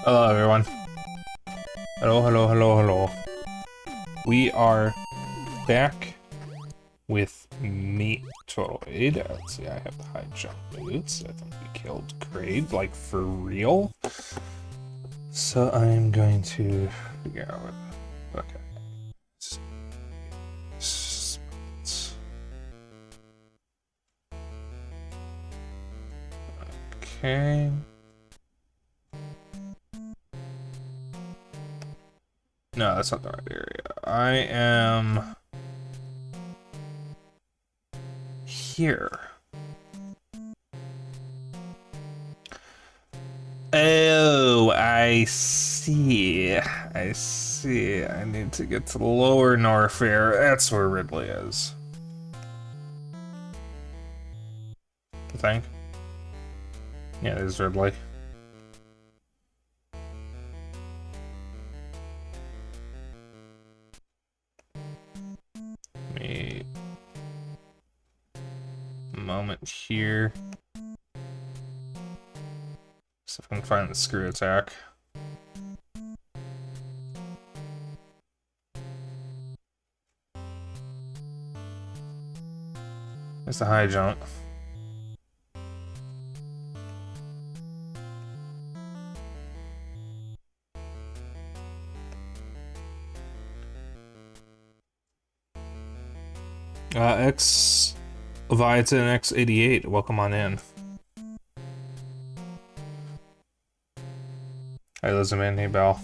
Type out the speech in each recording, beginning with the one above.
Hello, everyone. Hello, hello, hello, hello. We are back with Metroid. Let's see, I have the high jump boots. I think we killed Kraid, like, for real. So I'm going to figure out what... Okay. Okay. No, that's not the right area. I am here. Oh, I see. I see. I need to get to the lower Norfair. That's where Ridley is. I think. Yeah, there's Ridley. Wait. A moment here. See if I can find the screw attack. There's the high jump. X Leviathan X88, welcome on in. Hey, Lizardman, hey, Bell.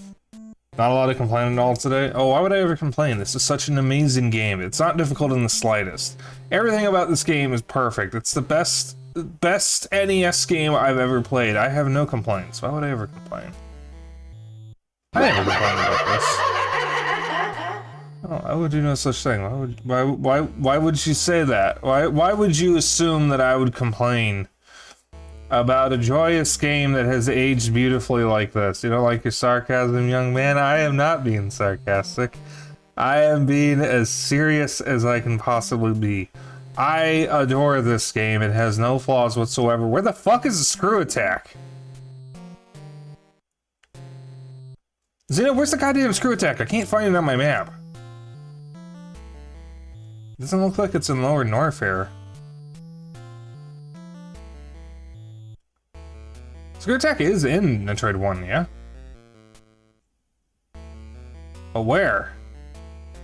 Not a lot of complaining at all today. Oh, why would I ever complain? This is such an amazing game. It's not difficult in the slightest. Everything about this game is perfect. It's the best NES game I've ever played. I have no complaints. Why would I ever complain? I never complained about this. Oh, I would do no such thing. Why would you say that? Why would you assume that I would complain about a joyous game that has aged beautifully like this? You don't like your sarcasm, young man? I am not being sarcastic. I am being as serious as I can possibly be. I adore this game. It has no flaws whatsoever. Where the fuck is the screw attack? Zeno, where's the goddamn screw attack? I can't find it on my map. Doesn't look like it's in Lower Norfair. Screw attack is in Metroid 1, yeah? But where?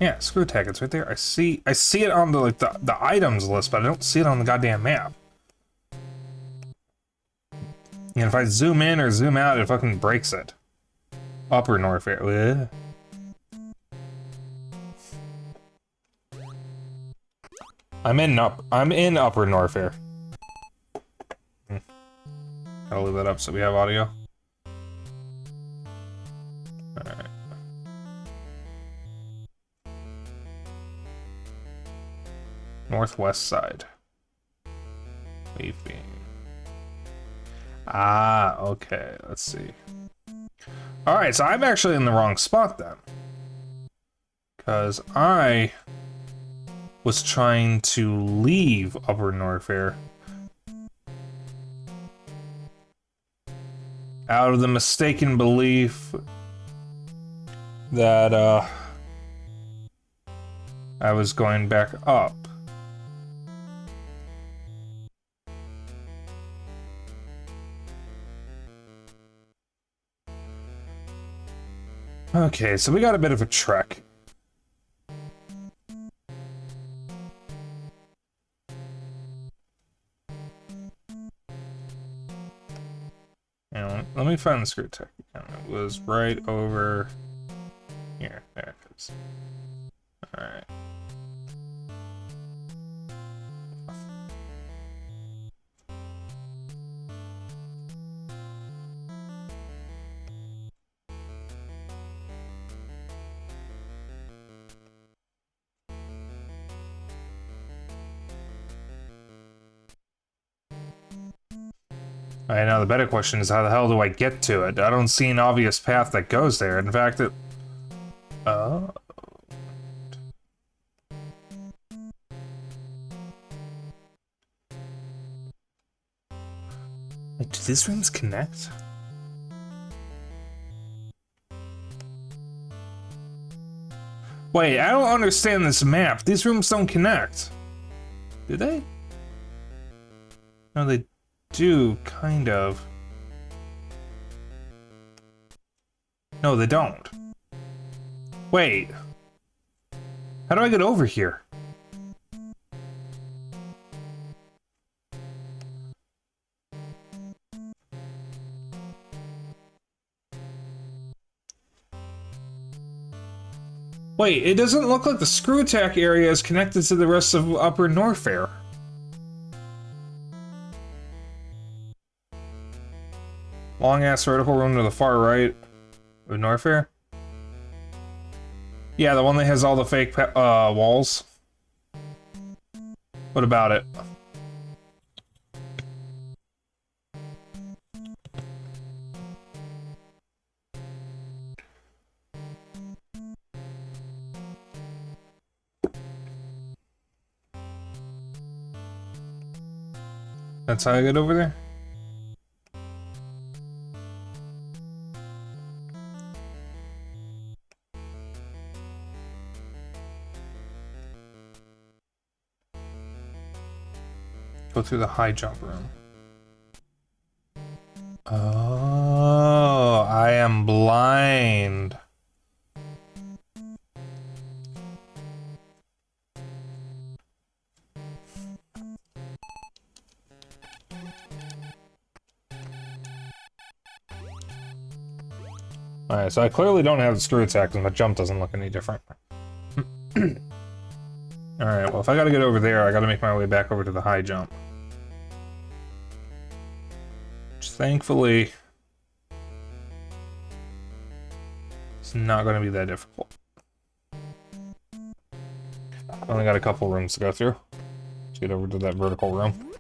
Yeah, screw attack, it's right there. I see it on the the items list, but I don't see it on the goddamn map. And if I zoom in or zoom out, it fucking breaks it. Upper Norfair. Ugh. I'm in Upper Norfair. Gotta leave that up so we have audio. Alright. Northwest side. Leaving. Ah, okay, let's see. Alright, so I'm actually in the wrong spot then. Because I was trying to leave Upper Norfair out of the mistaken belief that I was going back up. Okay, so we got a bit of a trek. Let me find the screw attack again. It was right over here. There it is. Alright. Alright, now the better question is how the hell do I get to it? I don't see an obvious path that goes there. In fact, it... Oh... Wait, do these rooms connect? Wait, I don't understand this map. These rooms don't connect. Do they? No, they do, kind of. No, they don't. Wait. How do I get over here? Wait, it doesn't look like the screw attack area is connected to the rest of Upper Norfair. Long-ass vertical room to the far right of Norfair? Yeah, the one that has all the fake walls. What about it? That's how I get over there? Go through the high jump room. Oh, I am blind. Alright, so I clearly don't have the screw attack and my jump doesn't look any different. Alright, well if I gotta get over there, I gotta make my way back over to the high jump. Which thankfully... it's not gonna be that difficult. I only got a couple rooms to go through. Let's get over to that vertical room.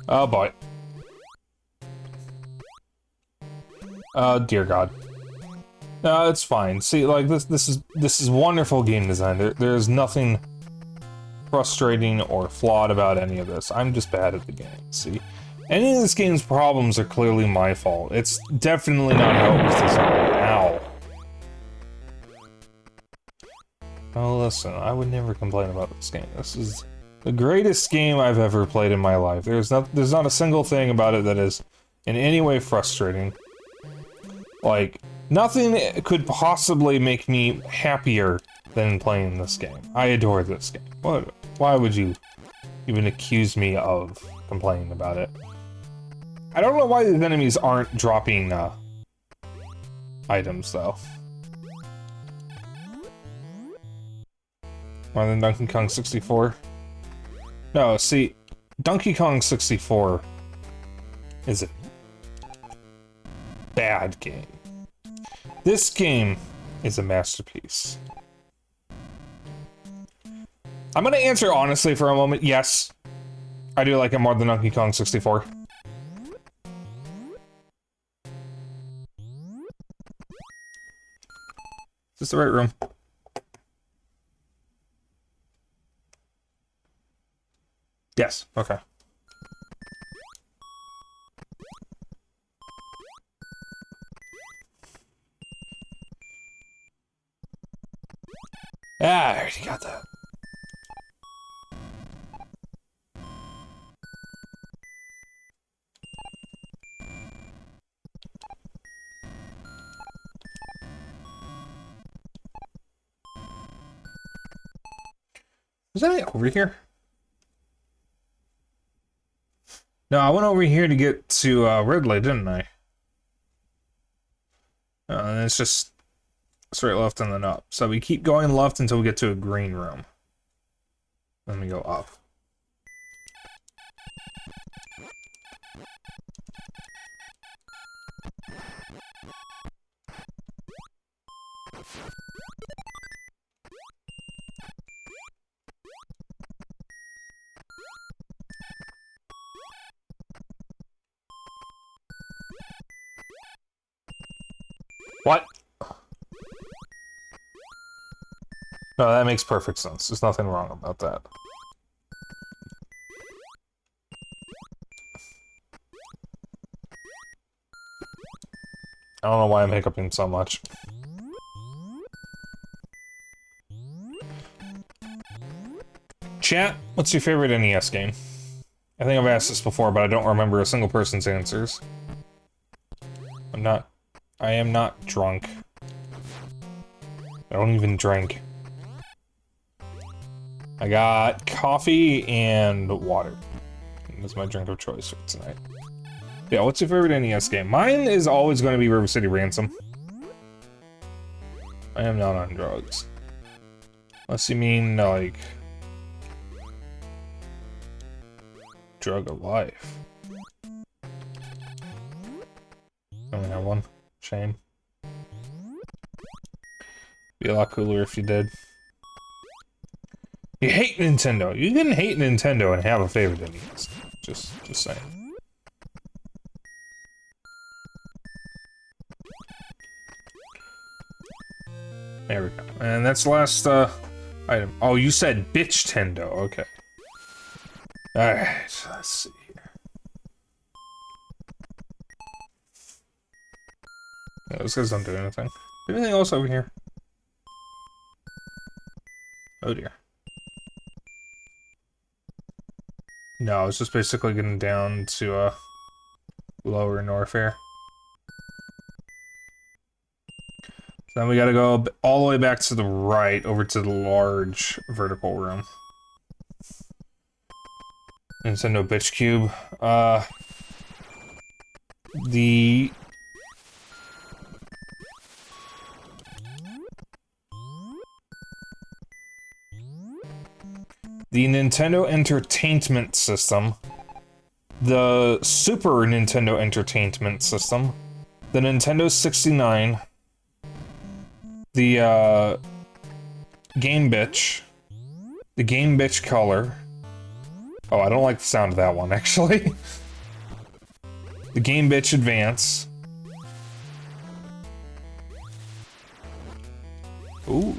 Oh boy. Oh dear God. No, it's fine. See, like this is wonderful game design. There's nothing frustrating or flawed about any of this. I'm just bad at the game. See, any of this game's problems are clearly my fault. It's definitely not how it was designed. Ow. Oh, listen, I would never complain about this game. This is the greatest game I've ever played in my life. There's not a single thing about it that is in any way frustrating. Like, nothing could possibly make me happier than playing this game. I adore this game. Why would you even accuse me of complaining about it? I don't know why these enemies aren't dropping items though. More than Donkey Kong 64? No, see, Donkey Kong 64 is a bad game. This game is a masterpiece. I'm gonna answer honestly for a moment. Yes, I do like it more than Donkey Kong 64. Is this the right room? Yes, okay. Ah, I already got that. Is that over here? No, I went over here to get to Ridley, didn't I? And it's just straight left and then up. So we keep going left until we get to a green room. Then we go up. What? No, that makes perfect sense. There's nothing wrong about that. I don't know why I'm hiccuping so much. Chat, what's your favorite NES game? I think I've asked this before, but I don't remember a single person's answers. I am not drunk. I don't even drink. I got coffee and water. That's my drink of choice for tonight. Yeah, what's your favorite NES game? Mine is always going to be River City Ransom. I am not on drugs. Unless you mean, like... drug of life. I only have one. Shame. Be a lot cooler if you did. You hate Nintendo. You can hate Nintendo and have a favorite NES. Just saying. There we go. And that's the last item. Oh, you said bitch Tendo. Okay. Alright, let's see here. Yeah, those guys don't do anything. Anything else over here? Oh dear. No, it's just basically getting down to lower Norfair. So then we gotta go all the way back to the right, over to the large vertical room. Nintendo Bitch Cube. The Nintendo Entertainment System, the Super Nintendo Entertainment System, the Nintendo 69, the Game Bitch, the Game Bitch Color. Oh, I don't like the sound of that one, actually. The Game Bitch Advance. Ooh.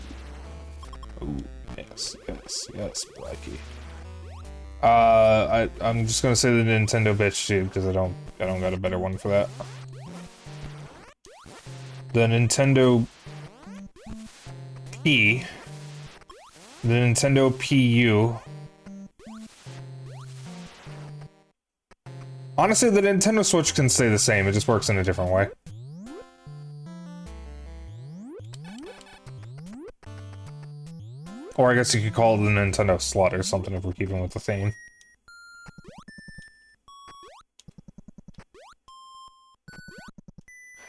Ooh, yes, Blackie. I'm just gonna say the Nintendo Bitch Tube, because I don't got a better one for that. The Nintendo P. The Nintendo PU. Honestly, the Nintendo Switch can stay the same, it just works in a different way. Or I guess you could call it the Nintendo Slut or something if we're keeping with the theme.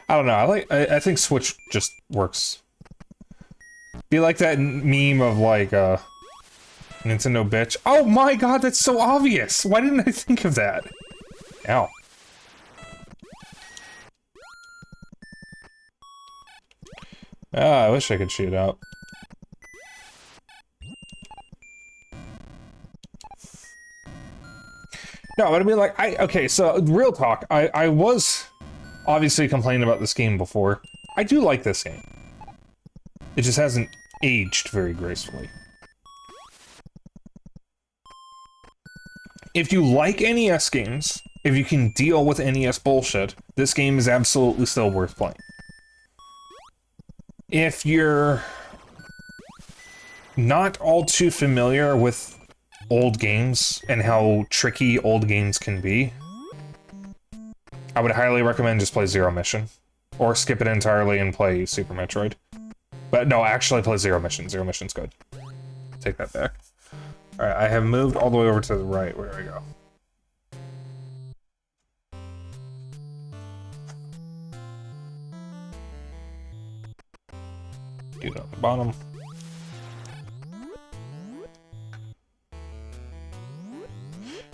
I don't know, I think Switch just works. Be like that meme of like, Nintendo bitch. Oh my god, that's so obvious! Why didn't I think of that? Ow. Ah, I wish I could shoot out. No, but I mean, like, okay, so, real talk, I was obviously complaining about this game before. I do like this game. It just hasn't aged very gracefully. If you like NES games, if you can deal with NES bullshit, this game is absolutely still worth playing. If you're not all too familiar with old games and how tricky old games can be, I would highly recommend just play Zero Mission. Or skip it entirely and play Super Metroid. But no, actually play Zero Mission. Zero Mission's good. Take that back. Alright, I have moved all the way over to the right. Where do I go? Get it on the bottom.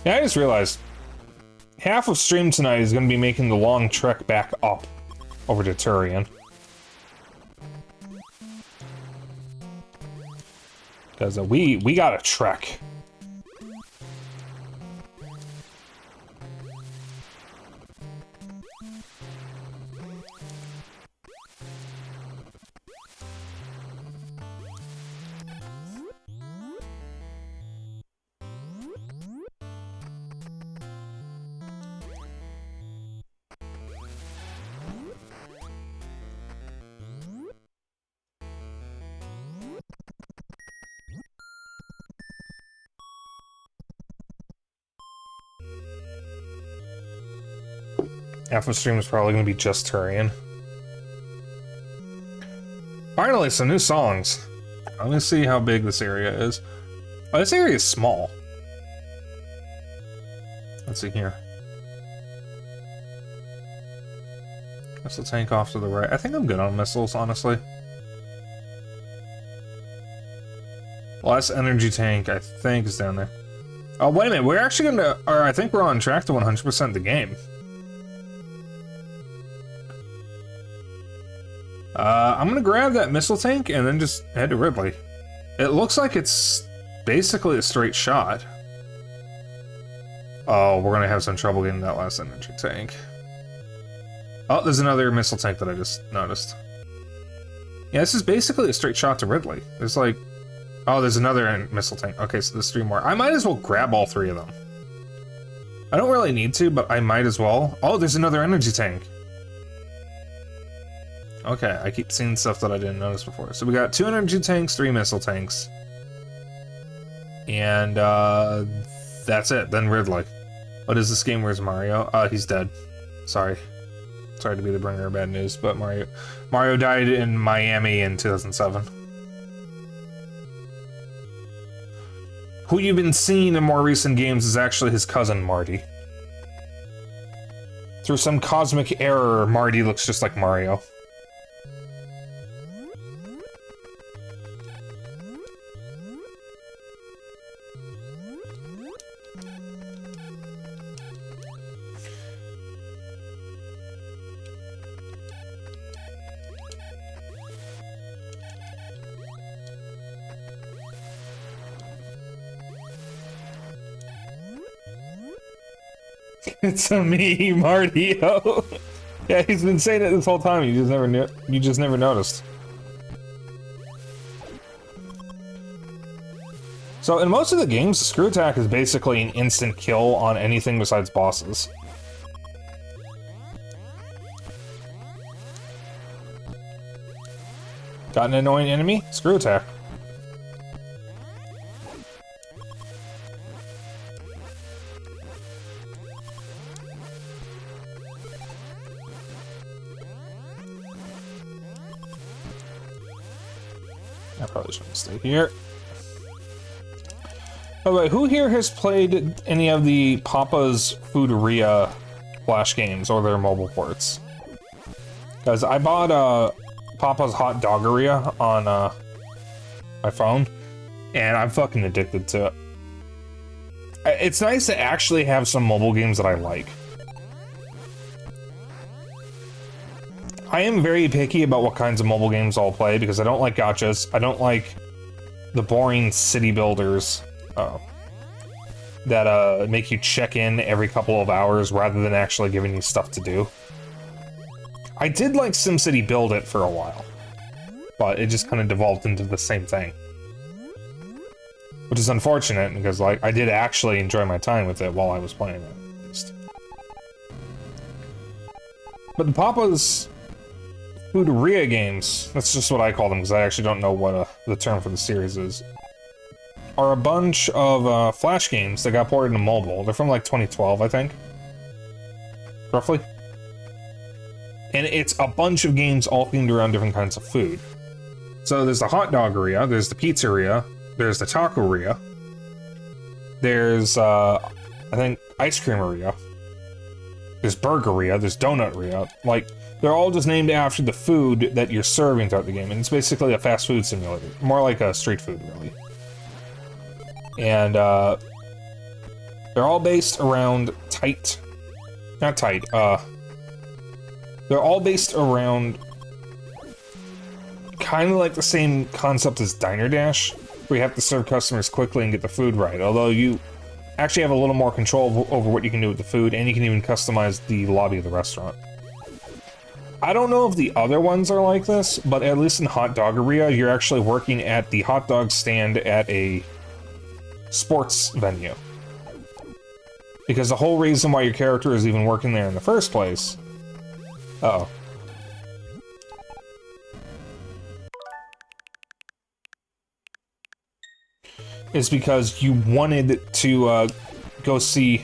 Yeah, I just realized half of stream tonight is going to be making the long trek back up over to Turian. Because we got a trek. Half the stream is probably going to be just Turian. Finally, some new songs. Let me see how big this area is. Oh, this area is small. Let's see here. Missile tank off to the right. I think I'm good on missiles, honestly. Last energy tank, I think, is down there. Oh, wait a minute. We're actually going to... Or I think we're on track to 100% the game. I'm gonna grab that missile tank and then just head to Ridley. It looks like it's basically a straight shot. Oh, we're gonna have some trouble getting that last energy tank. Oh, there's another missile tank that I just noticed. Yeah, this is basically a straight shot to Ridley. There's like... Oh, there's another missile tank. Okay, so there's 3 more. I might as well grab all 3 of them. I don't really need to, but I might as well. Oh, there's another energy tank. Okay, I keep seeing stuff that I didn't notice before. So we got 2 energy tanks, 3 missile tanks. And, that's it. Then Ridley. What is this game? Where's Mario? He's dead. Sorry. Sorry to be the bringer of bad news, but Mario died in Miami in 2007. Who you've been seeing in more recent games is actually his cousin, Marty. Through some cosmic error, Marty looks just like Mario. It's a me, Marty. Oh. Yeah, he's been saying it this whole time. You just never knew. You just never noticed. So in most of the games, the screw attack is basically an instant kill on anything besides bosses. Got an annoying enemy? Screw attack. I probably shouldn't stay here. Oh wait, who here has played any of the Papa's Foodieria Flash games or their mobile ports? Guys, I bought Papa's Hot Doggeria on my phone, and I'm fucking addicted to it. It's nice to actually have some mobile games that I like. I am very picky about what kinds of mobile games I'll play because I don't like gachas. I don't like the boring city builders that make you check in every couple of hours rather than actually giving you stuff to do. I did like SimCity Build It for a while, but it just kind of devolved into the same thing. Which is unfortunate because like I did actually enjoy my time with it while I was playing it, at least. But the Papa's Foodieria games, that's just what I call them because I actually don't know what the term for the series is, are a bunch of Flash games that got ported to mobile. They're from like 2012, I think. Roughly. And it's a bunch of games all themed around different kinds of food. So there's the hot doggeria, there's the pizzeria, there's the taqueria, there's, I think, ice creameria, there's burgeria, there's donutria. Like, they're all just named after the food that you're serving throughout the game, and it's basically a fast food simulator. More like a street food, really. And, they're all based around they're all based around kind of like the same concept as Diner Dash, where you have to serve customers quickly and get the food right, although you actually have a little more control over what you can do with the food, and you can even customize the lobby of the restaurant. I don't know if the other ones are like this, but at least in Hot Doggeria, you're actually working at the hot dog stand at a sports venue. Because the whole reason why your character is even working there in the first place... Uh-oh. Is because you wanted to go see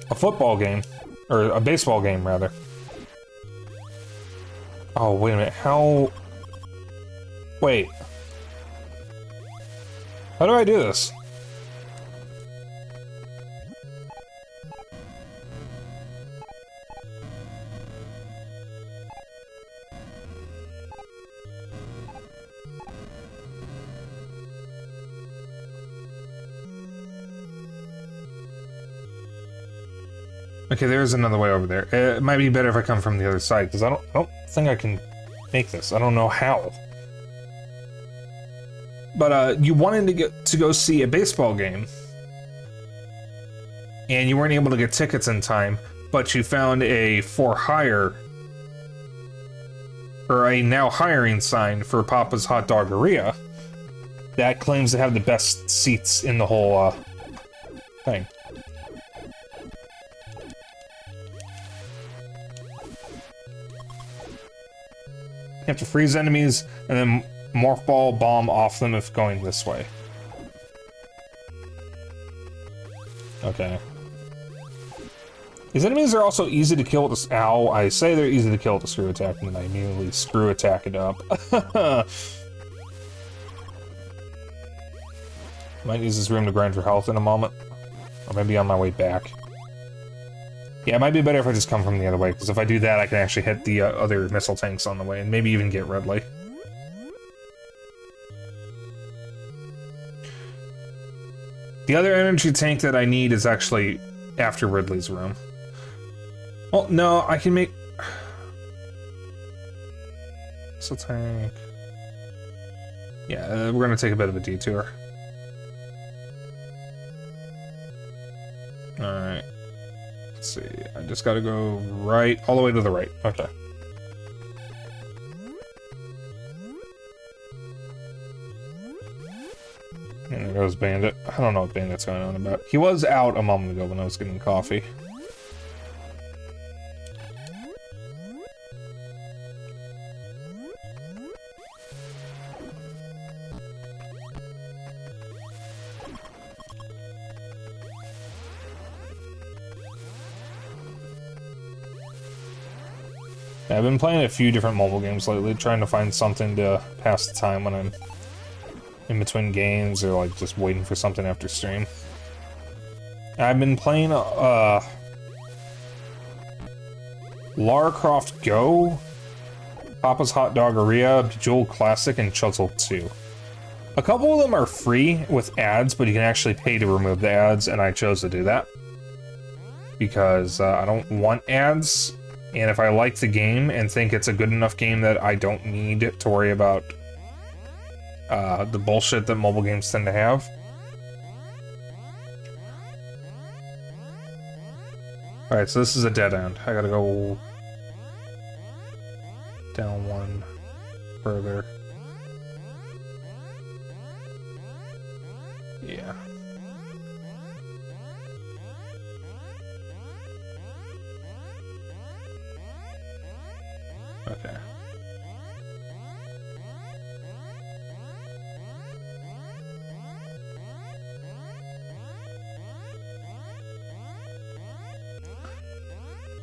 a football game, or a baseball game, rather. Oh, wait a minute, how... Wait. How do I do this? Okay, there's another way over there. It might be better if I come from the other side, because I don't think I can make this. I don't know how. But you wanted to go see a baseball game, and you weren't able to get tickets in time, but you found a for hire, or a now hiring sign for Papa's Hot Doggeria that claims to have the best seats in the whole thing. You have to freeze enemies, and then morph ball bomb off them if going this way. Okay. These enemies are also easy to kill with this. Ow, I say they're easy to kill with the screw attack, and then I immediately screw attack it up. Might use this room to grind for health in a moment. Or maybe on my way back. Yeah, it might be better if I just come from the other way, because if I do that, I can actually hit the other missile tanks on the way, and maybe even get Ridley. The other energy tank that I need is actually after Ridley's room. Well, no, I can make... Missile tank... Yeah, we're gonna take a bit of a detour. Alright. Let's see, I just gotta go right, all the way to the right. Okay. And there goes Bandit. I don't know what Bandit's going on about. He was out a moment ago when I was getting coffee. I've been playing a few different mobile games lately, trying to find something to pass the time when I'm in between games or like just waiting for something after stream. I've been playing Lara Croft Go, Papa's Hot Doggeria, Bejeweled Classic, and Chuzzle 2. A couple of them are free with ads, but you can actually pay to remove the ads, and I chose to do that because I don't want ads. And if I like the game and think it's a good enough game that I don't need to worry about the bullshit that mobile games tend to have. Alright, so this is a dead end. I gotta go down one further. Yeah. Okay.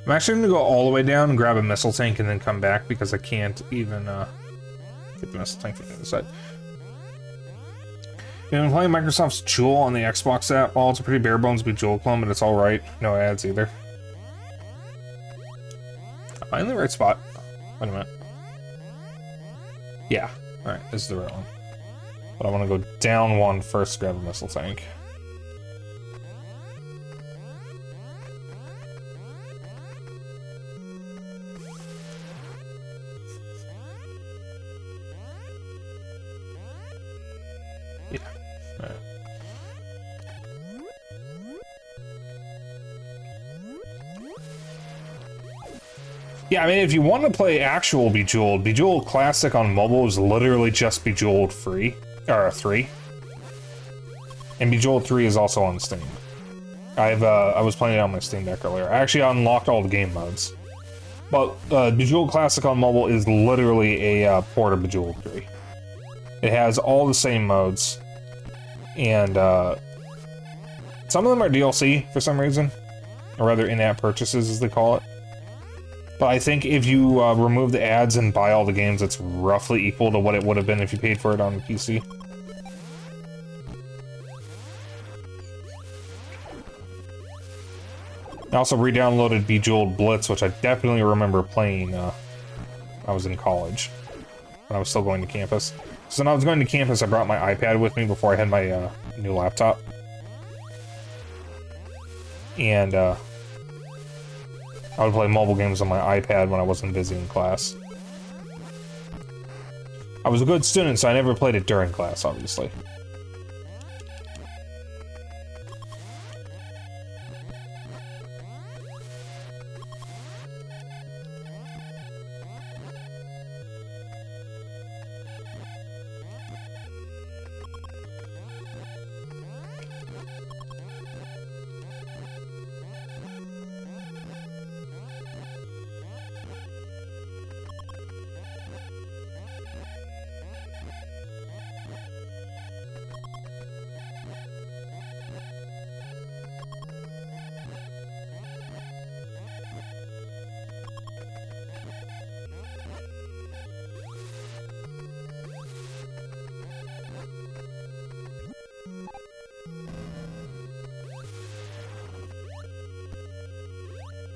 I'm actually going to go all the way down and grab a missile tank and then come back because I can't even get the missile tank from the other side. You've been playing Microsoft's Jewel on the Xbox app. Well, it's a pretty bare bones Bejeweled clone, but it's alright. No ads either. Am I in the right spot? Wait a minute. Yeah. Alright, this is the right one. But I want to go down one first to grab a missile tank. Yeah, I mean, if you want to play actual Bejeweled, Bejeweled Classic on mobile is literally just Bejeweled 3. And Bejeweled 3 is also on Steam. I was playing it on my Steam Deck earlier. I actually unlocked all the game modes. But Bejeweled Classic on mobile is literally a port of Bejeweled 3. It has all the same modes. And some of them are DLC for some reason. Or rather, in-app purchases, as they call it. But I think if you remove the ads and buy all the games, it's roughly equal to what it would have been if you paid for it on the PC. I also re-downloaded Bejeweled Blitz, which I definitely remember playing when I was in college. When I was still going to campus. So when I was going to campus, I brought my iPad with me before I had my new laptop. And I would play mobile games on my iPad when I wasn't busy in class. I was a good student, so I never played it during class, obviously.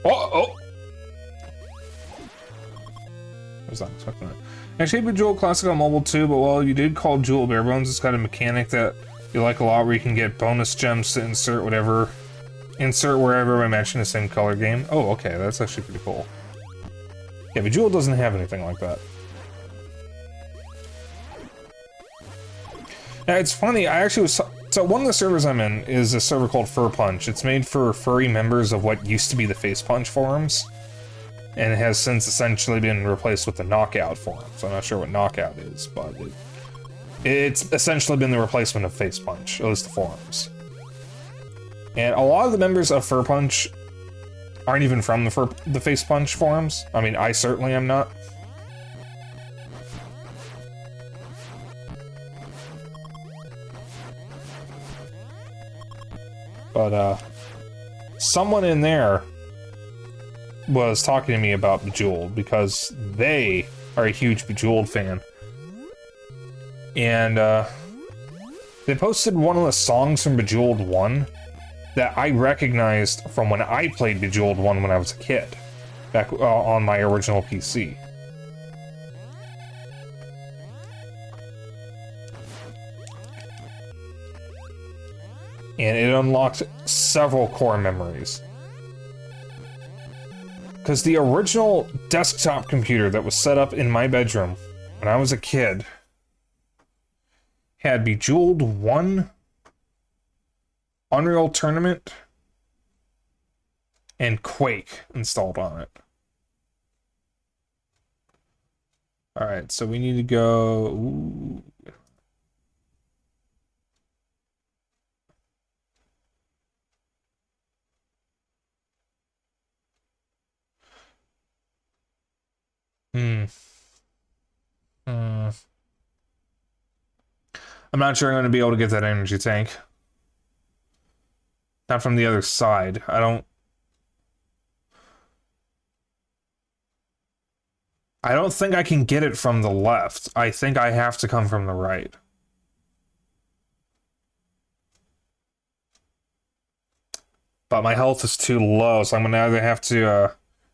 Oh! I was not expecting that. Actually, Bejeweled Classic on mobile too, but while you did call Jewel Barebones, it's got a mechanic that you like a lot where you can get bonus gems to insert wherever by matching the same color game. Oh, okay, that's actually pretty cool. Yeah, Bejeweled doesn't have anything like that. Now, it's funny, I actually was... So one of the servers I'm in is a server called Fur Punch. It's made for furry members of what used to be the Face Punch forums. And it has since essentially been replaced with the Knockout forums. I'm not sure what Knockout is, but it's essentially been the replacement of Face Punch, at least the forums. And a lot of the members of Fur Punch aren't even from the Face Punch forums. I mean, I certainly am not. But, someone in there was talking to me about Bejeweled because they are a huge Bejeweled fan. And, they posted one of the songs from Bejeweled 1 that I recognized from when I played Bejeweled 1 when I was a kid, back on my original PC. And it unlocked several core memories. Because the original desktop computer that was set up in my bedroom when I was a kid had Bejeweled 1, Unreal Tournament, and Quake installed on it. Alright, so we need to go... Ooh. I'm not sure I'm going to be able to get that energy tank. Not from the other side. I don't think I can get it from the left. I think I have to come from the right. But my health is too low, so I'm going to either have to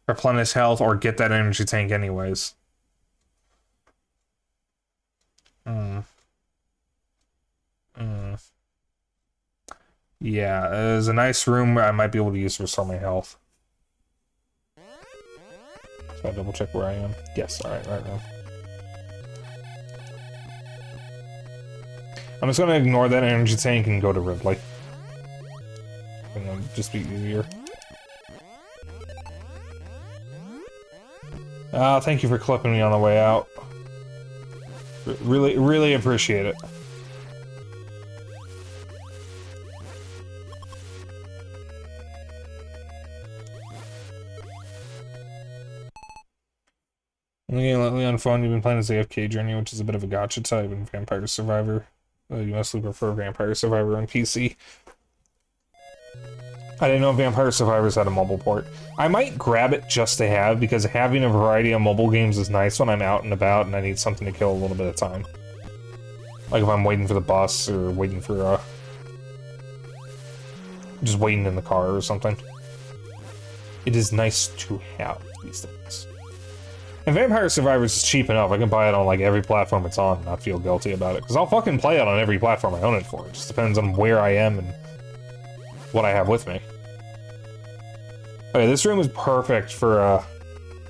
replenish health or get that energy tank anyways. Yeah, there's a nice room I might be able to use to restore my health. So I double check where I am. Yes, alright, right now. I'm just gonna ignore that energy tank and go to Ridley. It'll just be easier. Thank you for clipping me on the way out. Really, really appreciate it. Lately on phone, you've been playing this AFK Journey, which is a bit of a gacha type, and Vampire Survivor. You mostly prefer Vampire Survivor on PC. I didn't know Vampire Survivors had a mobile port. I might grab it just to have, because having a variety of mobile games is nice when I'm out and about and I need something to kill a little bit of time. Like if I'm waiting for the bus, or waiting for, just waiting in the car or something. It is nice to have these things. And Vampire Survivors is cheap enough, I can buy it on like every platform it's on and not feel guilty about it. Because I'll fucking play it on every platform I own it for. It just depends on where I am and what I have with me. Okay, this room is perfect for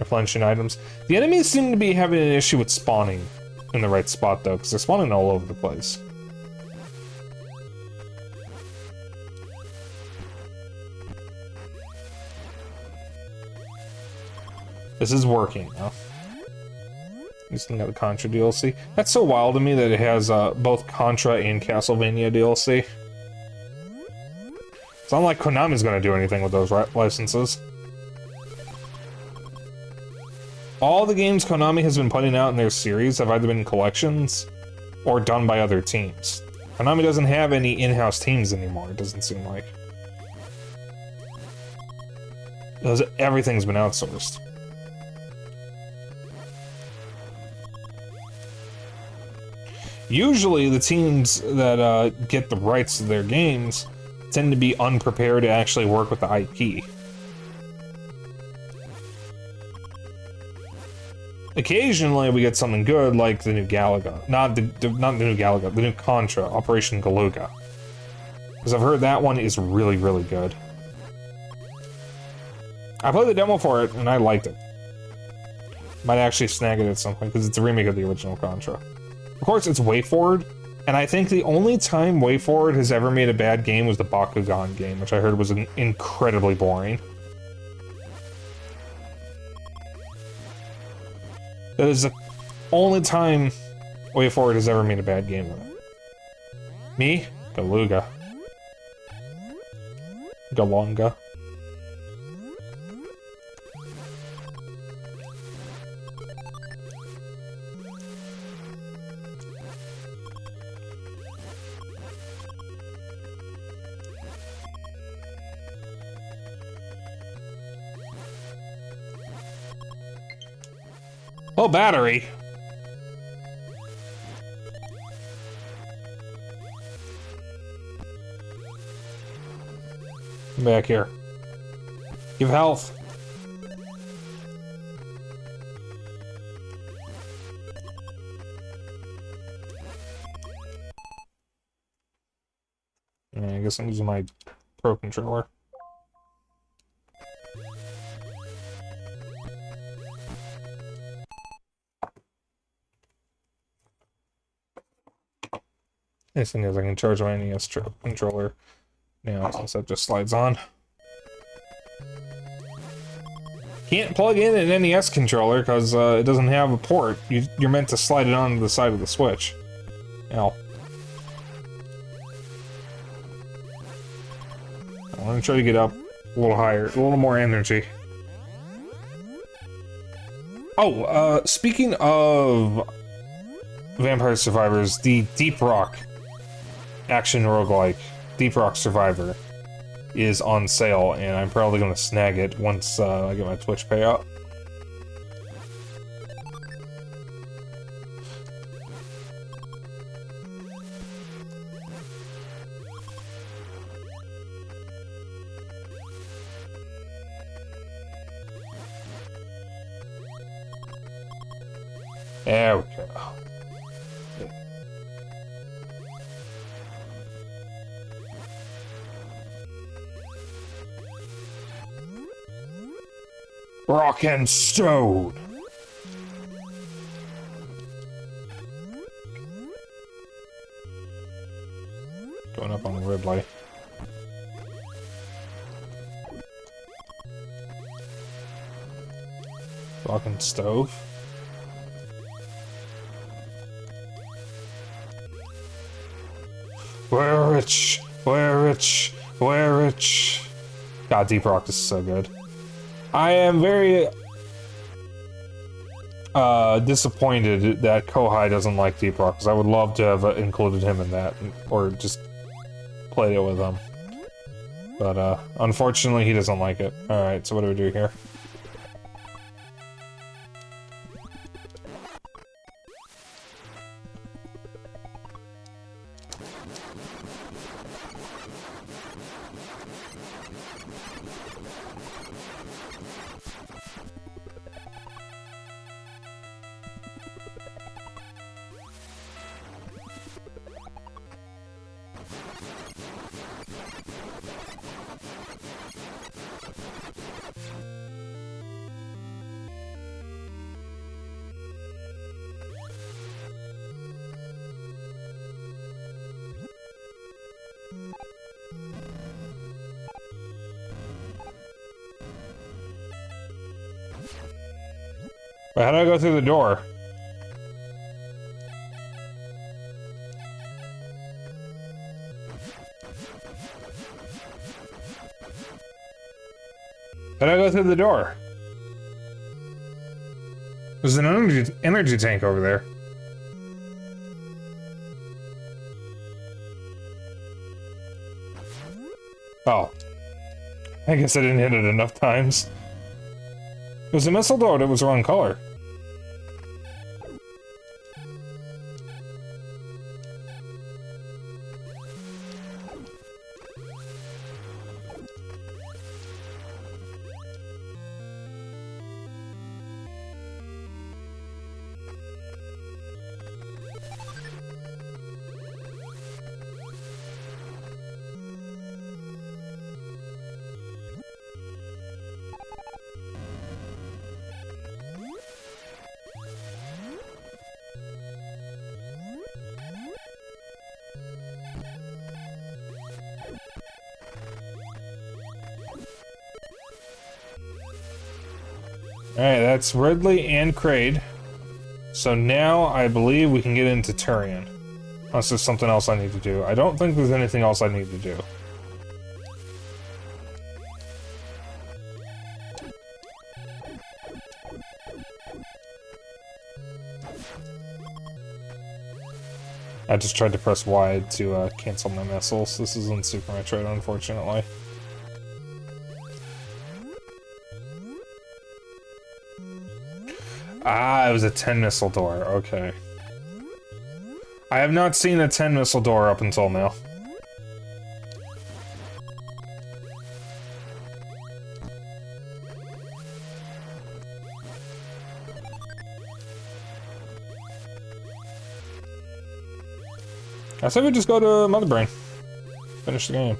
replenishing items. The enemies seem to be having an issue with spawning in the right spot though, because they're spawning all over the place. This is working now. Using the Contra DLC. That's so wild to me that it has both Contra and Castlevania DLC. It's not like Konami's gonna do anything with those licenses. All the games Konami has been putting out in their series have either been collections or done by other teams. Konami doesn't have any in-house teams anymore, it doesn't seem like. Everything's been outsourced. Usually, the teams that get the rights to their games tend to be unprepared to actually work with the IP. Occasionally, we get something good like the new Galaga. Not the new Galaga, the new Contra, Operation Galuga. Because I've heard that one is really, really good. I played the demo for it, and I liked it. Might actually snag it at some point, because it's a remake of the original Contra. Of course, it's WayForward, and I think the only time WayForward has ever made a bad game was the Bakugan game, which I heard was incredibly boring. That is the only time WayForward has ever made a bad game with it. Me? Galuga. Galonga. Oh, battery. Come back here. Give health. Yeah, I guess I'm using my Pro controller. Nice thing is I can charge my NES controller now, since that just slides on. Can't plug in an NES controller because it doesn't have a port. You're meant to slide it onto the side of the Switch. Ow. I want to try to get up a little higher, a little more energy. Oh, speaking of Vampire Survivors, the Deep Rock action roguelike, Deep Rock Survivor, is on sale, and I'm probably going to snag it once I get my Twitch payout. There we go. Rock and stone. Going up on the Ridley. Fucking stove. We're rich. We're rich. We're rich. God, Deep Rock is so good. I am very disappointed that Kohai doesn't like Deep Rock, because I would love to have included him in that, or just played it with him. But unfortunately he doesn't like it. Alright, so what do we do here? Wait, how do I go through the door? How do I go through the door? There's an energy tank over there. Oh. I guess I didn't hit it enough times. It was a missile door that was the wrong color. Alright, that's Ridley and Kraid. So now I believe we can get into Turian. Unless there's something else I need to do. I don't think there's anything else I need to do. I just tried to press Y to cancel my missiles. This is in Super Metroid, unfortunately. Ah, it was a 10 missile door, okay. I have not seen a 10 missile door up until now. I said we just go to Mother Brain. Finish the game.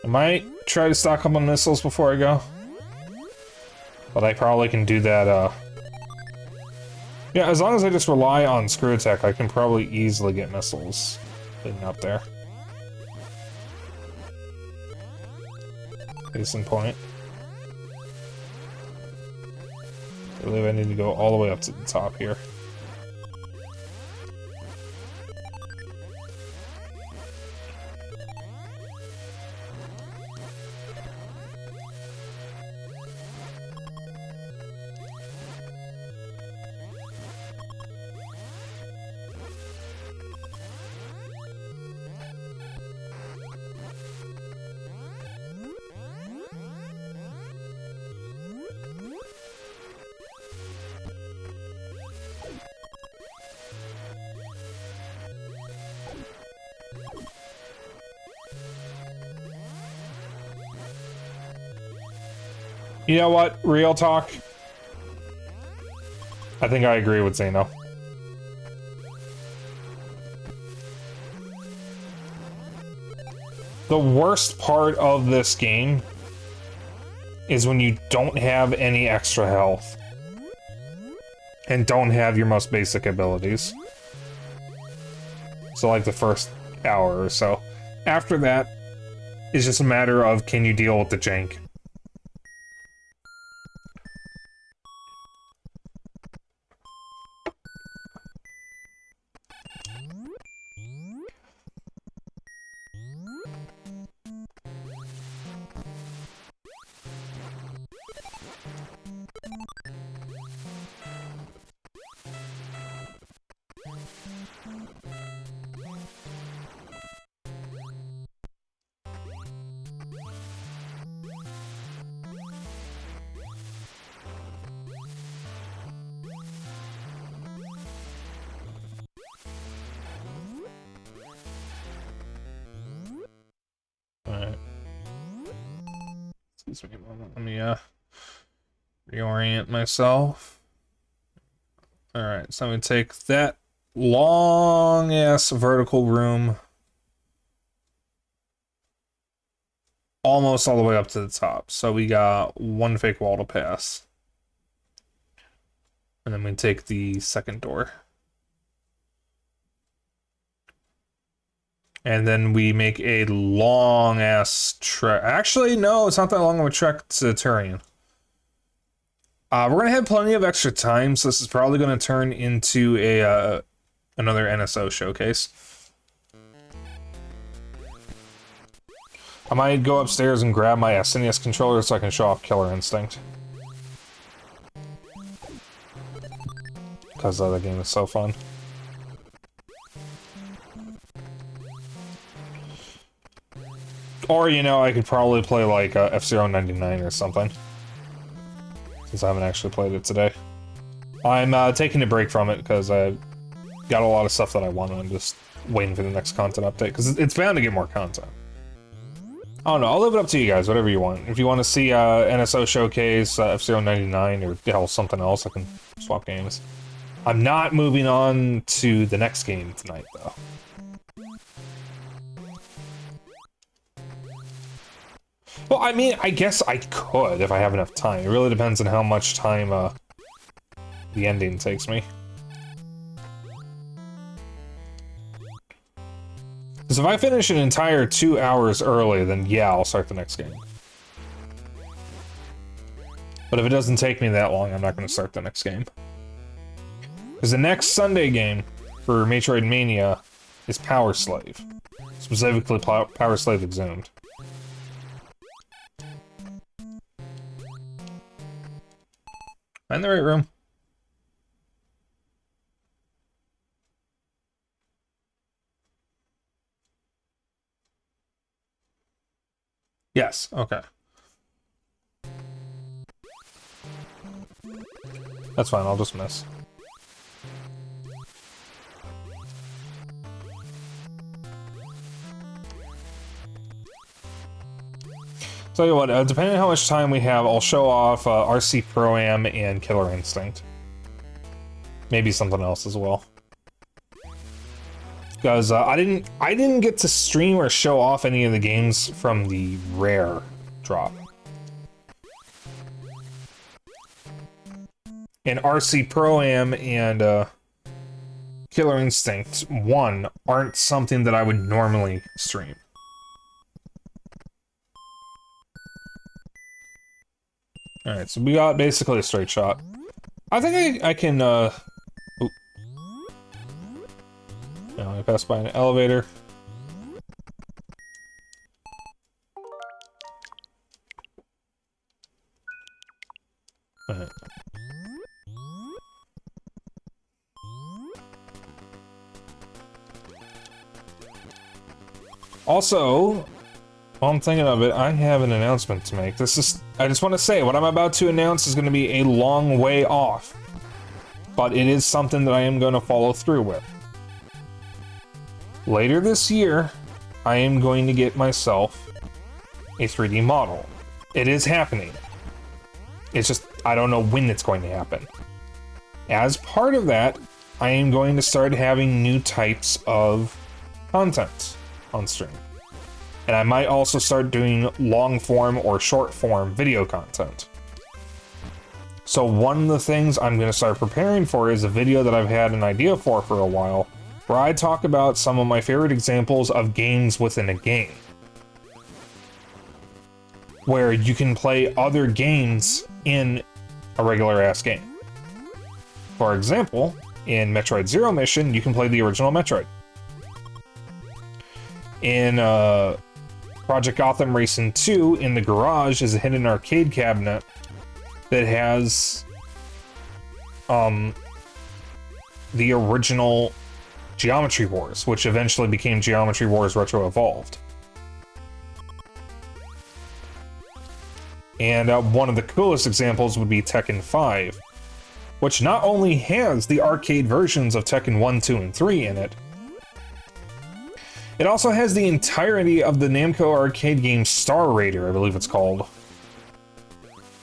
I might try to stock up on missiles before I go. But I probably can do that, yeah, as long as I just rely on Screw Attack, I can probably easily get missiles hidden up there. Case in point. I believe I need to go all the way up to the top here. You know what? Real talk. I think I agree with Zeno. The worst part of this game is when you don't have any extra health and don't have your most basic abilities. So like the first hour or so. After that, it's just a matter of can you deal with the jank. Alright. Excuse me a moment. Let me reorient myself. Alright, so I'm gonna take that long ass vertical room almost all the way up to the top. So we got one fake wall to pass. And then we take the second door. And then we make a long-ass trek. Actually, no, it's not that long of a trek to Turian. We're going to have plenty of extra time, so this is probably going to turn into a another NSO showcase. I might go upstairs and grab my NES controller so I can show off Killer Instinct. Because the game is so fun. Or, you know, I could probably play, like, F-Zero 99 or something. Since I haven't actually played it today. I'm taking a break from it, because I got a lot of stuff that I want, and I'm just waiting for the next content update, because it's bound to get more content. I don't know, I'll leave it up to you guys, whatever you want. If you want to see NSO Showcase, F-Zero 99, or hell, something else, I can swap games. I'm not moving on to the next game tonight, though. Well, I mean, I guess I could if I have enough time. It really depends on how much time the ending takes me. Because if I finish an entire 2 hours early, then yeah, I'll start the next game. But if it doesn't take me that long, I'm not going to start the next game. Because the next Sunday game for Metroid Mania is Power Slave. Specifically, Power Slave Exhumed. Am I in the right room? Yes, okay. That's fine, I'll just miss. Tell you what, depending on how much time we have, I'll show off RC Pro-Am and Killer Instinct. Maybe something else as well. Because I didn't get to stream or show off any of the games from the Rare drop. And RC Pro-Am and Killer Instinct 1 aren't something that I would normally stream. Alright, so we got basically a straight shot. I think I can, Now I passed by an elevator. Alright. Also, while I'm thinking of it, I have an announcement to make. I just want to say, what I'm about to announce is going to be a long way off. But it is something that I am going to follow through with. Later this year, I am going to get myself a 3D model. It is happening. It's just, I don't know when it's going to happen. As part of that, I am going to start having new types of content on stream. And I might also start doing long form or short form video content. So one of the things I'm going to start preparing for is a video that I've had an idea for a while, where I talk about some of my favorite examples of games within a game. Where you can play other games in a regular-ass game. For example, in Metroid Zero Mission, you can play the original Metroid. In Project Gotham Racing 2, in the garage is a hidden arcade cabinet that has the original Geometry Wars, which eventually became Geometry Wars Retro Evolved. And one of the coolest examples would be Tekken 5, which not only has the arcade versions of Tekken 1, 2, and 3 in it, it also has the entirety of the Namco arcade game Star Raider, I believe it's called,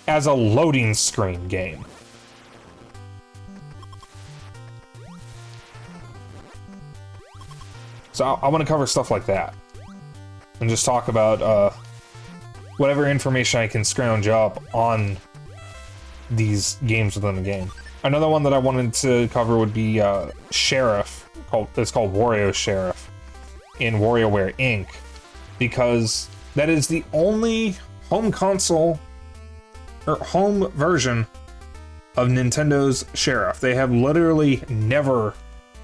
as a loading screen game. So I want to cover stuff like that, and just talk about whatever information I can scrounge up on these games within the game. Another one that I wanted to cover would be Sheriff. It's called Wario Sheriff in WarioWare Inc. Because that is the only home console or home version of Nintendo's Sheriff. They have literally never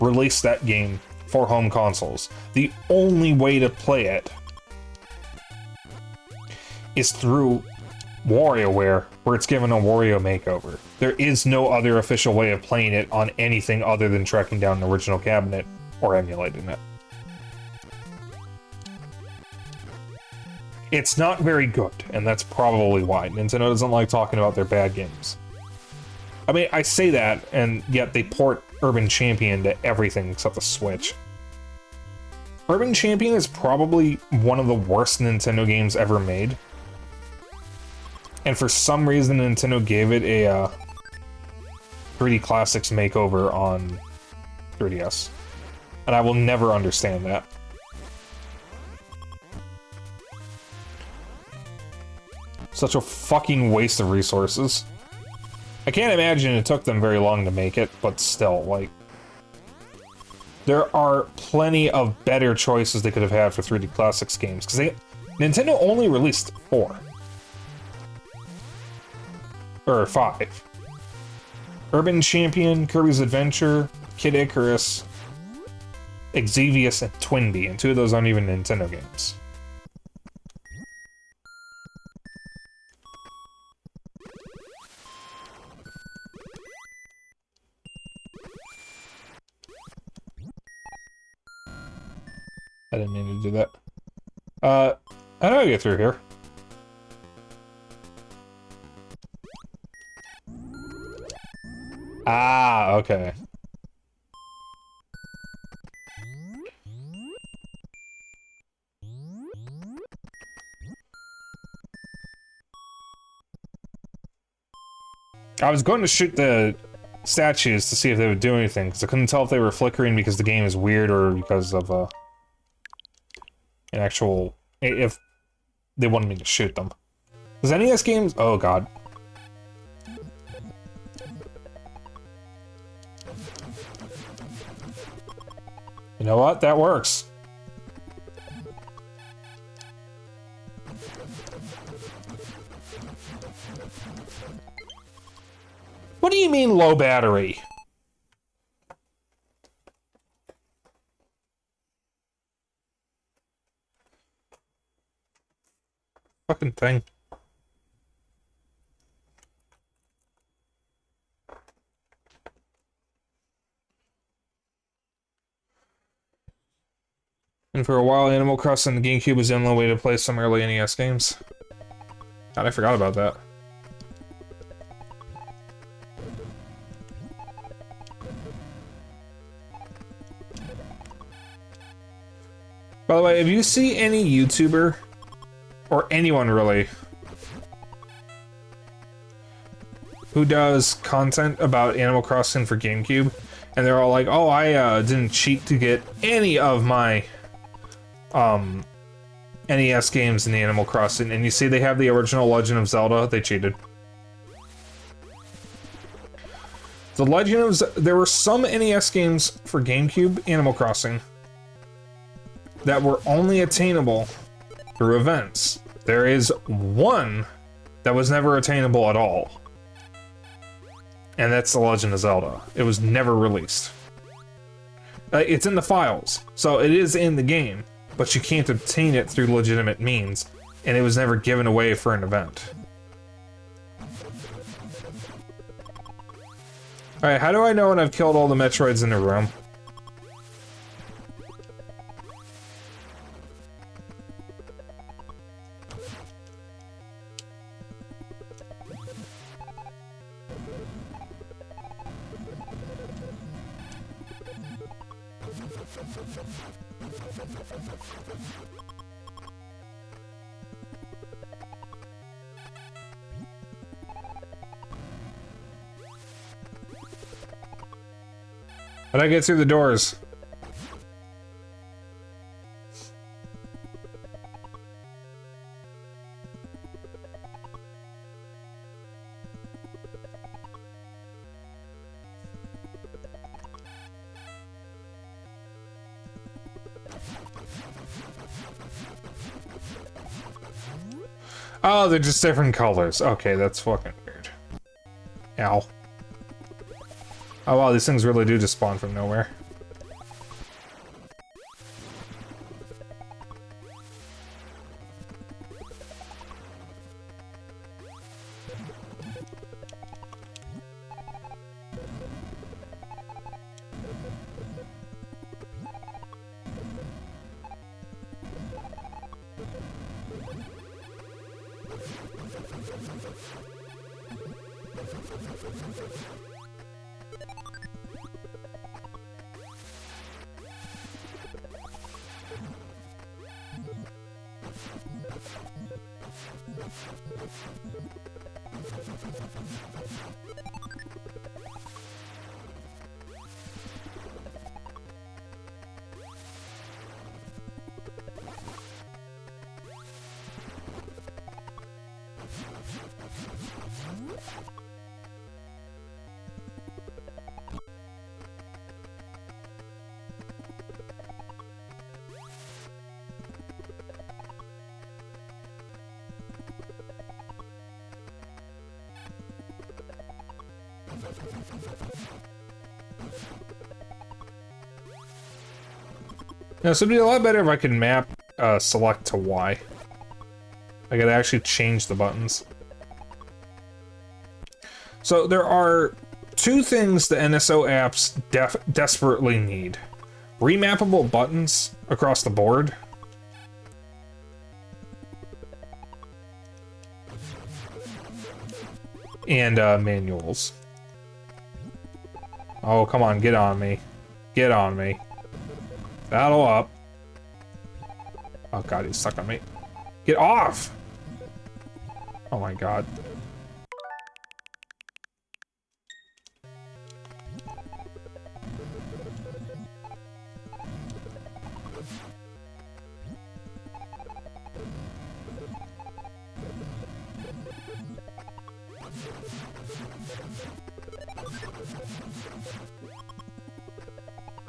released that game for home consoles. The only way to play it is through WarioWare, where it's given a Wario makeover. There is no other official way of playing it on anything other than tracking down an original cabinet or emulating it. It's not very good, and that's probably why. Nintendo doesn't like talking about their bad games. I mean, I say that, and yet they port Urban Champion to everything except the Switch. Urban Champion is probably one of the worst Nintendo games ever made. And for some reason, Nintendo gave it a 3D Classics makeover on 3DS. And I will never understand that. Such a fucking waste of resources. I can't imagine it took them very long to make it, but still, like... There are plenty of better choices they could have had for 3D Classics games, because Nintendo only released 4. Or 5. Urban Champion, Kirby's Adventure, Kid Icarus, Xevious, and Twinbee, and 2 of those aren't even Nintendo games. I didn't mean to do that. How do I get through here? Ah, okay. I was going to shoot the statues to see if they would do anything, because I couldn't tell if they were flickering because the game is weird or because of an actual... if they wanted me to shoot them. Does NES games... oh god. You know what? That works. What do you mean low battery? Fucking thing. And for a while, Animal Crossing on the GameCube was the only way to play some early NES games. God, I forgot about that. By the way, if you see any YouTuber, or anyone really, who does content about Animal Crossing for GameCube, and they're all like, oh, I didn't cheat to get any of my NES games in the Animal Crossing, and you see they have the original Legend of Zelda, they cheated. The Legend of there were some NES games for GameCube Animal Crossing that were only attainable through events. There is one that was never attainable at all. And that's The Legend of Zelda. It was never released. It's in the files, so it is in the game, but you can't obtain it through legitimate means, and it was never given away for an event. Alright, how do I know when I've killed all the Metroids in the room? How'd I get through the doors? Oh, they're just different colors. Okay, that's fucking weird. Ow. Oh wow, these things really do just spawn from nowhere. Yeah, so it'd be a lot better if I could map select to Y. I could actually change the buttons. So there are two things the NSO apps desperately need. Remappable buttons across the board. And manuals. Oh, come on, get on me. Get on me. Battle up. Oh god, he's stuck on me. Get off! Oh my god.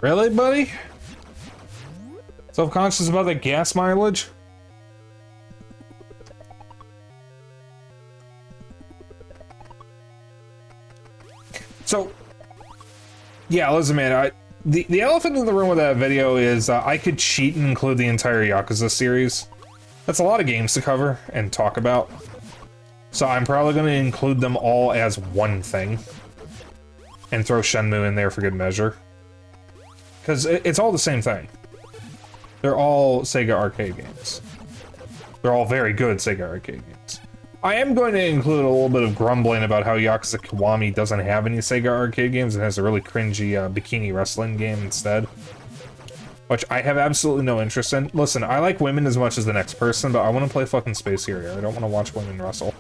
Really, buddy? Self-conscious about the gas mileage? So, yeah, listen, man, the elephant in the room with that video is I could cheat and include the entire Yakuza series. That's a lot of games to cover and talk about. So I'm probably going to include them all as one thing. And throw Shenmue in there for good measure. Because it's all the same thing. They're all Sega arcade games. They're all very good Sega arcade games. I am going to include a little bit of grumbling about how Yakuza Kiwami doesn't have any Sega arcade games and has a really cringy bikini wrestling game instead. Which I have absolutely no interest in. Listen, I like women as much as the next person, but I want to play fucking Space Hero. I don't want to watch women wrestle.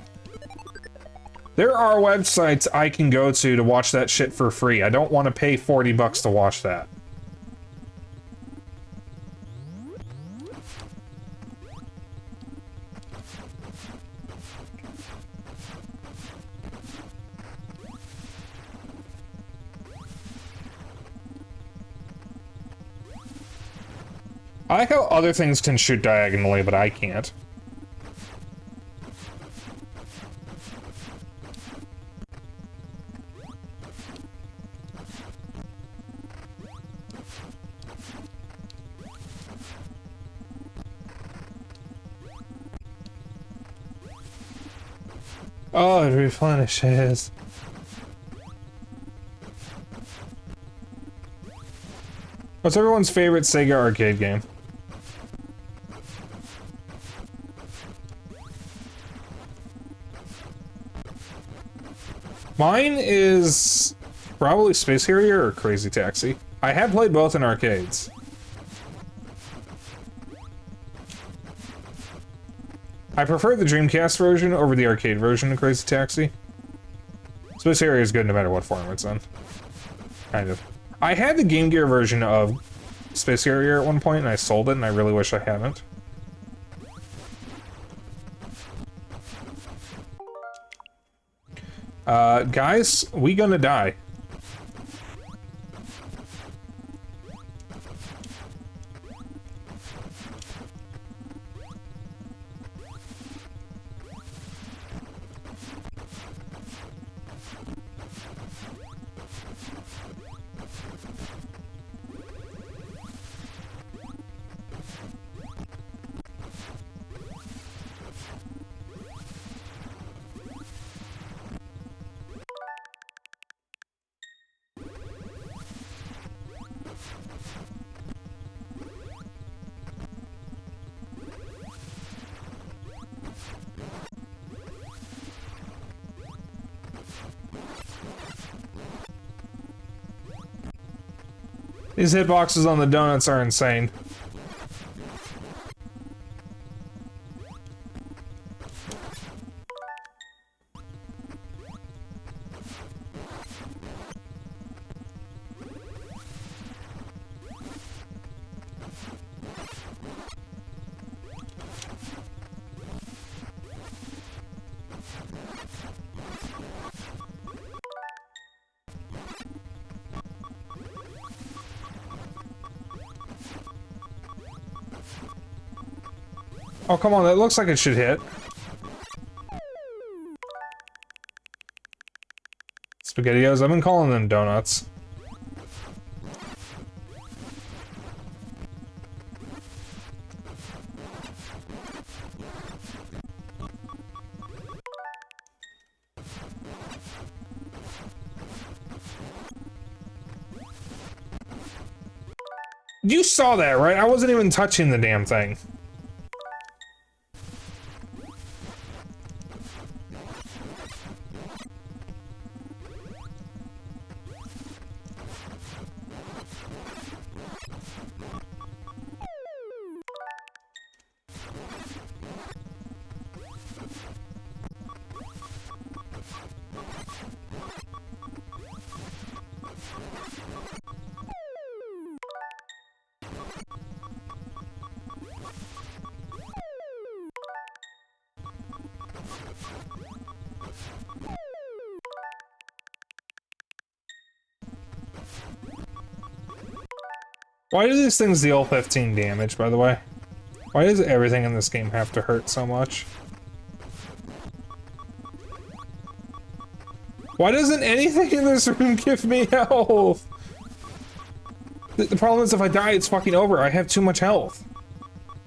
There are websites I can go to watch that shit for free. I don't want to pay 40 bucks to watch that. I like how other things can shoot diagonally, but I can't. Oh, it replenishes. What's everyone's favorite Sega arcade game? Mine is probably Space Harrier or Crazy Taxi. I have played both in arcades. I prefer the Dreamcast version over the arcade version of Crazy Taxi. Space Harrier is good no matter what form it's in. Kind of. I had the Game Gear version of Space Harrier at one point and I sold it and I really wish I hadn't. Guys, we gonna die. These hitboxes on the donuts are insane. Oh, come on, that looks like it should hit. SpaghettiOs, I've been calling them donuts. You saw that, right? I wasn't even touching the damn thing. Why do these things deal 15 damage, by the way? Why does everything in this game have to hurt so much? Why doesn't anything in this room give me health? The problem is if I die, it's fucking over. I have too much health.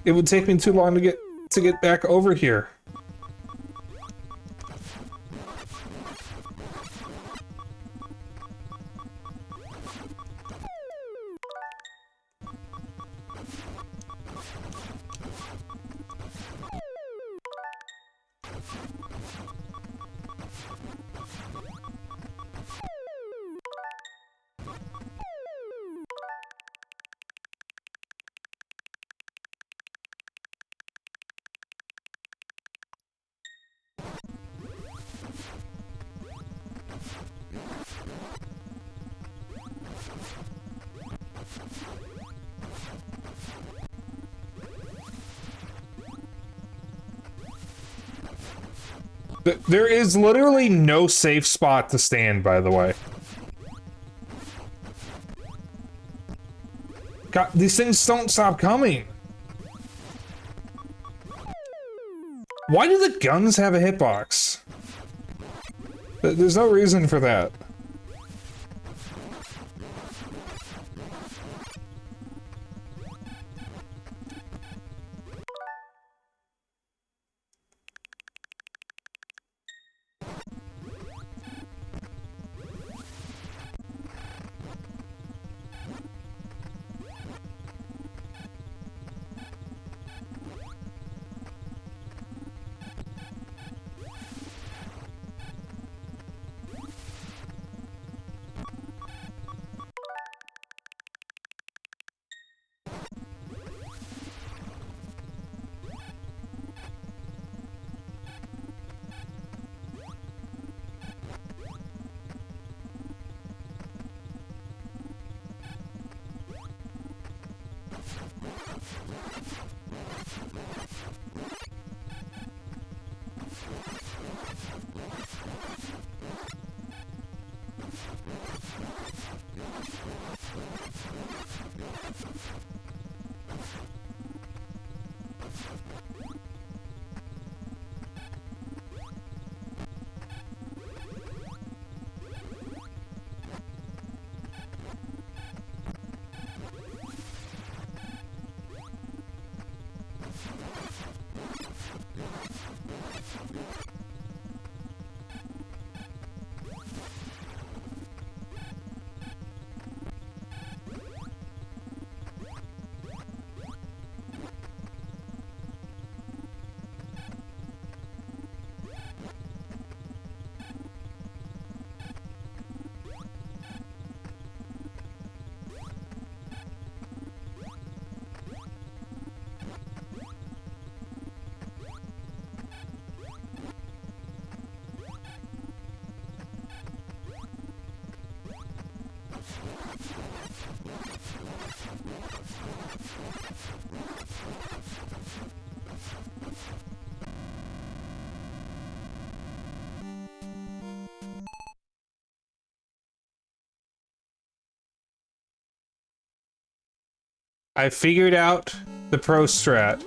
It would take me too long to get back over here. There is literally no safe spot to stand, by the way. God, these things don't stop coming. Why do the guns have a hitbox? There's no reason for that. I figured out the pro strat.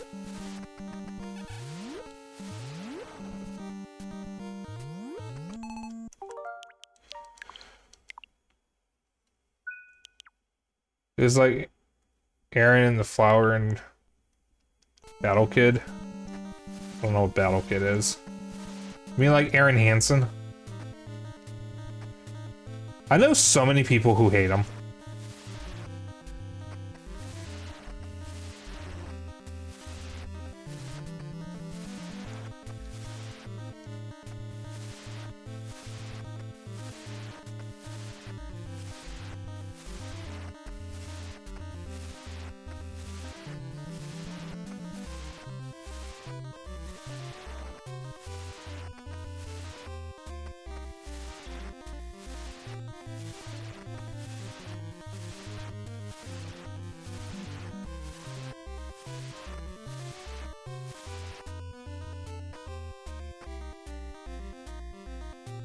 It's like Aaron and the Flower and Battle Kid. I don't know what Battle Kid is. I mean, like Aaron Hansen. I know so many people who hate him.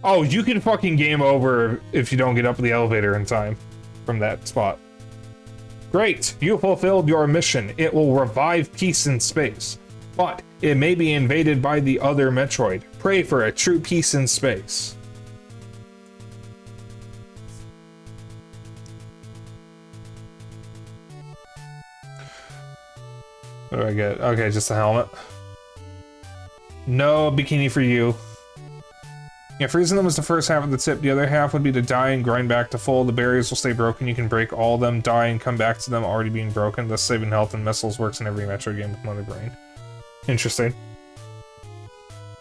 Oh, you can fucking game over if you don't get up the elevator in time from that spot. Great, you fulfilled your mission. It will revive peace in space, but it may be invaded by the other Metroid. Pray for a true peace in space. What do I get? Okay, just a helmet. No bikini for you. Yeah, freezing them is the first half of the tip. The other half would be to die and grind back to full. The barriers will stay broken. You can break all of them, die, and come back to them already being broken. Thus saving health and missiles works in every Metroid game with Mother Brain. Interesting.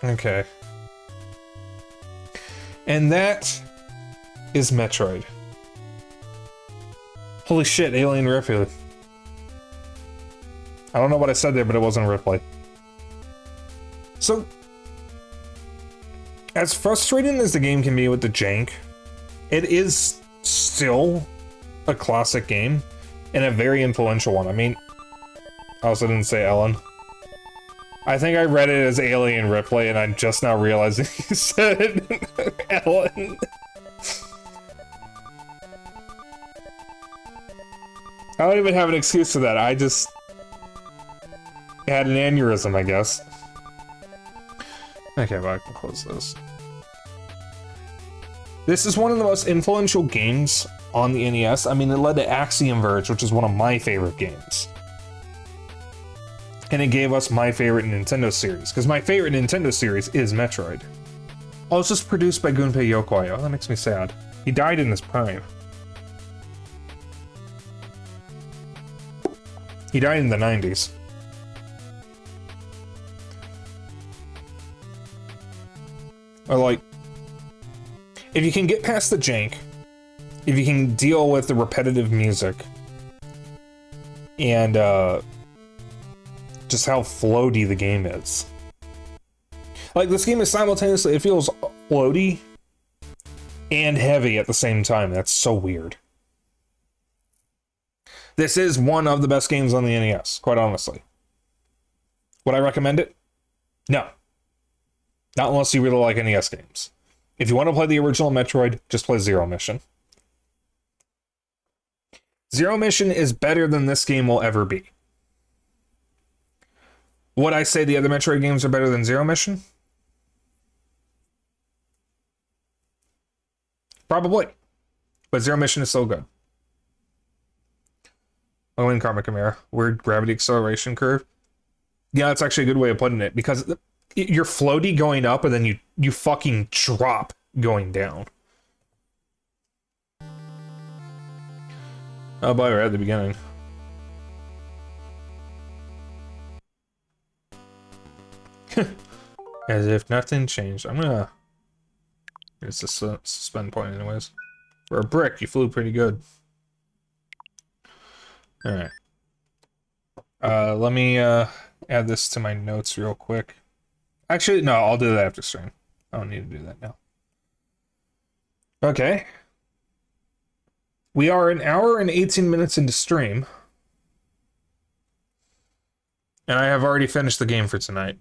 Okay. And that is Metroid. Holy shit, Alien Ripley. I don't know what I said there, but it wasn't Ripley. So, as frustrating as the game can be with the jank, it is still a classic game, and a very influential one. I mean, I also didn't say Ellen. I think I read it as Alien Ripley, and I'm just now realizing you said Ellen. I don't even have an excuse for that. I just had an aneurysm, I guess. Okay, well, I can close this. This is one of the most influential games on the NES. I mean, it led to Axiom Verge, which is one of my favorite games. And it gave us my favorite Nintendo series, because my favorite Nintendo series is Metroid. Oh, it's just produced by Gunpei Yokoi. Oh, that makes me sad. He died in his prime. He died in the 90s. Or like, if you can get past the jank, if you can deal with the repetitive music, and just how floaty the game is. Like, this game is simultaneously, it feels floaty and heavy at the same time. That's so weird. This is one of the best games on the NES, quite honestly. Would I recommend it? No. Not unless you really like NES games. If you want to play the original Metroid, just play Zero Mission. Zero Mission is better than this game will ever be. Would I say the other Metroid games are better than Zero Mission? Probably. But Zero Mission is so good. Oh, and Karma Chimera. Weird gravity acceleration curve. Yeah, that's actually a good way of putting it, because you're floaty going up, and then you fucking drop going down. Oh boy, we're at the beginning. As if nothing changed. I'm gonna... It's a suspend point anyways. For a brick, you flew pretty good. Alright. Let me add this to my notes real quick. Actually, no, I'll do that after stream. I don't need to do that now. Okay. We are an hour and 18 minutes into stream. And I have already finished the game for tonight.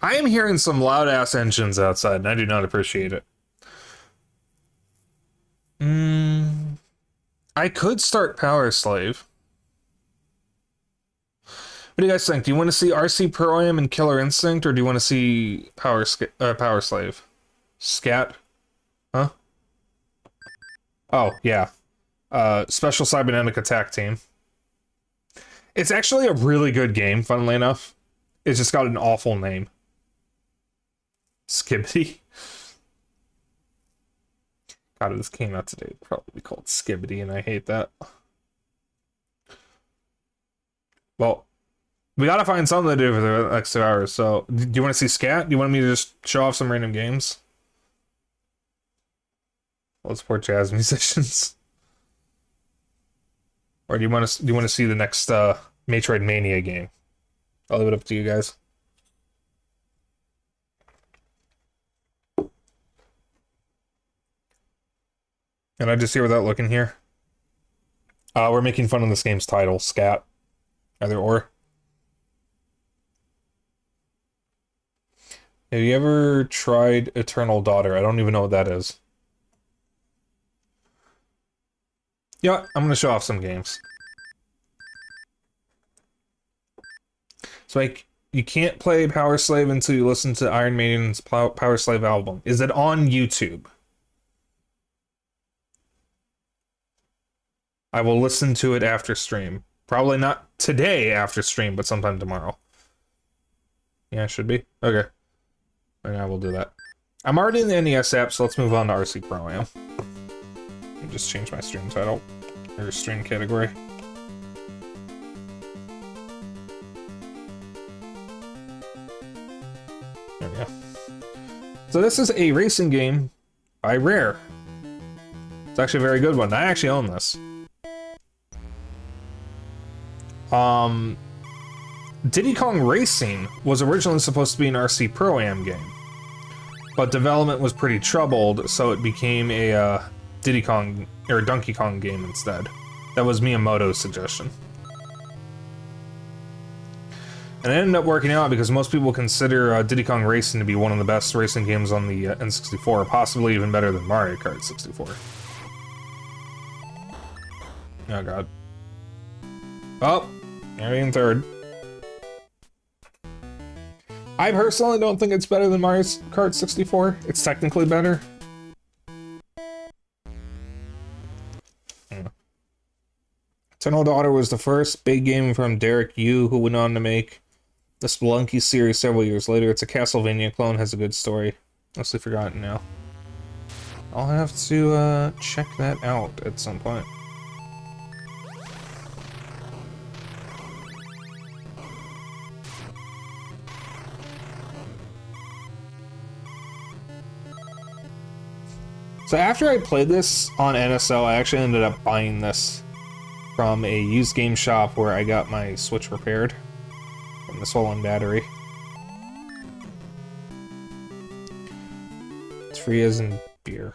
I am hearing some loud-ass engines outside, and I do not appreciate it. I could start Power Slave. What do you guys think? Do you want to see RC Pro Am and Killer Instinct, or do you want to see Power Slave? Scat? Huh? Oh, yeah. Special Cybernetic Attack Team. It's actually a really good game, funnily enough. It's just got an awful name. Skibbity. God, if this came out today, it'd probably be called Skibbity, and I hate that. Well, we gotta find something to do for the next 2 hours, so... Do you want to see Scat? Do you want me to just show off some random games? Let's support jazz musicians. Or do you want to see the next Metroid Mania game? I'll leave it up to you guys. Can I just hear without looking here? We're making fun of this game's title, Scat. Either or. Have you ever tried Eternal Daughter? I don't even know what that is. Yeah, I'm gonna show off some games. So you can't play Power Slave until you listen to Iron Maiden's Power Slave album. Is it on YouTube? I will listen to it after stream. Probably not today after stream, but sometime tomorrow. Yeah, it should be. Okay. And I will do that. I'm already in the NES app, so let's move on to RC Pro Am. I'll just change my stream title. Or stream category. There we go. So this is a racing game by Rare. It's actually a very good one. I actually own this. Diddy Kong Racing was originally supposed to be an RC Pro Am game, but development was pretty troubled, so it became a Diddy Kong or Donkey Kong game instead. That was Miyamoto's suggestion. And it ended up working out because most people consider Diddy Kong Racing to be one of the best racing games on the N64, possibly even better than Mario Kart 64. Oh god. Oh, you're in third. I personally don't think it's better than Mario Kart 64. It's technically better. Eternal Daughter was the first big game from Derek Yu, who went on to make the Spelunky series several years later. It's a Castlevania clone, has a good story. Mostly forgotten now. I'll have to check that out at some point. So after I played this on NSO, I actually ended up buying this from a used game shop where I got my Switch repaired from the swollen battery. It's free as in beer.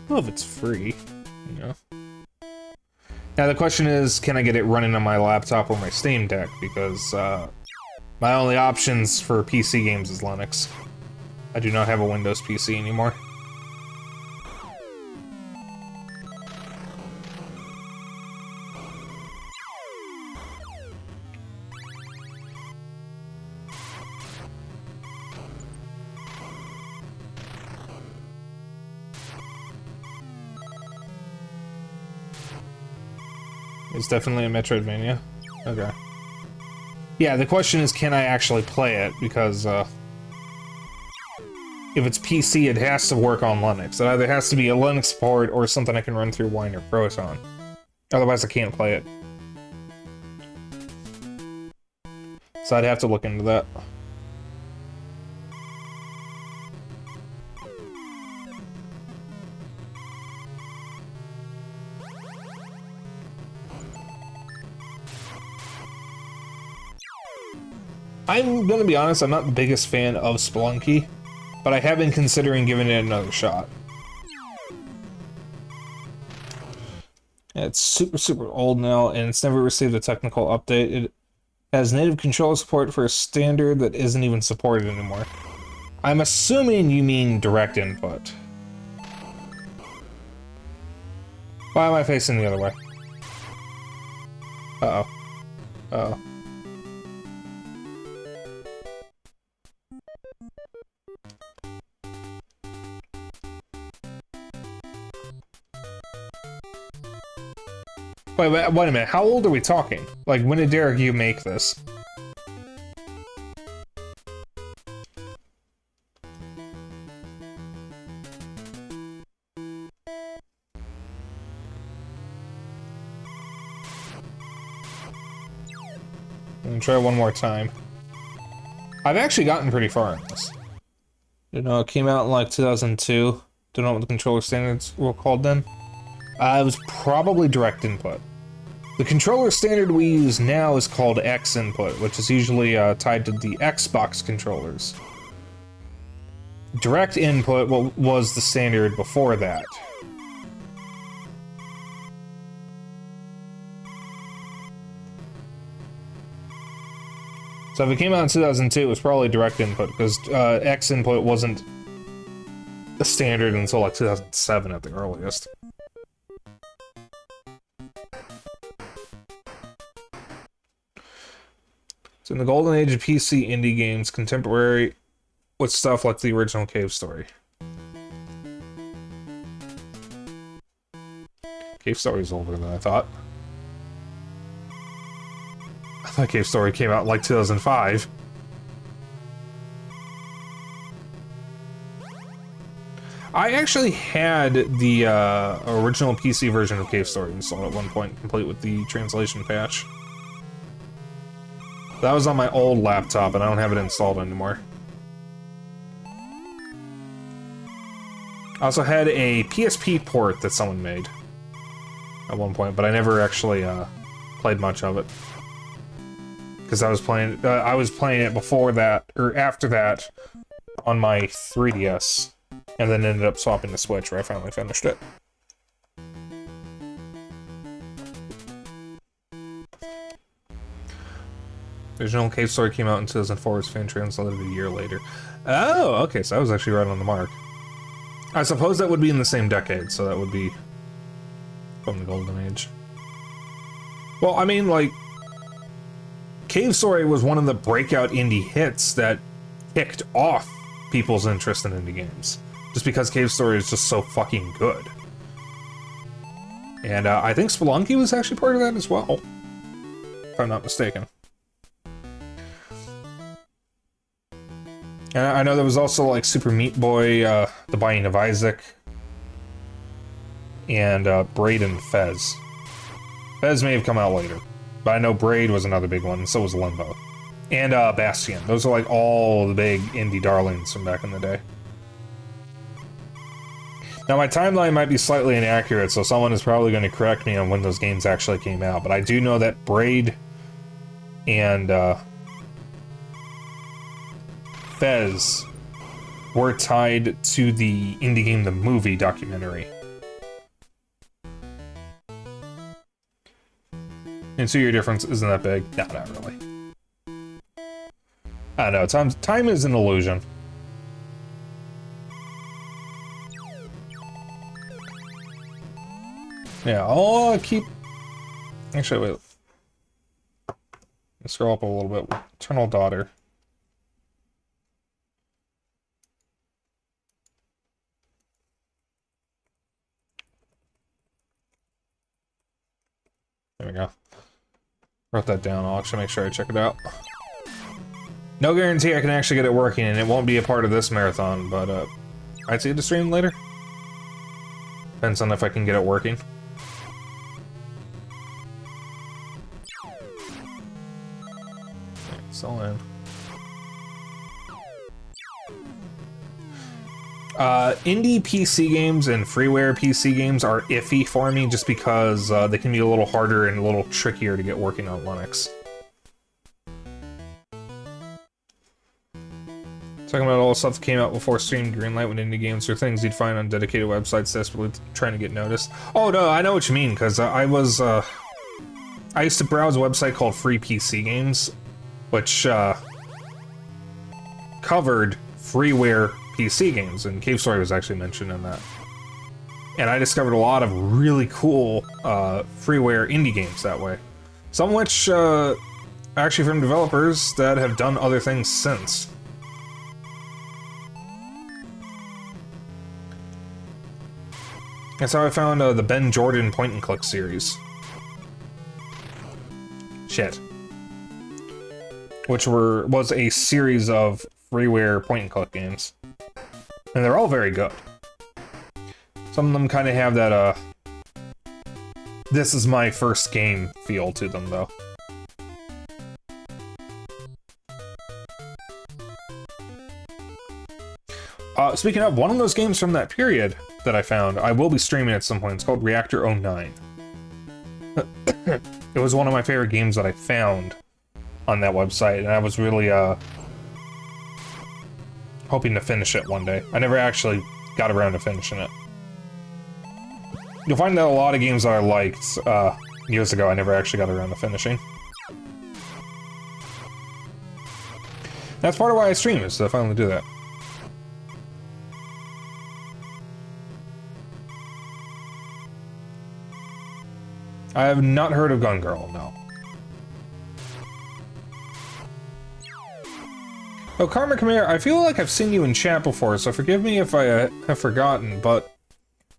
Well, if it's free, you know. Now the question is, can I get it running on my laptop or my Steam Deck? Because my only options for PC games is Linux. I do not have a Windows PC anymore. It's definitely a Metroidvania. Okay. Yeah, the question is, can I actually play it? Because, if it's PC, it has to work on Linux. It either has to be a Linux port or something I can run through Wine or Proton. Otherwise, I can't play it. So I'd have to look into that. I'm gonna be honest, I'm not the biggest fan of Spelunky, but I have been considering giving it another shot. It's super old now, and it's never received a technical update. It has native controller support for a standard that isn't even supported anymore. I'm assuming you mean direct input. Why am I facing the other way? Uh-oh. Uh-oh. Wait a minute, how old are we talking? Like, when did Derek Yu make this? I'm gonna try one more time. I've actually gotten pretty far in this. You know, it came out in like 2002. Don't know what the controller standards were called then. It was probably direct input. The controller standard we use now is called X input, which is usually tied to the Xbox controllers. Direct input was the standard before that. So if it came out in 2002, it was probably direct input, because X input wasn't the standard until like 2007 at the earliest. So in the golden age of PC indie games, contemporary with stuff like the original Cave Story. Cave Story is older than I thought. I thought Cave Story came out in like 2005. I actually had the original PC version of Cave Story installed at one point, complete with the translation patch. That was on my old laptop, and I don't have it installed anymore. I also had a PSP port that someone made at one point, but I never actually played much of it. Because I was playing it before that, or after that, on my 3DS. And then ended up swapping the Switch where I finally finished it. The original Cave Story came out in 2004, was fan translated a year later. Oh, okay, so I was actually right on the mark. I suppose that would be in the same decade, so that would be from the Golden Age. Well, I mean, like, Cave Story was one of the breakout indie hits that kicked off people's interest in indie games. Just because Cave Story is just so fucking good. And I think Spelunky was actually part of that as well, if I'm not mistaken. And I know there was also like Super Meat Boy, The Binding of Isaac, and Braid and Fez. Fez may have come out later, but I know Braid was another big one, and so was Limbo. And Bastion. Those are like all the big indie darlings from back in the day. Now my timeline might be slightly inaccurate, so someone is probably going to correct me on when those games actually came out, but I do know that Braid and Fez were tied to the Indie Game the Movie documentary. And 2-year difference isn't that big? No, not really. I don't know, time is an illusion. Yeah, I'll keep... Actually, wait. Let's scroll up a little bit. Eternal Daughter. There we go. Wrote that down. I'll actually make sure I check it out. No guarantee I can actually get it working, and it won't be a part of this marathon, but I'd see it to stream later. Depends on if I can get it working. Okay, it's all in. Indie PC games and freeware PC games are iffy for me just because they can be a little harder and a little trickier to get working on Linux. Talking about all the stuff that came out before Steam Greenlight when indie games are things you'd find on dedicated websites desperately trying to get noticed. Oh no, I know what you mean, because I used to browse a website called Free PC Games, which covered freeware PC games, and Cave Story was actually mentioned in that. And I discovered a lot of really cool freeware indie games that way. Some of which actually from developers that have done other things since. That's how I found the Ben Jordan point-and-click series. Shit. Which was a series of freeware point-and-click games. And they're all very good. Some of them kind of have that, this is my first game feel to them, though. Speaking of, one of those games from that period that I found, I will be streaming at some point. It's called Reactor 09. It was one of my favorite games that I found on that website, and I was really, hoping to finish it one day. I never actually got around to finishing it. You'll find that a lot of games that I liked, years ago, I never actually got around to finishing. That's part of why I stream, is to finally do that. I have not heard of Gun Girl, no. Oh, Karma Khmer, I feel like I've seen you in chat before, so forgive me if I have forgotten, but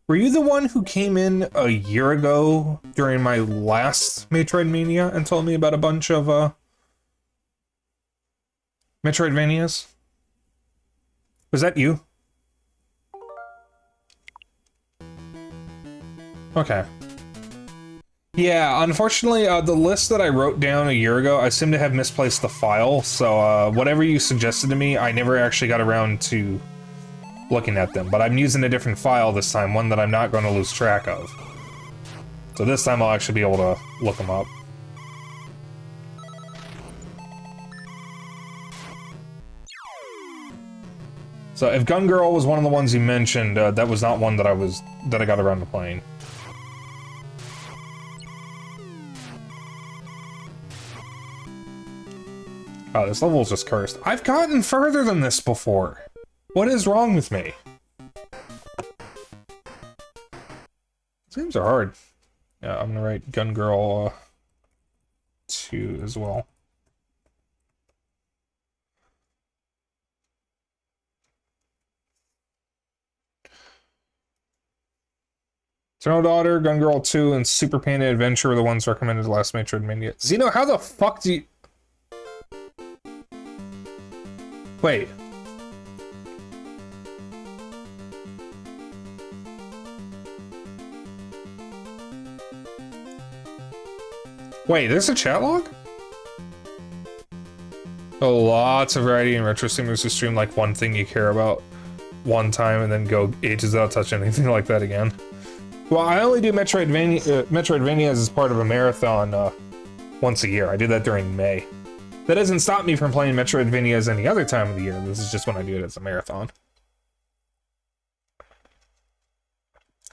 were you the one who came in a year ago during my last Metroidvania and told me about a bunch of, Metroidvanias? Was that you? Okay. Yeah, unfortunately, the list that I wrote down a year ago, I seem to have misplaced the file, so whatever you suggested to me, I never actually got around to looking at them. But I'm using a different file this time, one that I'm not going to lose track of. So this time I'll actually be able to look them up. So if Gun Girl was one of the ones you mentioned, that was not one that I got around to playing. Oh, this level is just cursed. I've gotten further than this before. What is wrong with me? These games are hard. Yeah, I'm gonna write Gun Girl 2 as well. Eternal Daughter, Gun Girl 2, and Super Panda Adventure were the ones recommended last Metroidvania. Zeno, how the fuck do you... Wait. Wait, there's a chat log? Oh, lots of variety in retro streamers who stream like one thing you care about one time and then go ages without touching anything like that again. Well, I only do Metroidvanias as part of a marathon once a year. I do that during May. That doesn't stop me from playing Metroidvanias any other time of the year. This is just when I do it as a marathon.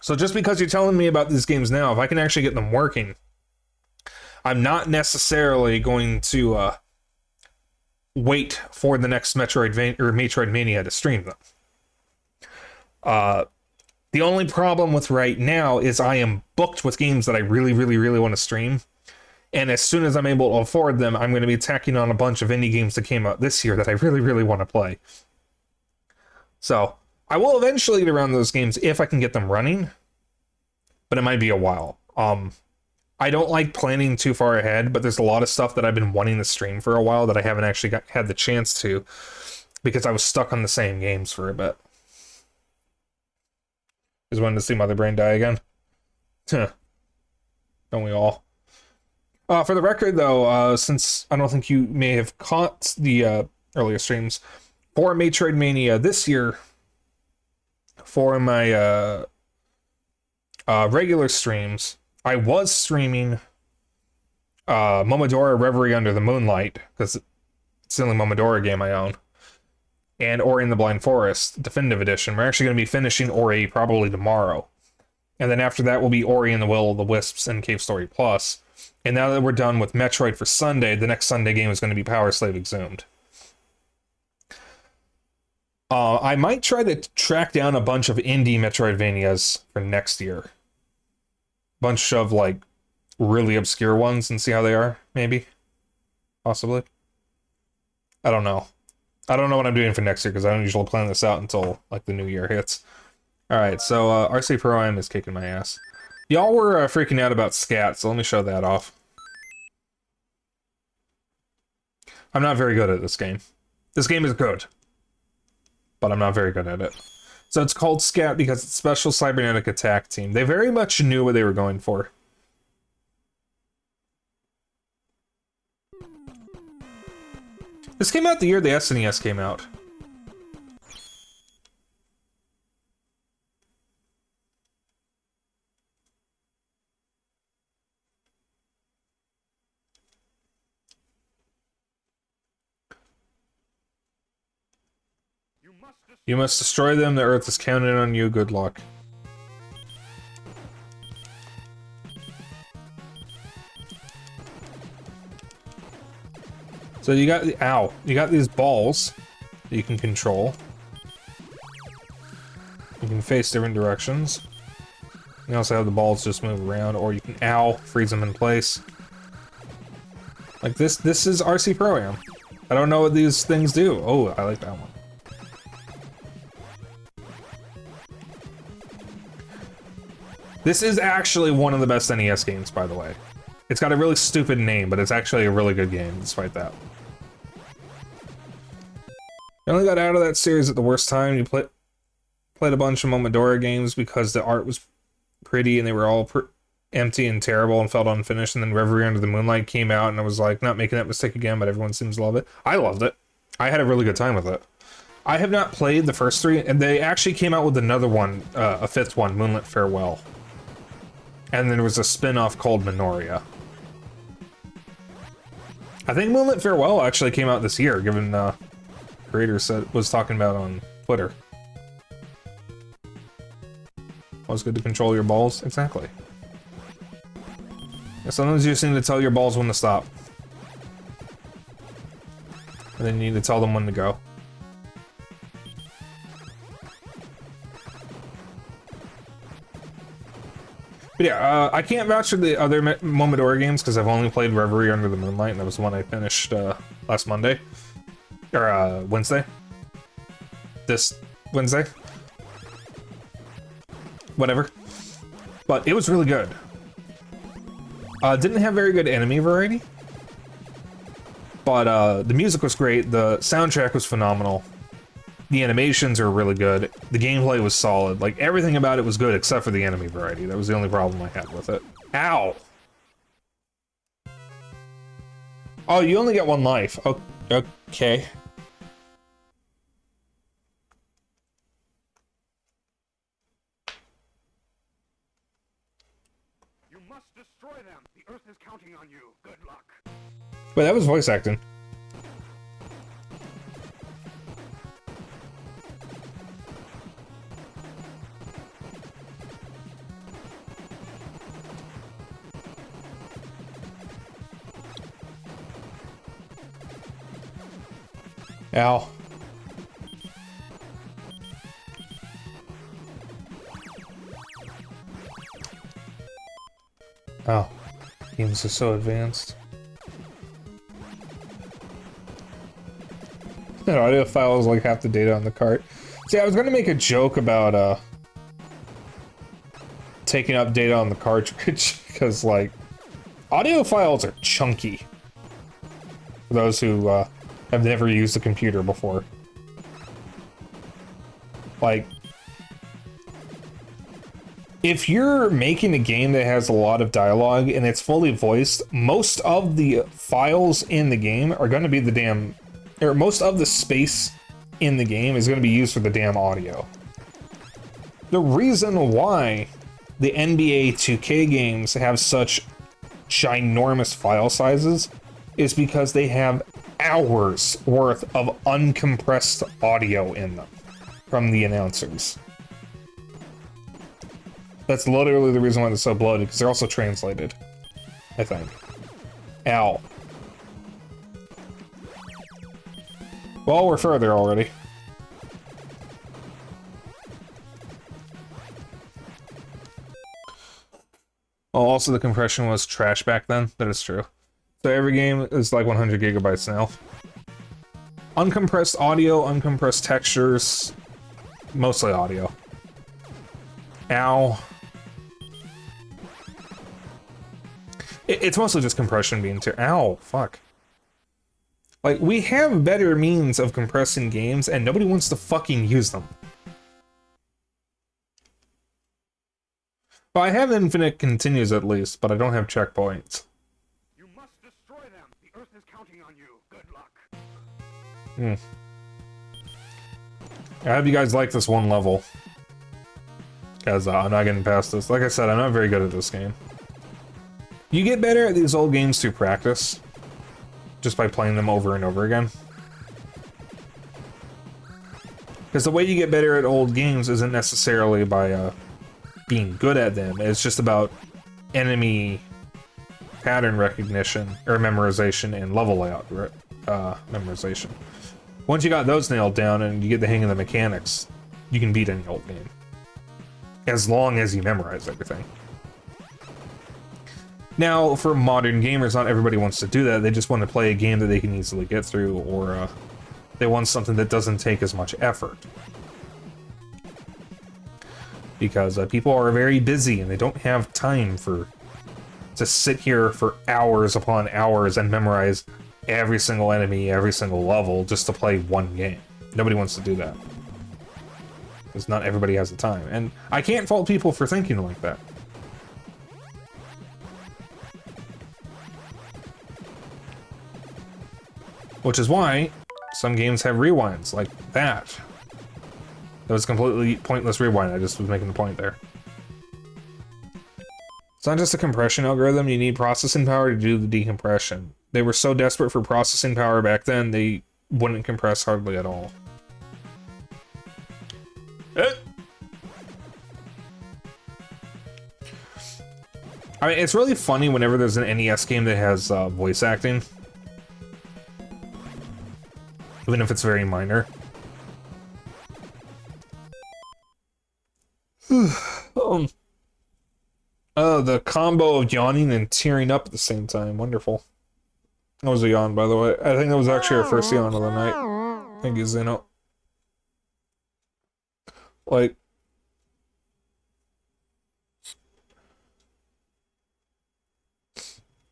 So just because you're telling me about these games now, if I can actually get them working, I'm not necessarily going to wait for the next Metroidvania to stream them. The only problem with right now is I am booked with games that I really, really, really want to stream. And as soon as I'm able to afford them, I'm going to be tacking on a bunch of indie games that came out this year that I really, really want to play. So, I will eventually get around those games if I can get them running. But it might be a while. I don't like planning too far ahead, but there's a lot of stuff that I've been wanting to stream for a while that I haven't actually had the chance to. Because I was stuck on the same games for a bit. Just wanted to see Mother Brain die again. Don't we all? For the record, though, since I don't think you may have caught the earlier streams, for Metroidvania this year, for my regular streams, I was streaming Momodora Reverie Under the Moonlight, because it's the only Momodora game I own. And Ori and the Blind Forest Definitive Edition. We're actually going to be finishing Ori probably tomorrow. And then after that will be Ori and the Will of the Wisps and Cave Story Plus. And now that we're done with Metroid for Sunday, the next Sunday game is going to be Power Slave Exhumed. I might try to track down a bunch of indie Metroidvanias for next year. Bunch of, like, really obscure ones and see how they are, maybe. Possibly. I don't know. I don't know what I'm doing for next year, because I don't usually plan this out until, like, the new year hits. Alright, so, RC Pro Am is kicking my ass. Y'all were freaking out about scat, so let me show that off. I'm not very good at this game. This game is good, but I'm not very good at it. So it's called scat because it's Special Cybernetic Attack Team. They very much knew what they were going for. This came out the year the SNES came out. You must destroy them, the Earth is counting on you, good luck. So you got the, ow, you got these balls that you can control. You can face different directions. You also have the balls just move around, or you can, ow, freeze them in place. Like this is RC Pro Am. I don't know what these things do. Oh, I like that one. This is actually one of the best NES games, by the way. It's got a really stupid name, but it's actually a really good game, despite that. I only got out of that series at the worst time. You played a bunch of Momodora games because the art was pretty and they were all empty and terrible and felt unfinished, and then Reverie Under the Moonlight came out and I was like, not making that mistake again, but everyone seems to love it. I loved it. I had a really good time with it. I have not played the first three, and they actually came out with another one, a fifth one, Moonlit Farewell. And then there was a spin-off called Minoria. I think Moonlit Farewell actually came out this year, given creator was talking about on Twitter. Always good to control your balls. Exactly. Yeah, sometimes you just need to tell your balls when to stop. And then you need to tell them when to go. But yeah, I can't vouch for the other Momodora games because I've only played Reverie Under the Moonlight, and that was the one I finished last Monday. Or Wednesday. This Wednesday. Whatever. But it was really good. Didn't have very good enemy variety. But the music was great, the soundtrack was phenomenal. The animations are really good. The gameplay was solid. Like, everything about it was good except for the enemy variety. That was the only problem I had with it. Ow! Oh, you only get one life. Okay. You must destroy them. The Earth is counting on you. Good luck. Wait, that was voice acting. Ow. Oh. Games are so advanced. That audio file is like half the data on the cart. See, I was gonna make a joke about taking up data on the cartridge, because like audio files are chunky. For those who have never used a computer before. Like, if you're making a game that has a lot of dialogue and it's fully voiced, most of the files in the game are going to be the damn... or most of the space in the game is going to be used for the damn audio. The reason why the NBA 2K games have such ginormous file sizes is because they have hours worth of uncompressed audio in them from the announcers. That's literally the reason why they're so bloated, because they're also translated, I think. Ow. Well, we're further already. Oh, also the compression was trash back then. That is true. So every game is like 100 gigabytes now. Uncompressed audio, uncompressed textures, mostly audio. Ow. It's mostly just compression being too. Ow, fuck. Like, we have better means of compressing games, and nobody wants to fucking use them. Well, I have infinite continues at least, but I don't have checkpoints. You must destroy them. The Earth is counting on you. Good luck. I hope you guys like this one level. Because I'm not getting past this. Like I said, I'm not very good at this game. You get better at these old games through practice. Just by playing them over and over again. Because the way you get better at old games isn't necessarily by being good at them. It's just about enemy pattern recognition, or memorization, and level layout memorization. Once you got those nailed down and you get the hang of the mechanics, you can beat any old game. As long as you memorize everything. Now, for modern gamers, not everybody wants to do that. They just want to play a game that they can easily get through, or they want something that doesn't take as much effort. Because people are very busy and they don't have time to sit here for hours upon hours and memorize every single enemy, every single level, just to play one game. Nobody wants to do that. Because not everybody has the time. And I can't fault people for thinking like that. Which is why some games have rewinds, like that. That was a completely pointless rewind, I just was making the point there. It's not just a compression algorithm, you need processing power to do the decompression. They were so desperate for processing power back then, they wouldn't compress hardly at all. I mean, it's really funny whenever there's an NES game that has voice acting. Even if it's very minor. The combo of yawning and tearing up at the same time. Wonderful. That was a yawn, by the way. I think that was actually our first yawn of the night. Thank you, Zeno. Like...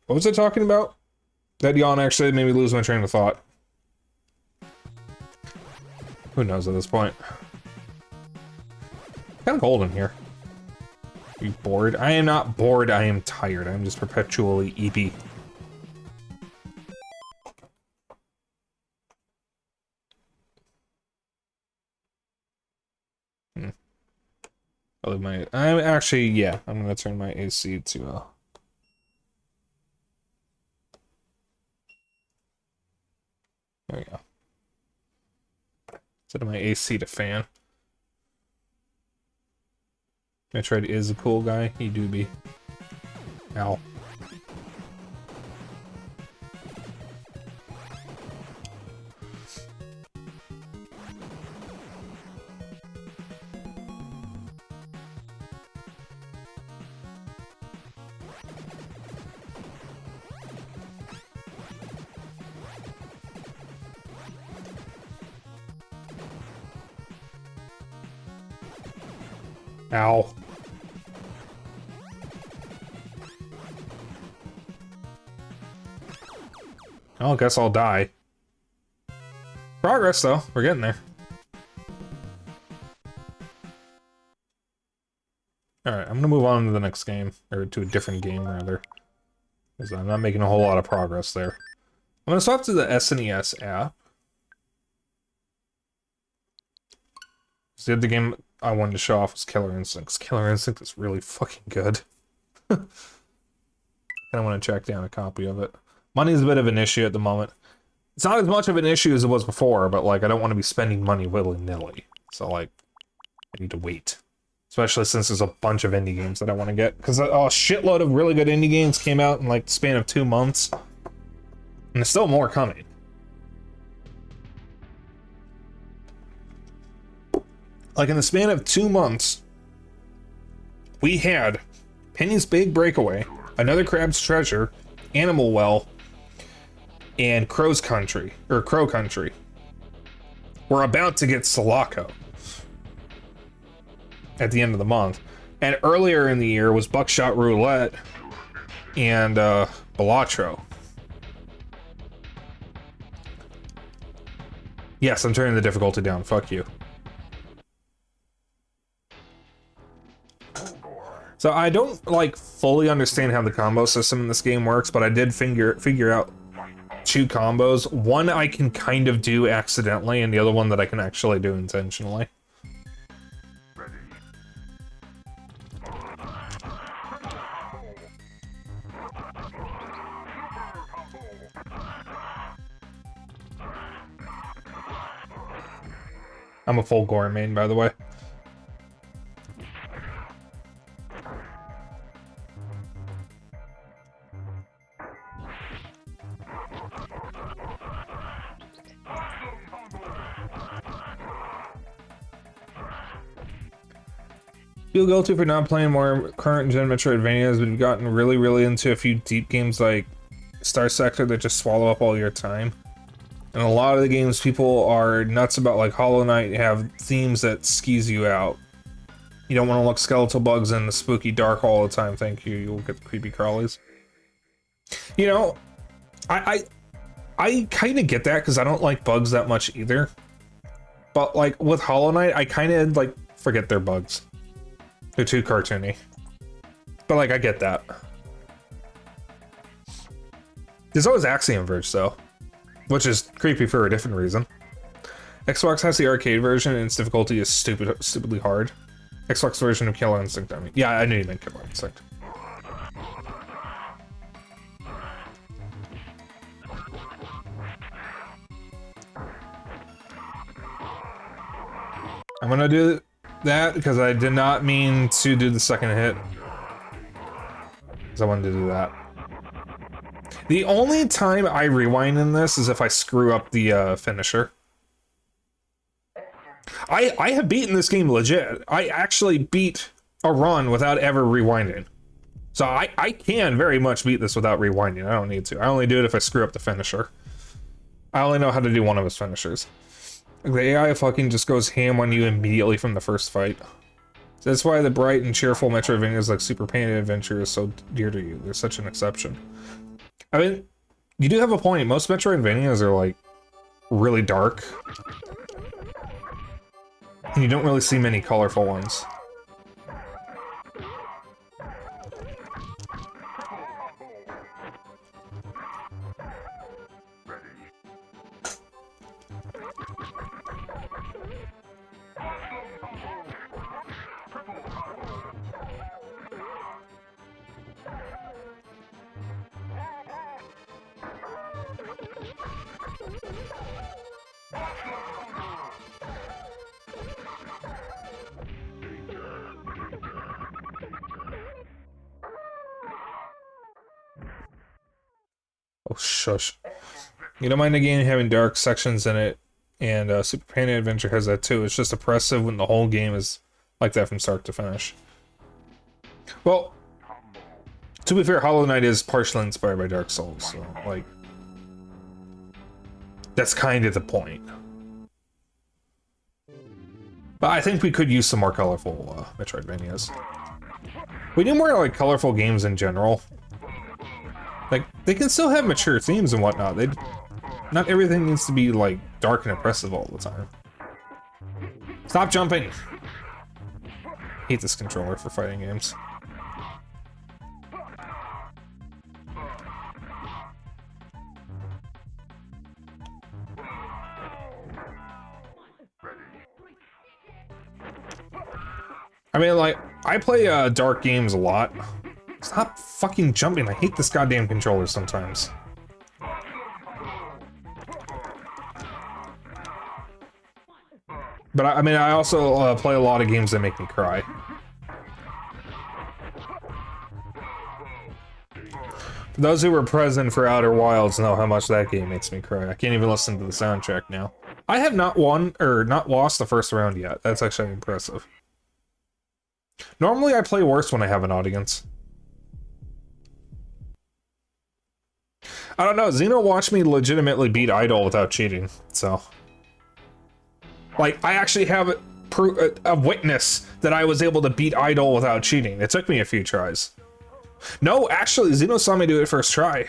What was I talking about? That yawn actually made me lose my train of thought. Who knows at this point? Kind of cold in here. Are you bored? I am not bored, I am tired. I'm just perpetually eepy. I'm actually, yeah, I'm gonna turn my AC to, there we go. Set my AC to fan. Metroid is a cool guy. He do be. Ow. Ow. Well, I guess I'll die. Progress, though. We're getting there. Alright, I'm gonna move on to the next game. Or to a different game, rather. Because I'm not making a whole lot of progress there. I'm gonna swap to the SNES app. The other game I wanted to show off was Killer Instinct. Killer Instinct is really fucking good. I want to track down a copy of it. Money's a bit of an issue at the moment. It's not as much of an issue as it was before, but like I don't want to be spending money willy-nilly. So like, I need to wait. Especially since there's a bunch of indie games that I want to get. Because a shitload of really good indie games came out in like the span of 2 months. And there's still more coming. Like in the span of 2 months, we had Penny's Big Breakaway, Another Crab's Treasure, Animal Well, and Crow's Country, or Crow Country. We're about to get Sulaco at the end of the month. And earlier in the year was Buckshot Roulette and Balatro. Yes, I'm turning the difficulty down. Fuck you. So I don't like fully understand how the combo system in this game works, but I did figure out 2 combos. One I can kind of do accidentally, and the other one that I can actually do intentionally. I'm a full Gore main, by the way. Feel guilty for not playing more current gen Metroidvanias, but you've gotten really into a few deep games like Star Sector that just swallow up all your time. And a lot of the games people are nuts about, like Hollow Knight, have themes that skis you out. You don't want to look skeletal bugs in the spooky dark all the time, thank you. You'll get the creepy crawlies. You know, I kind of get that because I don't like bugs that much either. But like with Hollow Knight, I kind of like forget they're bugs. They're too cartoony. But like, I get that. There's always Axiom Verge though, which is creepy for a different reason. Xbox has the arcade version and its difficulty is stupidly hard. Xbox version of Killer Instinct, I mean. Yeah, I knew you meant Killer Instinct. I'm gonna do that because I did not mean to do the second hit. Because I wanted to do that. The only time I rewind in this is if I screw up the finisher. I have beaten this game legit. I actually beat a run without ever rewinding. So I can very much beat this without rewinding. I don't need to. I only do it if I screw up the finisher. I only know how to do one of his finishers. The AI fucking just goes ham on you immediately from the first fight. So that's why the bright and cheerful Metroidvanias like Super Painted Adventure is so dear to you. They're such an exception. I mean, you do have a point. Most Metroidvanias are like really dark. And you don't really see many colorful ones. Oh, shush. You don't mind the game having dark sections in it, and Super Painted Adventure has that too. It's just oppressive when the whole game is like that from start to finish. Well, to be fair, Hollow Knight is partially inspired by Dark Souls, so, like, that's kind of the point. But I think we could use some more colorful Metroidvanias. We need more, like, colorful games in general. Like, they can still have mature themes and whatnot. Not everything needs to be, like, dark and oppressive all the time. Stop jumping! I hate this controller for fighting games. I mean, like, I play dark games a lot. Stop fucking jumping. I hate this goddamn controller sometimes. But I mean, I also play a lot of games that make me cry. For those who were present for Outer Wilds know how much that game makes me cry. I can't even listen to the soundtrack now. I have not won, or not lost the first round yet. That's actually impressive. Normally I play worse when I have an audience. I don't know, Xeno watched me legitimately beat Idol without cheating, so... Like, I actually have a witness that I was able to beat Idol without cheating. It took me a few tries. No, actually, Xeno saw me do it first try.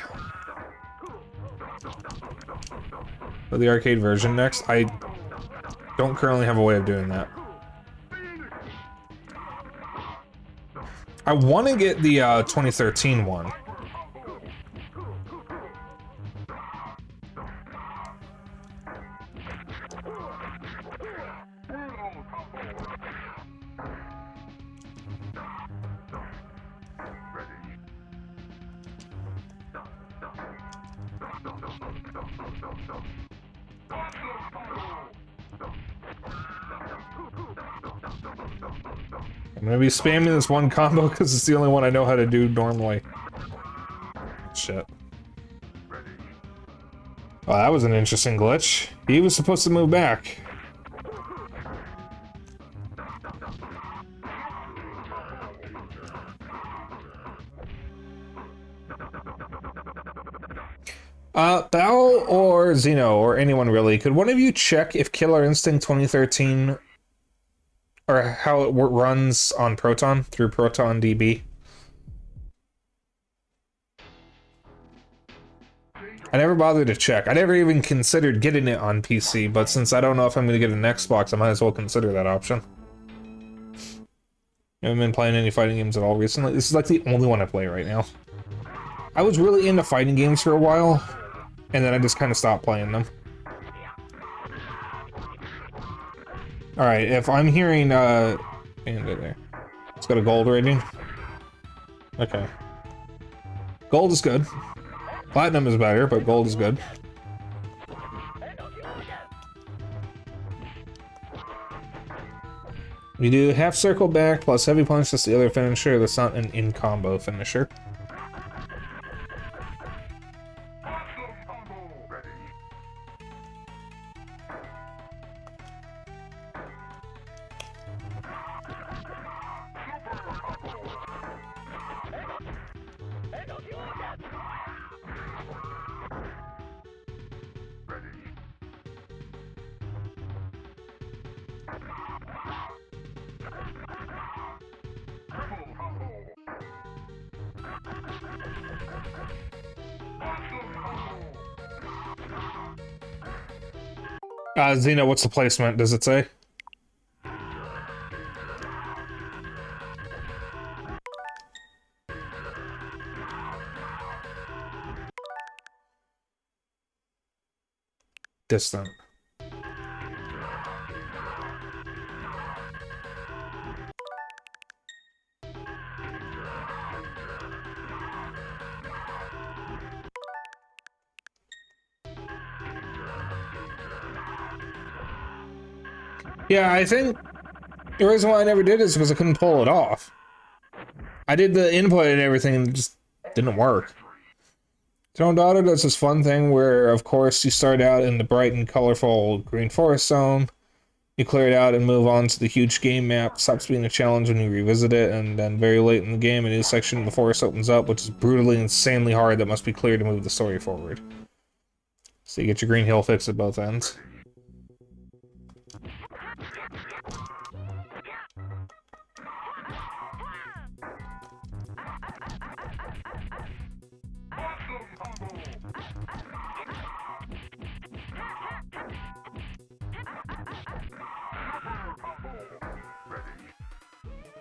For the arcade version next, I don't currently have a way of doing that. I want to get the 2013 one. I'm gonna be spamming this one combo because it's the only one I know how to do normally. Shit. Oh, that was an interesting glitch. He was supposed to move back. Bao or Xeno, or anyone really, could one of you check if Killer Instinct 2013 or how it runs on Proton through ProtonDB? I never bothered to check. I never even considered getting it on PC, but since I don't know if I'm going to get an Xbox, I might as well consider that option. I haven't been playing any fighting games at all recently. This is like the only one I play right now. I was really into fighting games for a while, and then I just kind of stopped playing them. Alright, if I'm hearing, and there. It's got a gold rating. Okay. Gold is good. Platinum is better, but gold is good. We do half circle back plus heavy punch. That's the other finisher. That's not an in-combo finisher. Xena, what's the placement? Does it say? Distant. Yeah, I think the reason why I never did is because I couldn't pull it off. I did the input and everything and it just didn't work. Throne Daughter does this fun thing where, of course, you start out in the bright and colorful Green Forest Zone. You clear it out and move on to the huge game map. Stops being a challenge when you revisit it, and then very late in the game, a new section of the forest opens up, which is brutally, insanely hard that must be cleared to move the story forward. So you get your green hill fix at both ends.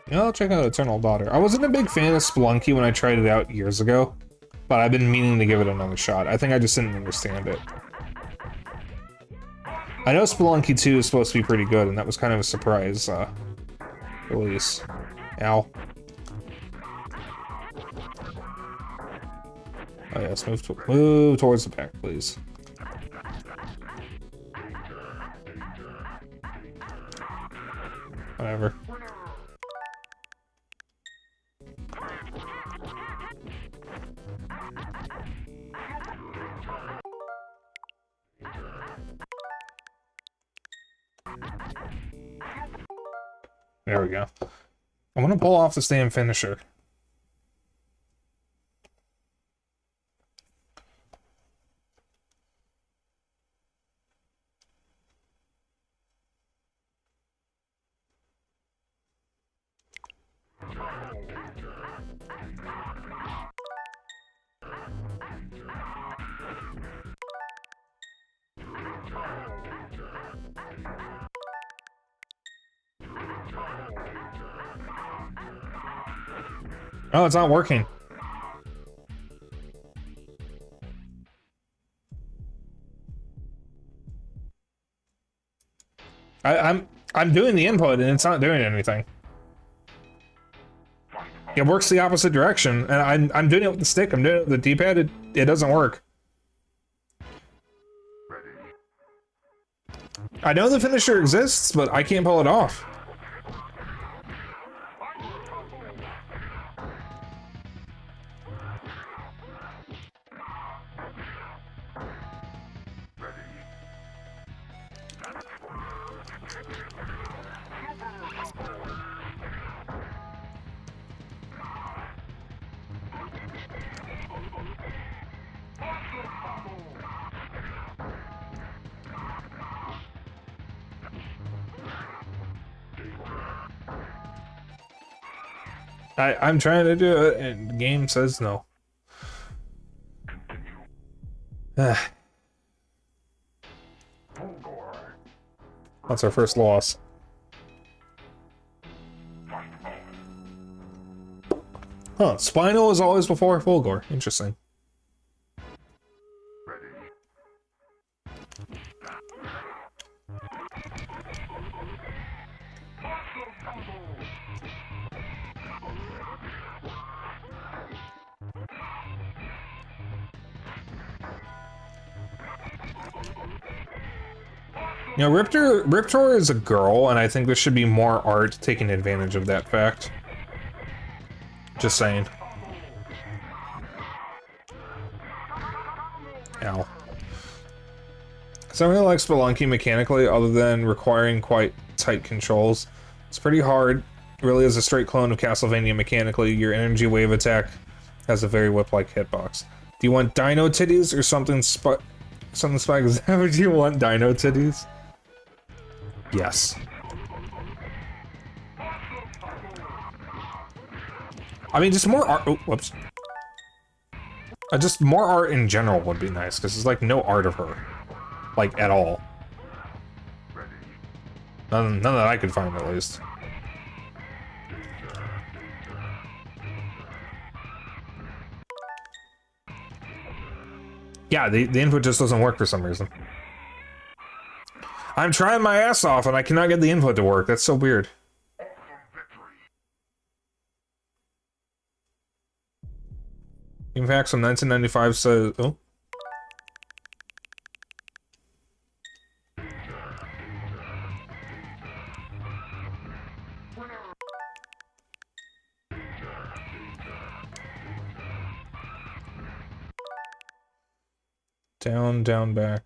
Yeah, I'll check out Eternal Daughter. I wasn't a big fan of Spelunky when I tried it out years ago, but I've been meaning to give it another shot. I think I just didn't understand it. I know Spelunky 2 is supposed to be pretty good, and that was kind of a surprise release. Ow. Oh yes, move towards the back, please. Whatever. There we go. I'm gonna pull off the damn finisher. Oh, it's not working. I'm doing the input and it's not doing anything. It works the opposite direction, and I'm doing it with the stick. I'm doing it with the D-pad. It doesn't work. I know the finisher exists, but I can't pull it off. I'm trying to do it, and the game says no. That's our first loss. Huh, Spinal is always before Fulgore. Interesting. You know, Riptor is a girl, and I think there should be more art taking advantage of that fact. Just saying. Ow. So I really like Spelunky mechanically, other than requiring quite tight controls. It's pretty hard. It really is a straight clone of Castlevania mechanically. Your energy wave attack has a very whip-like hitbox. Do you want dino titties or something something Spike? Is that what you want, dino titties? Yes. I mean, just more art. Oh, whoops. Just more art in general would be nice, because there's like no art of her. Like, at all. None that I could find, at least. Yeah, the input just doesn't work for some reason. I'm trying my ass off and I cannot get the input to work. That's so weird. In fact, some 1995 says... Oh. Down, down, back.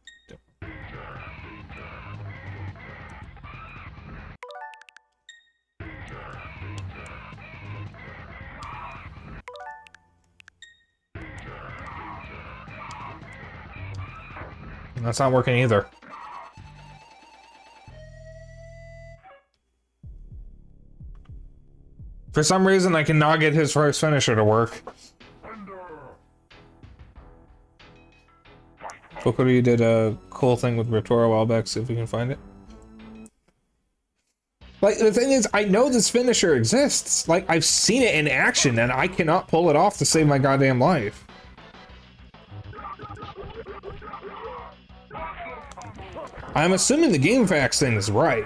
That's not working either. For some reason, I cannot get his first finisher to work. Kokori did a cool thing with Riptora a while back, see if we can find it. Like, the thing is, I know this finisher exists. Like, I've seen it in action, and I cannot pull it off to save my goddamn life. I'm assuming the GameFAQs thing is right.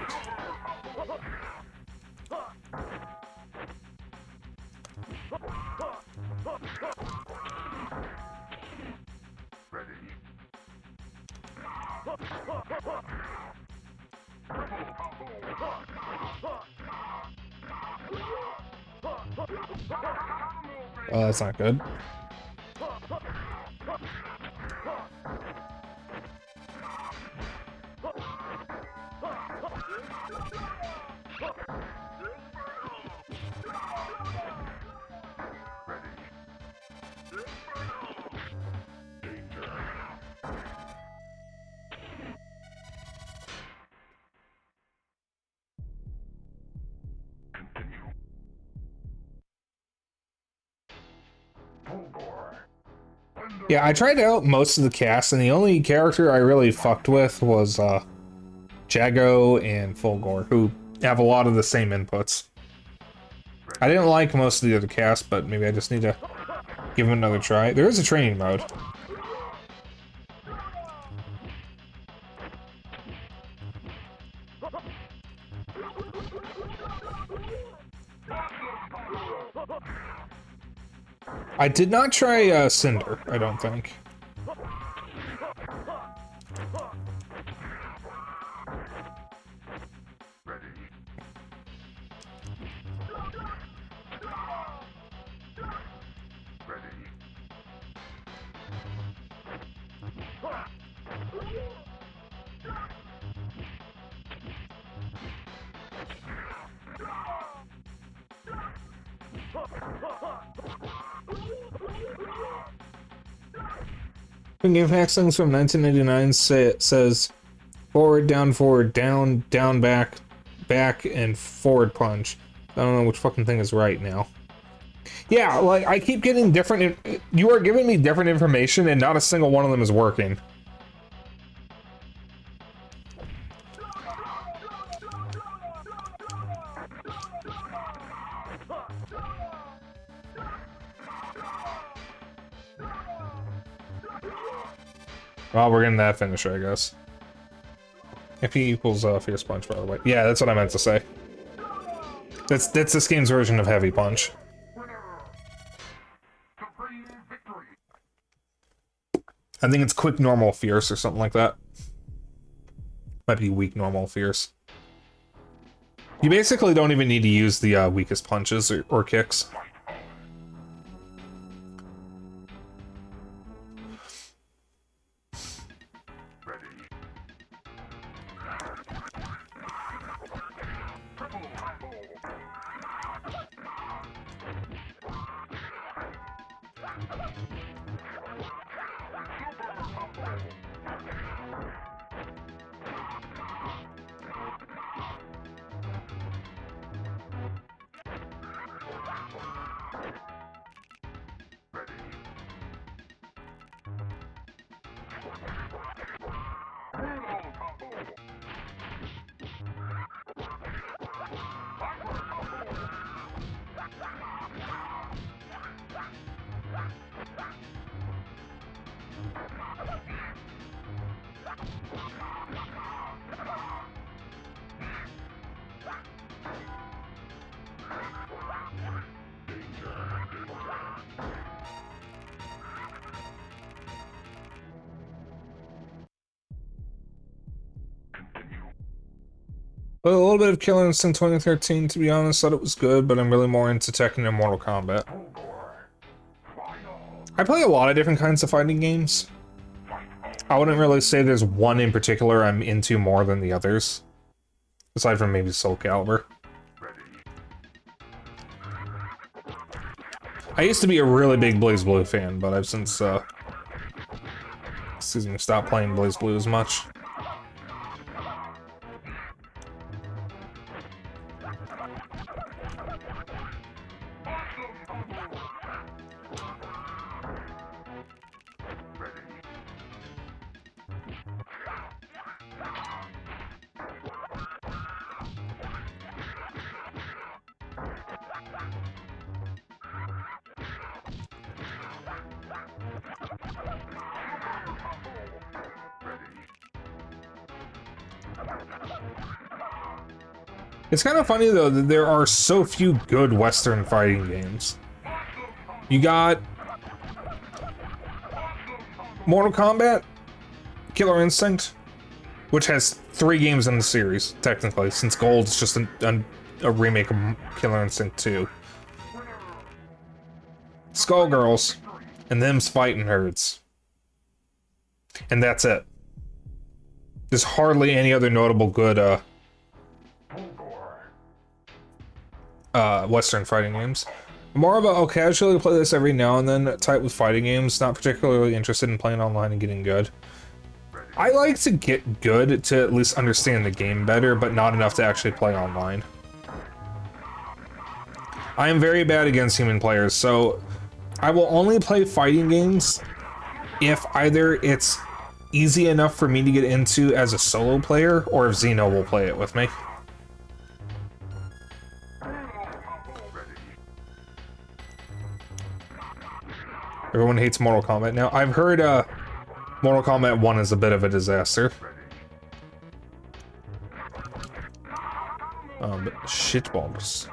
Oh, that's not good. Yeah, I tried out most of the cast, and the only character I really fucked with was Jago and Fulgore, who have a lot of the same inputs. I didn't like most of the other cast, but maybe I just need to give them another try. There is a training mode. I did not try Cinder, I don't think. GameFAQs things from 1999 says forward, down, down, back, back, and forward punch. I don't know which fucking thing is right now. Yeah, like, I keep getting different... You are giving me different information, and not a single one of them is working. Well, we're getting that finisher, I guess. If he equals Fierce Punch, by the way. Yeah, that's what I meant to say. That's this game's version of Heavy Punch. I think it's Quick Normal Fierce or something like that. Might be weak normal fierce. You basically don't even need to use the weakest punches or kicks. Well, a little bit of Killer Instinct 2013, to be honest. Thought it was good, but I'm really more into Tekken and Mortal Kombat. I play a lot of different kinds of fighting games. I wouldn't really say there's one in particular I'm into more than the others. Aside from maybe Soul Calibur. I used to be a really big BlazBlue fan, but I've since, stopped playing BlazBlue as much. It's kind of funny, though, that there are so few good Western fighting games. You got Mortal Kombat, Killer Instinct, which has 3 games in the series, technically, since Gold is just a remake of Killer Instinct 2. Skullgirls, and them's fighting herds. And that's it. There's hardly any other notable good, Western fighting games. More about, I'll casually play this every now and then, type with fighting games, not particularly interested in playing online and getting good. I like to get good to at least understand the game better, but not enough to actually play online. I am very bad against human players, so I will only play fighting games if either it's easy enough for me to get into as a solo player, or if Xeno will play it with me. Everyone hates Mortal Kombat now. I've heard Mortal Kombat 1 is a bit of a disaster. But shitballs.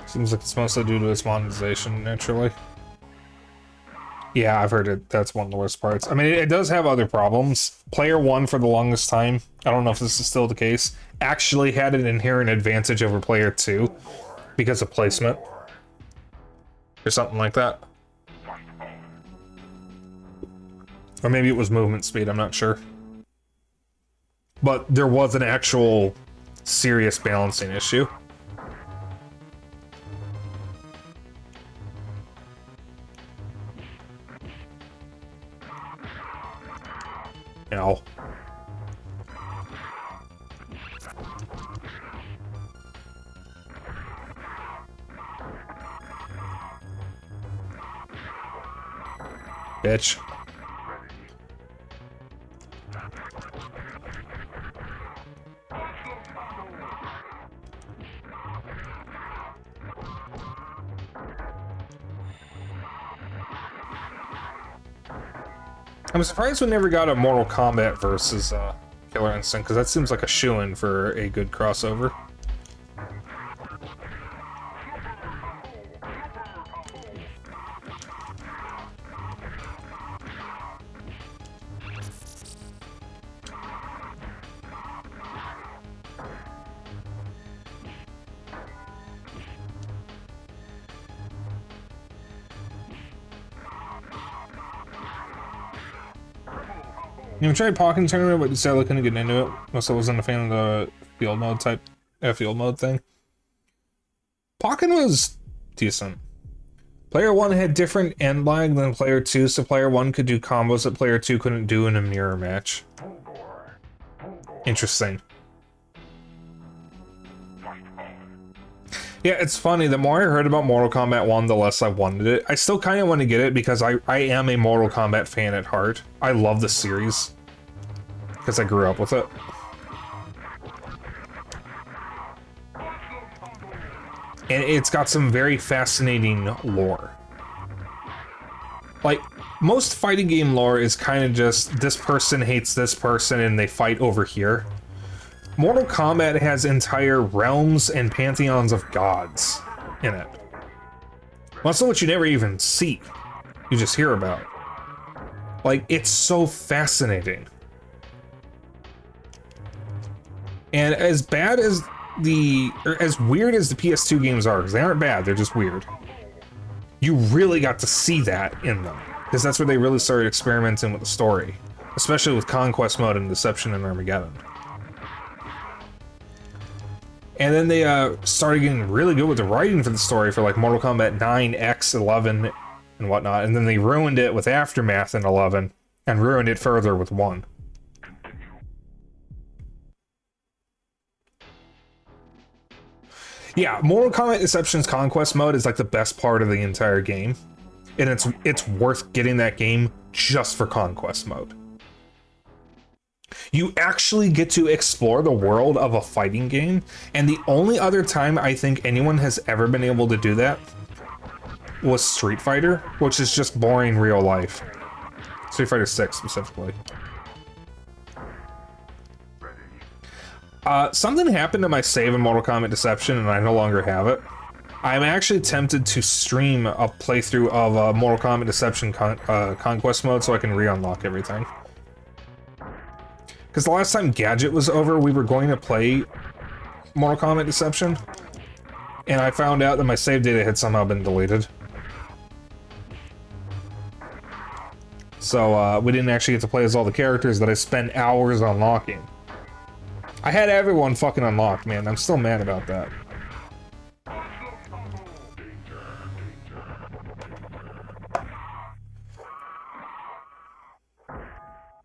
Seems like it's mostly due to its monetization, naturally. Yeah, I've heard it. That's one of the worst parts. I mean, it does have other problems. Player 1, for the longest time, I don't know if this is still the case, actually had an inherent advantage over Player 2 because of placement. Or something like that. Or maybe it was movement speed, I'm not sure. But there was an actual serious balancing issue. Ow. Bitch. I'm surprised we never got a Mortal Kombat versus Killer Instinct, because that seems like a shoo-in for a good crossover. You tried Pokken Tournament, but you said I couldn't get into it. Most I wasn't a fan of the field mode type, field mode thing. Pokken was decent. Player 1 had different end lag than player 2, so player 1 could do combos that player 2 couldn't do in a mirror match. Interesting. Yeah, it's funny, the more I heard about Mortal Kombat 1, the less I wanted it. I still kind of want to get it because I am a Mortal Kombat fan at heart. I love the series. Because I grew up with it. And it's got some very fascinating lore. Like, most fighting game lore is kind of just, this person hates this person and they fight over here. Mortal Kombat has entire realms and pantheons of gods in it. Also, what you never even see. You just hear about. Like, it's so fascinating. And as bad as as weird as the PS2 games are, because they aren't bad, they're just weird. You really got to see that in them. Because that's where they really started experimenting with the story. Especially with Conquest Mode and Deception and Armageddon. And then they started getting really good with the writing for the story for like Mortal Kombat 9, X, 11, and whatnot. And then they ruined it with Aftermath in 11, and ruined it further with 1. Yeah, Mortal Kombat Deception's Conquest Mode is like the best part of the entire game. And it's worth getting that game just for Conquest Mode. You actually get to explore the world of a fighting game, and the only other time I think anyone has ever been able to do that was Street Fighter, which is just boring real life. Street Fighter 6 specifically. Something happened to my save in Mortal Kombat Deception, and I no longer have it. I'm actually tempted to stream a playthrough of Mortal Kombat Deception Conquest Mode so I can re-unlock everything. Because the last time Gadget was over, we were going to play Mortal Kombat Deception, and I found out that my save data had somehow been deleted. So we didn't actually get to play as all the characters that I spent hours unlocking. I had everyone fucking unlocked, man. I'm still mad about that.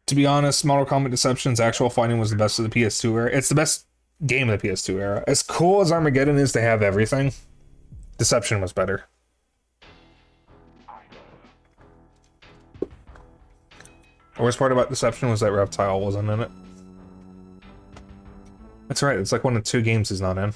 To be honest, Mortal Kombat Deception's actual fighting was the best of the PS2 era. It's the best game of the PS2 era. As cool as Armageddon is to have everything, Deception was better. The worst part about Deception was that Reptile wasn't in it. That's right, it's like one of the 2 games he's not in.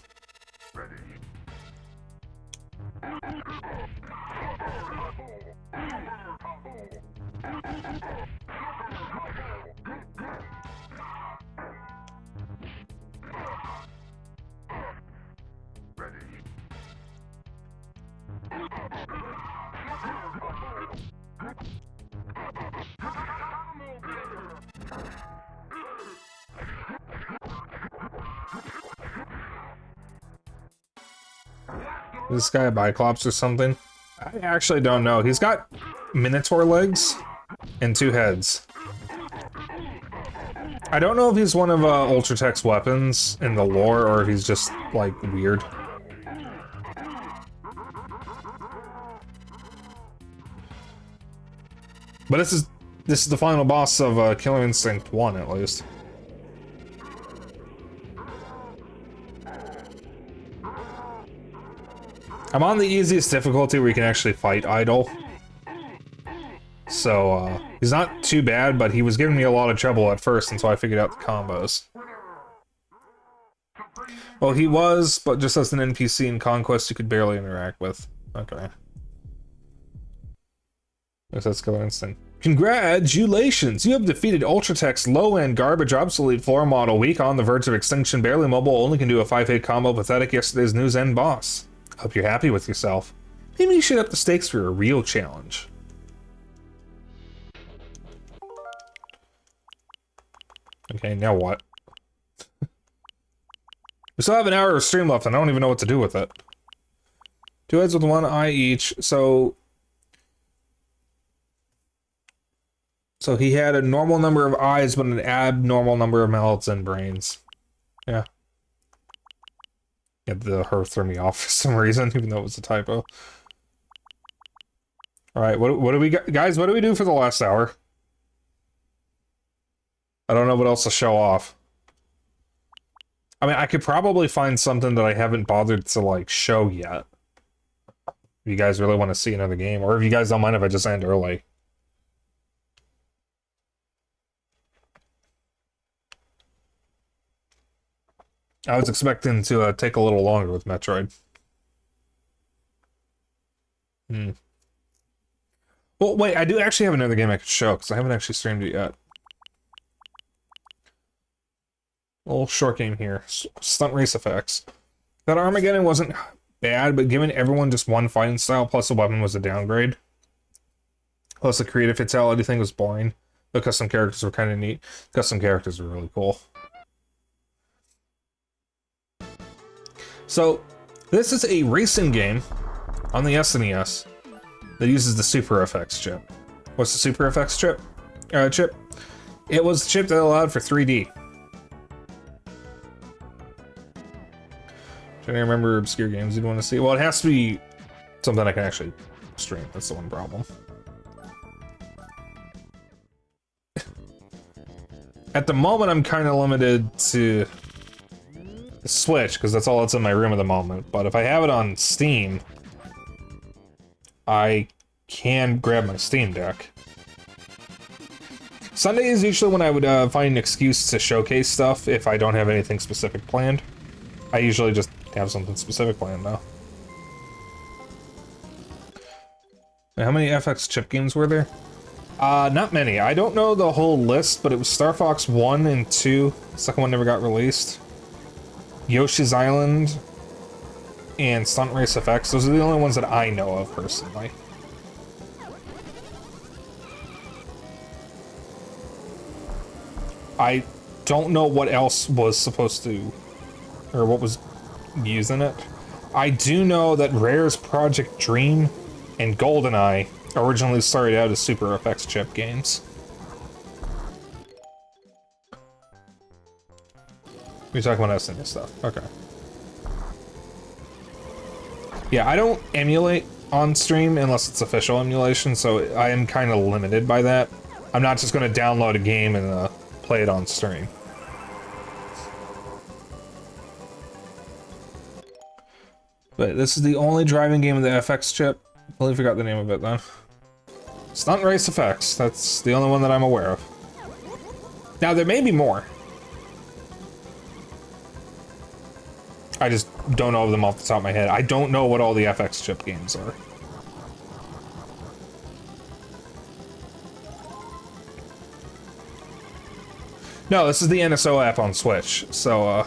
Is this guy a Biclops or something? I actually don't know. He's got Minotaur legs and 2 heads. I don't know if he's one of Ultratech's weapons in the lore or if he's just, like, weird. But this is the final boss of Killer Instinct 1, at least. I'm on the easiest difficulty where you can actually fight Idol. So, he's not too bad, but he was giving me a lot of trouble at first until I figured out the combos. Well, he was, but just as an NPC in Conquest you could barely interact with. Okay. I guess that's Killer Instinct Congratulations! You have defeated Ultratech's low-end garbage obsolete floor model, weak on the verge of extinction, barely mobile, only can do a 5-hit combo, pathetic yesterday's news end boss. Hope you're happy with yourself. Maybe you should up the stakes for a real challenge. Okay, now what? We still have an hour of stream left, and I don't even know what to do with it. 2 heads with 1 eye each, so he had a normal number of eyes, but an abnormal number of mouths and brains. Yeah. Yeah, the her threw me off for some reason, even though it was a typo. Alright, what do we got? Guys, what do we do for the last hour? I don't know what else to show off. I mean, I could probably find something that I haven't bothered to, like, show yet. If you guys really want to see another game, or if you guys don't mind if I just end early. I was expecting to take a little longer with Metroid. Well, wait, I do actually have another game I could show, because I haven't actually streamed it yet. A little short game here. Stunt Race Effects. That Armageddon wasn't bad, but giving everyone just one fighting style plus a weapon was a downgrade. Plus the creative fatality thing was boring. The custom characters were kind of neat. Custom characters were really cool. So, this is a racing game on the SNES that uses the Super FX chip. What's the Super FX chip? It was the chip that allowed for 3D. Trying to remember obscure games you'd want to see. Well, it has to be something I can actually stream. That's the one problem. At the moment, I'm kind of limited to the Switch, because that's all that's in my room at the moment. But if I have it on Steam, I can grab my Steam Deck. Sunday is usually when I would find an excuse to showcase stuff if I don't have anything specific planned. I usually just have something specific planned now. And how many FX chip games were there? Not many. I don't know the whole list, but it was Star Fox 1 and 2. The second one never got released. Yoshi's Island and Stunt Race FX. Those are the only ones that I know of personally. I don't know what else was supposed to, or what was used in it. I do know that Rare's Project Dream and GoldenEye originally started out as Super FX chip games. We're talking about SNES stuff. Okay. Yeah, I don't emulate on stream unless it's official emulation, so I am kind of limited by that. I'm not just going to download a game and play it on stream. But this is the only driving game with the FX chip. I totally forgot the name of it then. Stunt Race FX. That's the only one that I'm aware of. Now, there may be more. I just don't know them off the top of my head. I don't know what all the FX chip games are. No, this is the NSO app on Switch. So,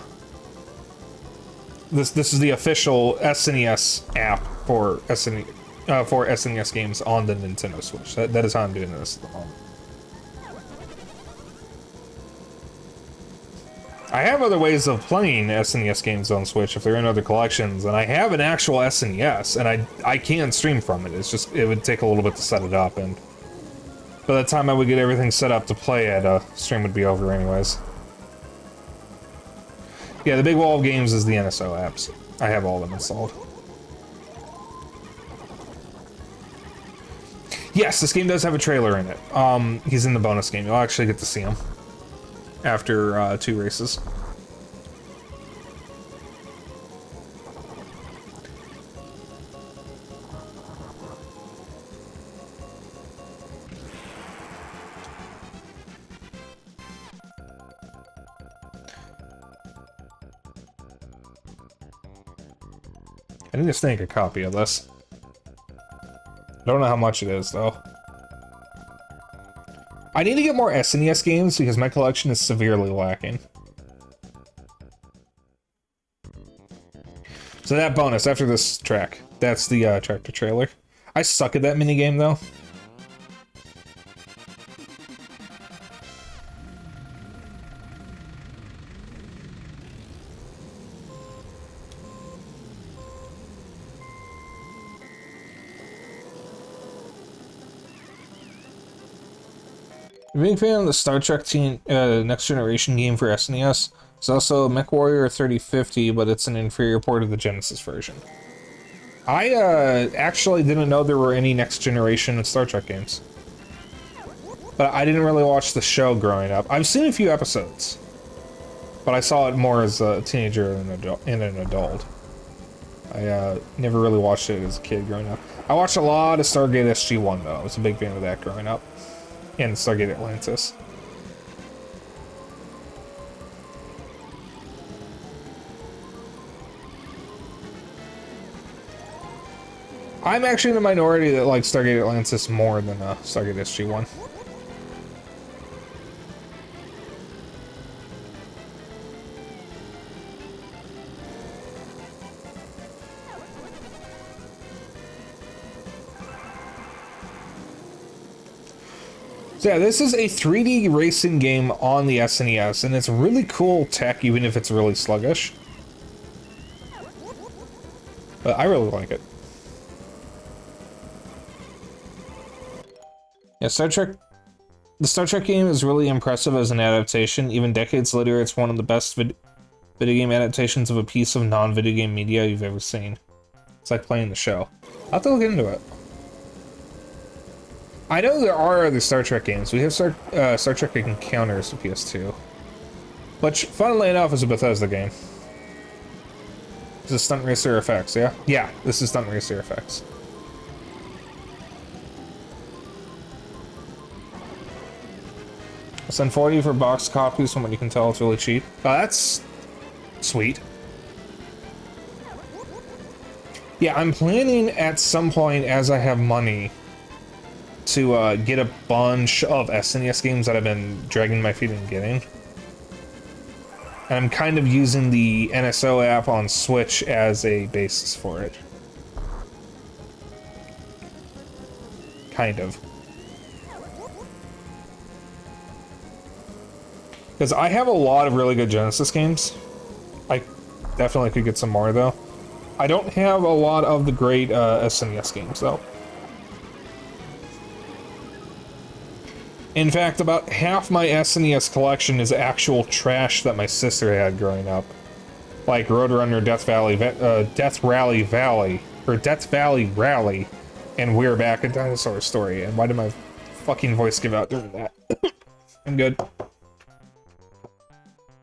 this is the official SNES app for SNES games on the Nintendo Switch. That is how I'm doing this at the moment. I have other ways of playing SNES games on Switch if they're in other collections, and I have an actual SNES, and I can stream from it. It's just, it would take a little bit to set it up, and by the time I would get everything set up to play it, stream would be over anyways. Yeah, the big wall of games is the NSO apps. I have all of them installed. Yes, this game does have a trailer in it. He's in the bonus game. You'll actually get to see him after 2 races. I need to snake a copy of this. I don't know how much it is, though. I need to get more SNES games because my collection is severely lacking. So that bonus after this track, that's the tractor trailer. I suck at that minigame though. I'm a big fan of the Star Trek Next Generation game for SNES. It's also MechWarrior 3050, but it's an inferior port of the Genesis version. I actually didn't know there were any Next Generation Star Trek games. But I didn't really watch the show growing up. I've seen a few episodes. But I saw it more as a teenager and an adult. I never really watched it as a kid growing up. I watched a lot of Stargate SG-1 though. I was a big fan of that growing up. And Stargate Atlantis. I'm actually in the minority that likes Stargate Atlantis more than Stargate SG-1. So yeah, this is a 3D racing game on the SNES, and it's really cool tech, even if it's really sluggish. But I really like it. Yeah, the Star Trek game is really impressive as an adaptation. Even decades later, it's one of the best video game adaptations of a piece of non-video game media you've ever seen. It's like playing the show. I'll have to look into it. I know there are other Star Trek games. We have Star Trek Encounters for PS2. Which, funnily enough, is a Bethesda game. This is Stunt Racer FX, yeah? Yeah, this is Stunt Racer FX. I'll send 40 for box copies. From what you can tell, it's really cheap. Oh, that's sweet. Yeah, I'm planning at some point, as I have money, to get a bunch of SNES games that I've been dragging my feet in getting. And I'm kind of using the NSO app on Switch as a basis for it. Kind of. Because I have a lot of really good Genesis games. I definitely could get some more, though. I don't have a lot of the great SNES games, though. In fact, about half my SNES collection is actual trash that my sister had growing up. Like Roadrunner, Death Valley Rally, and We're Back, a Dinosaur Story. And why did my fucking voice give out during that? I'm good.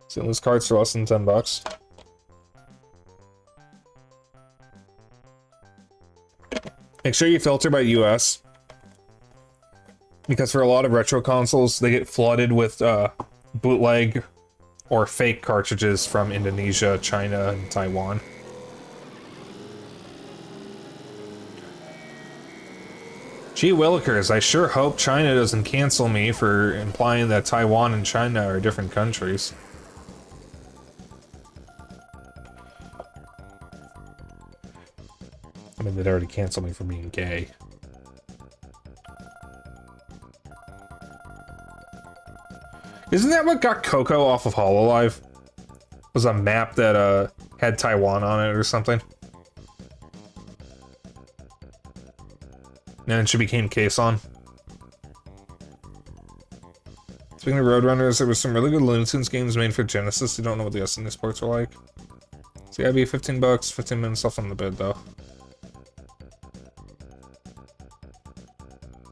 Selling those cards for less than $10. Make sure you filter by US. Because for a lot of retro consoles, they get flooded with bootleg or fake cartridges from Indonesia, China, and Taiwan. Gee willikers, I sure hope China doesn't cancel me for implying that Taiwan and China are different countries. I mean, they'd already canceled me for being gay. Isn't that what got Coco off of HoloLive? Was a map that had Taiwan on it or something? And then she became Kason. Speaking of Roadrunners, there was some really good Looney Tunes games made for Genesis. You don't know what the SNES ports are like. So yeah, be $15, 15 minutes off on the bid though.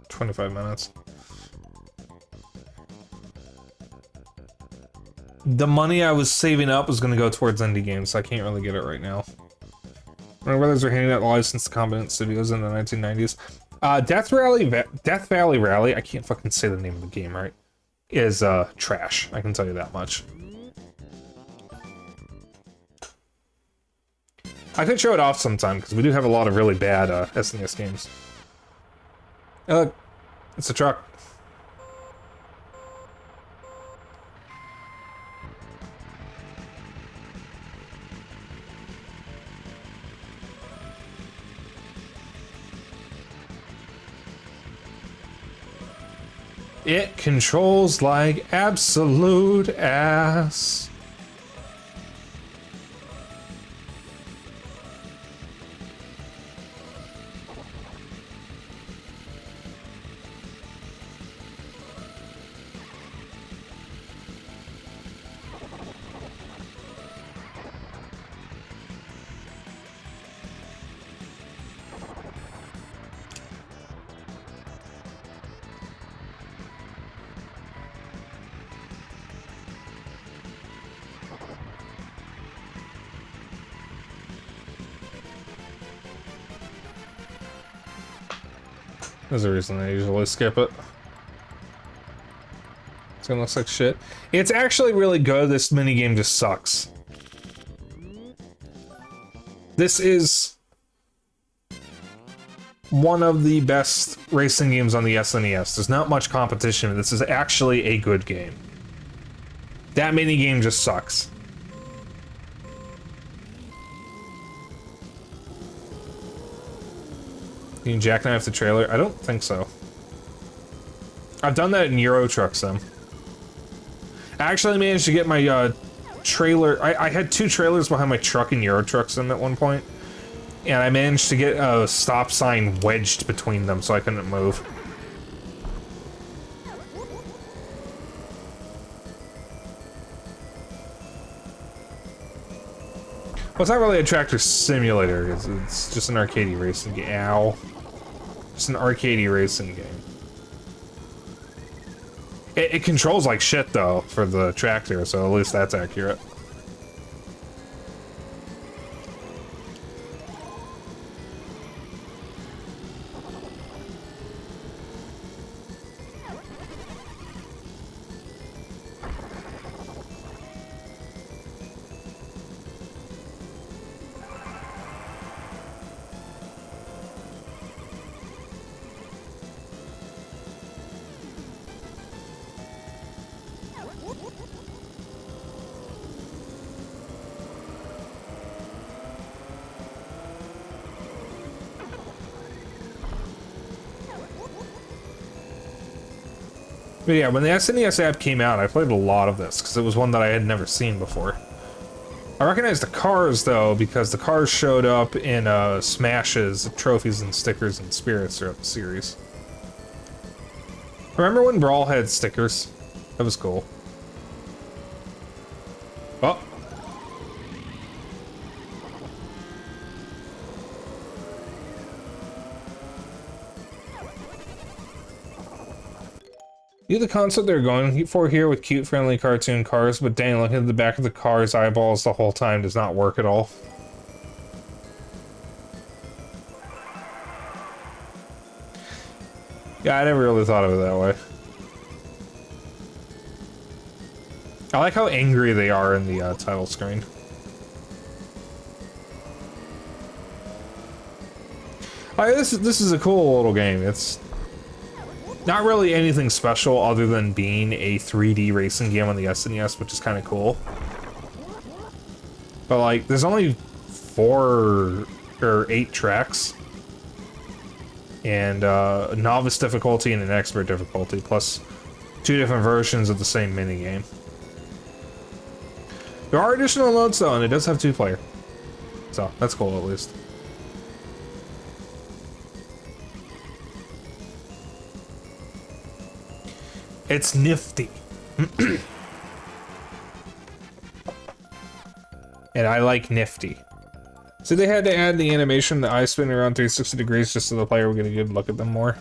25 minutes. The money I was saving up was going to go towards indie games, so I can't really get it right now. My brothers are handing out licensed competent studios in the 1990s. Death Valley Rally, I can't fucking say the name of the game right, is trash. I can tell you that much. I could show it off sometime, because we do have a lot of really bad SNES games. It's a truck. It controls like absolute ass. There's a reason I usually skip it. It's gonna look like shit. It's actually really good. This minigame just sucks. This is one of the best racing games on the SNES. There's not much competition. This is actually a good game. That minigame just sucks. Can you jackknife the trailer? I don't think so. I've done that in Euro Truck Sim. I actually managed to get my trailer. I had two trailers behind my truck in Euro Truck Sim at one point, and I managed to get a stop sign wedged between them so I couldn't move. Well, it's not really a tractor simulator. It's just an arcadey racing game. Ow. Just an arcadey racing game. It controls like shit, though, for the tractor, so at least that's accurate. But yeah, when the SNES app came out, I played a lot of this, because it was one that I had never seen before. I recognized the cars, though, because the cars showed up in smashes, trophies, and stickers and spirits throughout the series. Remember when Brawl had stickers? That was cool. Oh! You the concept they're going for here with cute, friendly cartoon cars, but dang, looking at the back of the car's eyeballs the whole time does not work at all. Yeah, I never really thought of it that way. I like how angry they are in the title screen. This is a cool little game. It's not really anything special other than being a 3D racing game on the SNES, which is kind of cool. But like, there's only 4 or 8 tracks. And a novice difficulty and an expert difficulty, plus 2 different versions of the same minigame. There are additional modes though, and it does have 2-player. So, that's cool at least. It's nifty. And I like nifty. So they had to add the animation, the eyes spinning around 360 degrees just so the player would get a good look at them more.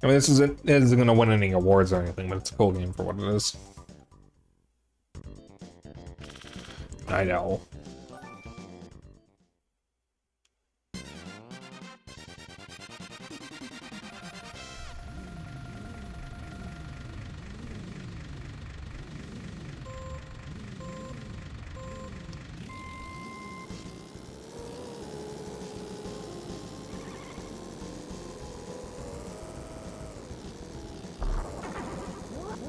I mean, this isn't going to win any awards or anything, but it's a cool game for what it is. I know.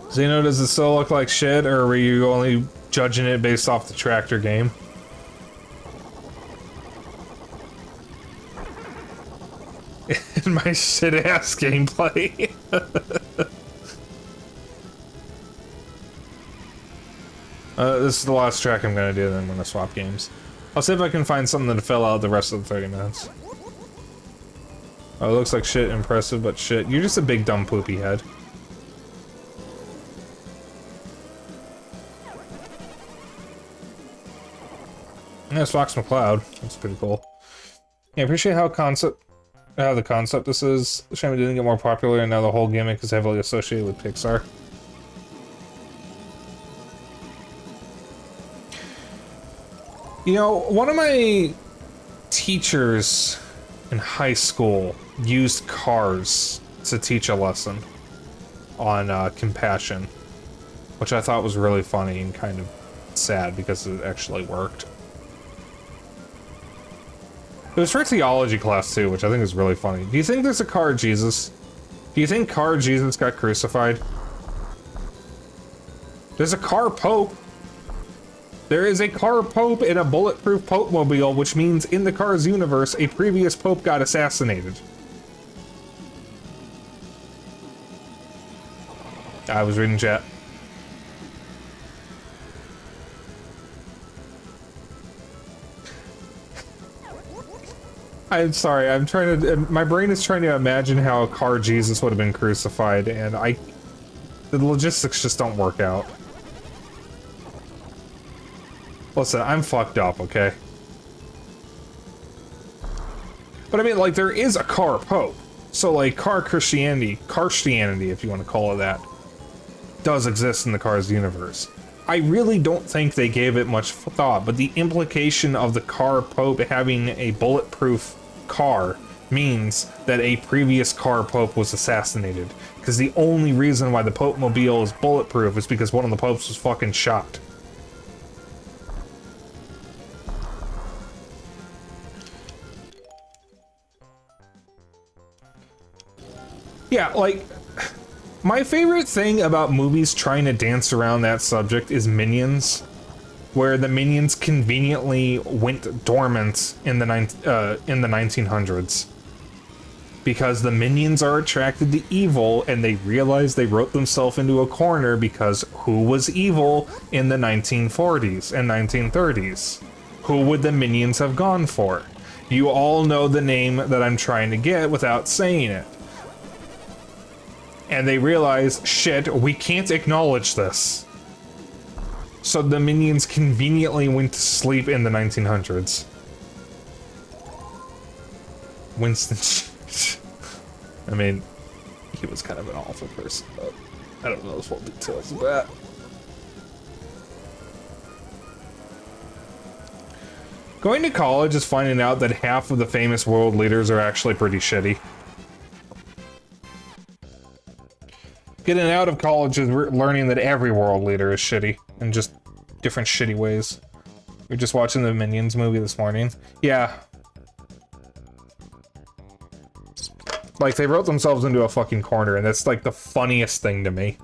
Xeno, does it still look like shit, or were you only judging it based off the tractor game? in my shit-ass gameplay. This is the last track I'm gonna do, then I'm gonna swap games. I'll see if I can find something to fill out the rest of the 30 minutes. Oh, it looks like shit, impressive, but shit. You're just a big dumb poopy head. Yeah, it's Fox McCloud. That's pretty cool. Yeah, I appreciate how the concept this is. Shame it didn't get more popular, and now the whole gimmick is heavily associated with Pixar. You know, one of my teachers in high school used cars to teach a lesson on compassion, which I thought was really funny and kind of sad because it actually worked. It was for theology class too, which I think is really funny. Do you think there's a car Jesus? Do you think car Jesus got crucified? There's a car pope. There is a car pope in a bulletproof pope mobile, which means in the Cars universe, a previous pope got assassinated. I was reading chat. I'm sorry, I'm trying to, my brain is trying to imagine how a car Jesus would have been crucified, and the logistics just don't work out. Listen, I'm fucked up, okay? But I mean, like, there is a car pope. So, like, car Christianity, if you want to call it that, does exist in the Cars universe. I really don't think they gave it much thought, but the implication of the car pope having a bulletproof car means that a previous car pope was assassinated. Because the only reason why the pope mobile is bulletproof is because one of the popes was fucking shot. Yeah, like, my favorite thing about movies trying to dance around that subject is Minions, where the Minions conveniently went dormant in the 1900s. Because the Minions are attracted to evil, and they realize they wrote themselves into a corner because who was evil in the 1940s and 1930s? Who would the Minions have gone for? You all know the name that I'm trying to get without saying it. And they realize, shit, we can't acknowledge this. So the Minions conveniently went to sleep in the 1900s. Winston... I mean, he was kind of an awful person, but I don't know the full details of that. Going to college is finding out that half of the famous world leaders are actually pretty shitty. Getting out of college is learning that every world leader is shitty, in just different shitty ways. We were just watching the Minions movie this morning. Yeah. Like, they wrote themselves into a fucking corner, and that's, like, the funniest thing to me.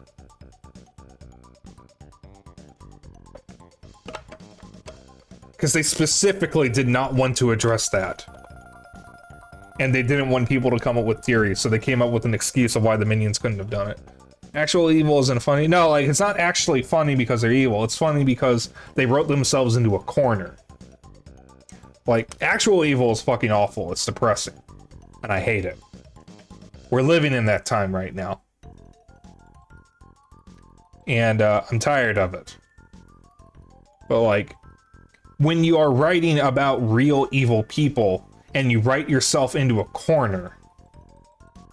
Because they specifically did not want to address that. And they didn't want people to come up with theories, so they came up with an excuse of why the Minions couldn't have done it. Actual evil isn't funny. No, like, it's not actually funny because they're evil. It's funny because they wrote themselves into a corner. Like, actual evil is fucking awful. It's depressing. And I hate it. We're living in that time right now. And I'm tired of it. But, like, when you are writing about real evil people and you write yourself into a corner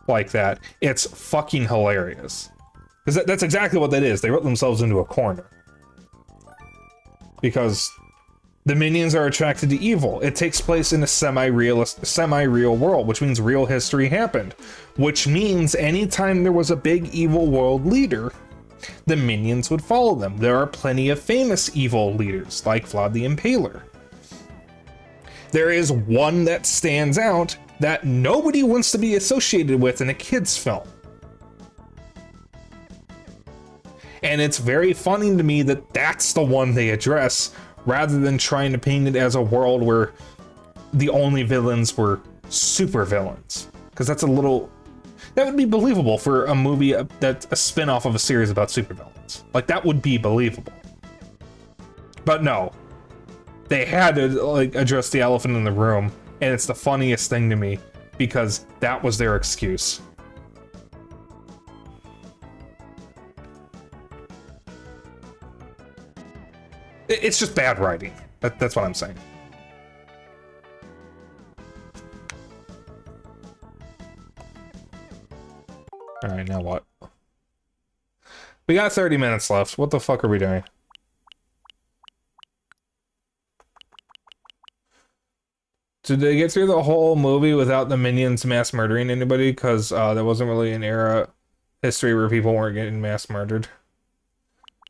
like that, it's fucking hilarious. Because that's exactly what that is. They wrote themselves into a corner. Because the Minions are attracted to evil. It takes place in a semi-real world, which means real history happened. Which means anytime there was a big evil world leader, the Minions would follow them. There are plenty of famous evil leaders, like Vlad the Impaler. There is one that stands out that nobody wants to be associated with in a kid's film. And it's very funny to me that that's the one they address, rather than trying to paint it as a world where the only villains were super villains. because that's a little... That would be believable for a movie that's a spin-off of a series about supervillains. Like, that would be believable. But no. They had to, like, address the elephant in the room, and it's the funniest thing to me, because that was their excuse. It's just bad writing. That's what I'm saying. Alright, now what? We got 30 minutes left. What the fuck are we doing? Did they get through the whole movie without the minions mass murdering anybody? Because there wasn't really an era history where people weren't getting mass murdered.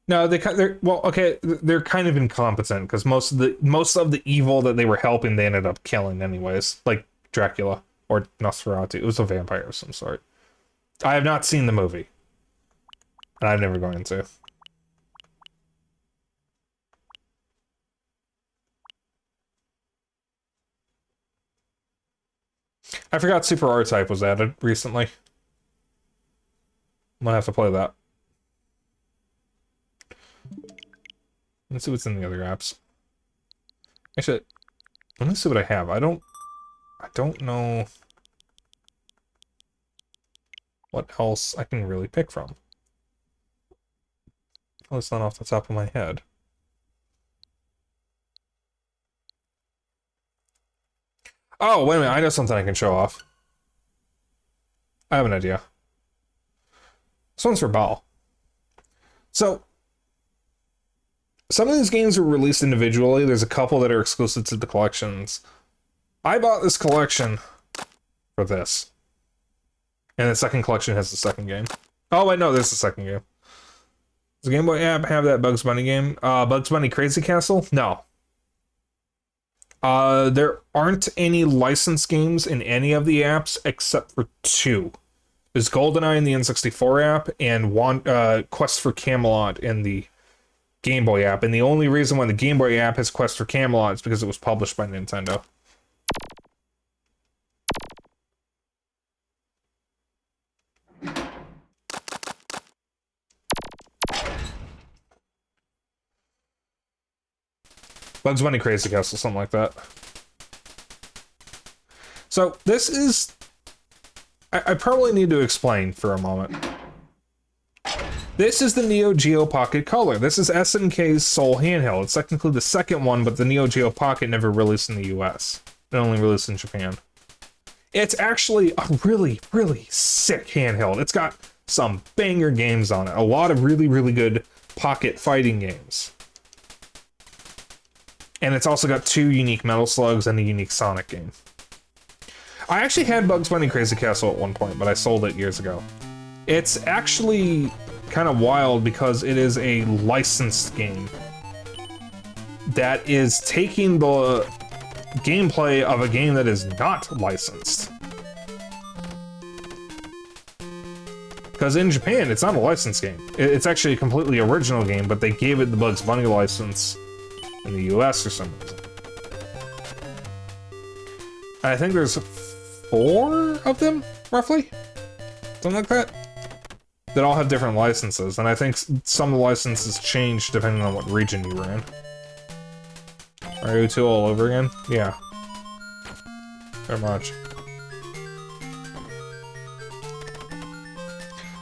No, they're well, okay, they're kind of incompetent because most of the evil that they were helping they ended up killing anyways, like Dracula or Nosferatu. It was a vampire of some sort. I have not seen the movie, and I'm never going to. I forgot Super R-Type was added recently. I'm gonna have to play that. Let's see what's in the other apps. Actually, let me see what I have. I don't know what else I can really pick from. Well, it's not off the top of my head. Oh, wait a minute. I know something I can show off. I have an idea. This one's for Bal. So, some of these games were released individually. There's a couple that are exclusive to the collections. I bought this collection for this. And the second collection has the second game. Oh, wait, no, there's the second game. Does the Game Boy app have that Bugs Bunny game? Bugs Bunny Crazy Castle? No. There aren't any licensed games in any of the apps except for two. There's GoldenEye in the N64 app and Quest for Camelot in the Game Boy app. And the only reason why the Game Boy app has Quest for Camelot is because it was published by Nintendo. Bugs Bunny Crazy Castle, something like that. So, this is... I probably need to explain for a moment. This is the Neo Geo Pocket Color. This is SNK's sole handheld. It's technically the second one, but the Neo Geo Pocket never released in the US. It only released in Japan. It's actually a really, really sick handheld. It's got some banger games on it. A lot of really, really good pocket fighting games. And it's also got two unique Metal Slugs and a unique Sonic game. I actually had Bugs Bunny Crazy Castle at one point, but I sold it years ago. It's actually kind of wild because it is a licensed game that is taking the gameplay of a game that is not licensed. Because in Japan, it's not a licensed game. It's actually a completely original game, but they gave it the Bugs Bunny license in the US or some reason. I think there's 4 of them, roughly? Something like that? That all have different licenses, and I think some of the licenses change depending on what region you were in. Are you 2 all over again? Yeah. Very much.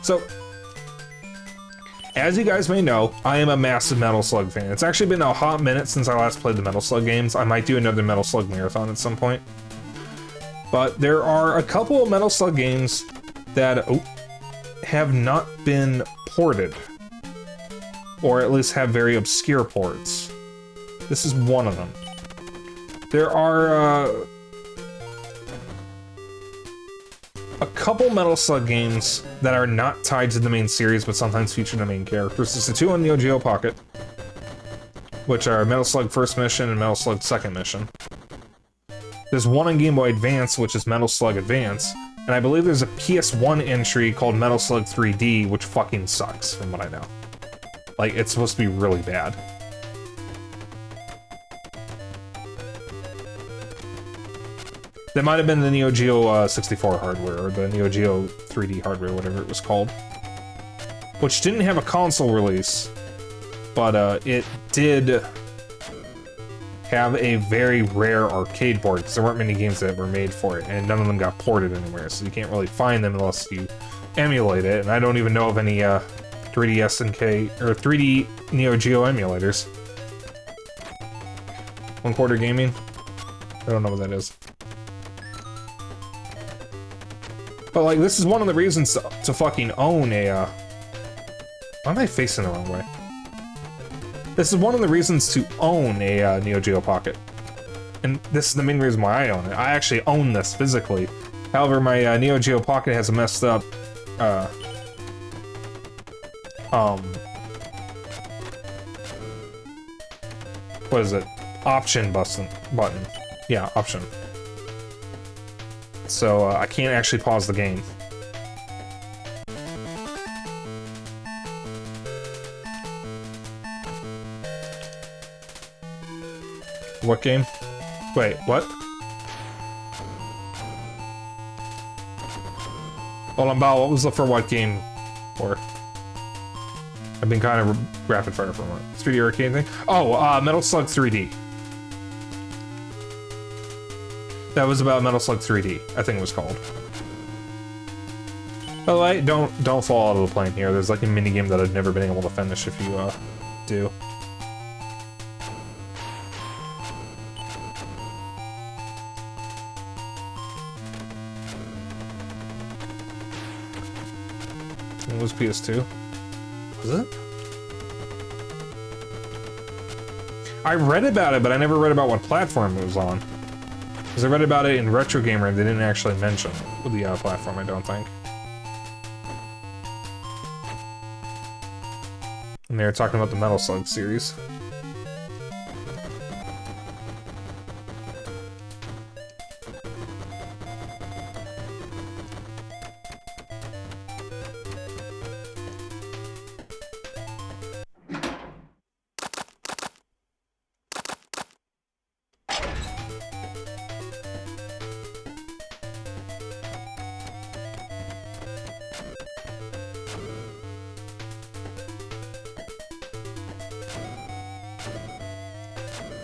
So, as you guys may know, I am a massive Metal Slug fan. It's actually been a hot minute since I last played the Metal Slug games. I might do another Metal Slug marathon at some point. But there are a couple of Metal Slug games that have not been ported. Or at least have very obscure ports. This is one of them. There are a couple Metal Slug games that are not tied to the main series, but sometimes feature the main characters. There's the 2 on Neo Geo Pocket, which are Metal Slug First Mission and Metal Slug Second Mission. There's one on Game Boy Advance, which is Metal Slug Advance, and I believe there's a PS1 entry called Metal Slug 3D, which fucking sucks, from what I know. Like, it's supposed to be really bad. That might have been the Neo Geo 64 hardware, or the Neo Geo 3D hardware, whatever it was called. Which didn't have a console release, but it did have a very rare arcade port, because there weren't many games that were made for it, and none of them got ported anywhere, so you can't really find them unless you emulate it, and I don't even know of any 3D SNK, or 3D Neo Geo emulators. One Quarter Gaming? I don't know what that is. But, like, this is one of the reasons to fucking own a, Why am I facing the wrong way? This is one of the reasons to own a Neo Geo Pocket. And this is the main reason why I own it. I actually own this physically. However, my Neo Geo Pocket has a messed up, what is it? Option button. Yeah, option. So, I can't actually pause the game. What game? Wait, what? Hold on, Bao, what was the for what game for? I've been kind of rapid fire for a moment. 3D arcade thing? Oh, Metal Slug 3D. That was about Metal Slug 3D, I think it was called. Oh, wait, don't fall out of the plane here. There's like a mini game that I've never been able to finish if you do. It was PS2. Was it? I read about it, but I never read about what platform it was on. Because I read about it in Retro Gamer, and they didn't actually mention the platform, I don't think. And they were talking about the Metal Slug series.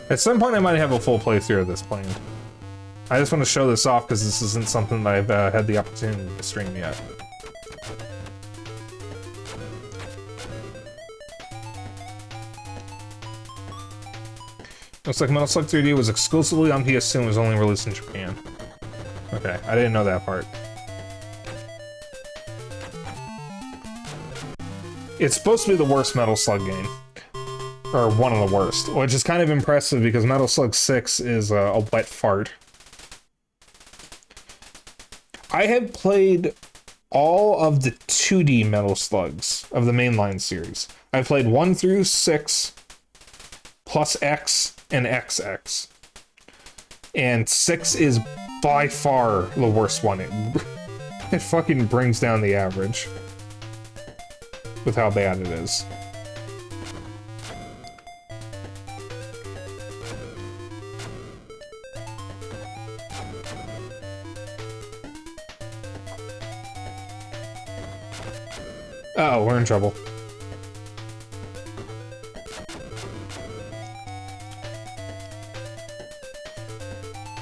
At some point I might have a full playthrough of this plane. I just want to show this off because this isn't something that I've had the opportunity to stream yet. Looks like Metal Slug 3D was exclusively on PS2 and was only released in Japan. Okay, I didn't know that part. It's supposed to be the worst Metal Slug game. Or one of the worst, which is kind of impressive because Metal Slug 6 is a wet fart. I have played all of the 2D Metal Slugs of the mainline series. I've played 1 through 6, plus X, and XX. And 6 is by far the worst one. It fucking brings down the average with how bad it is. Uh-oh, we're in trouble.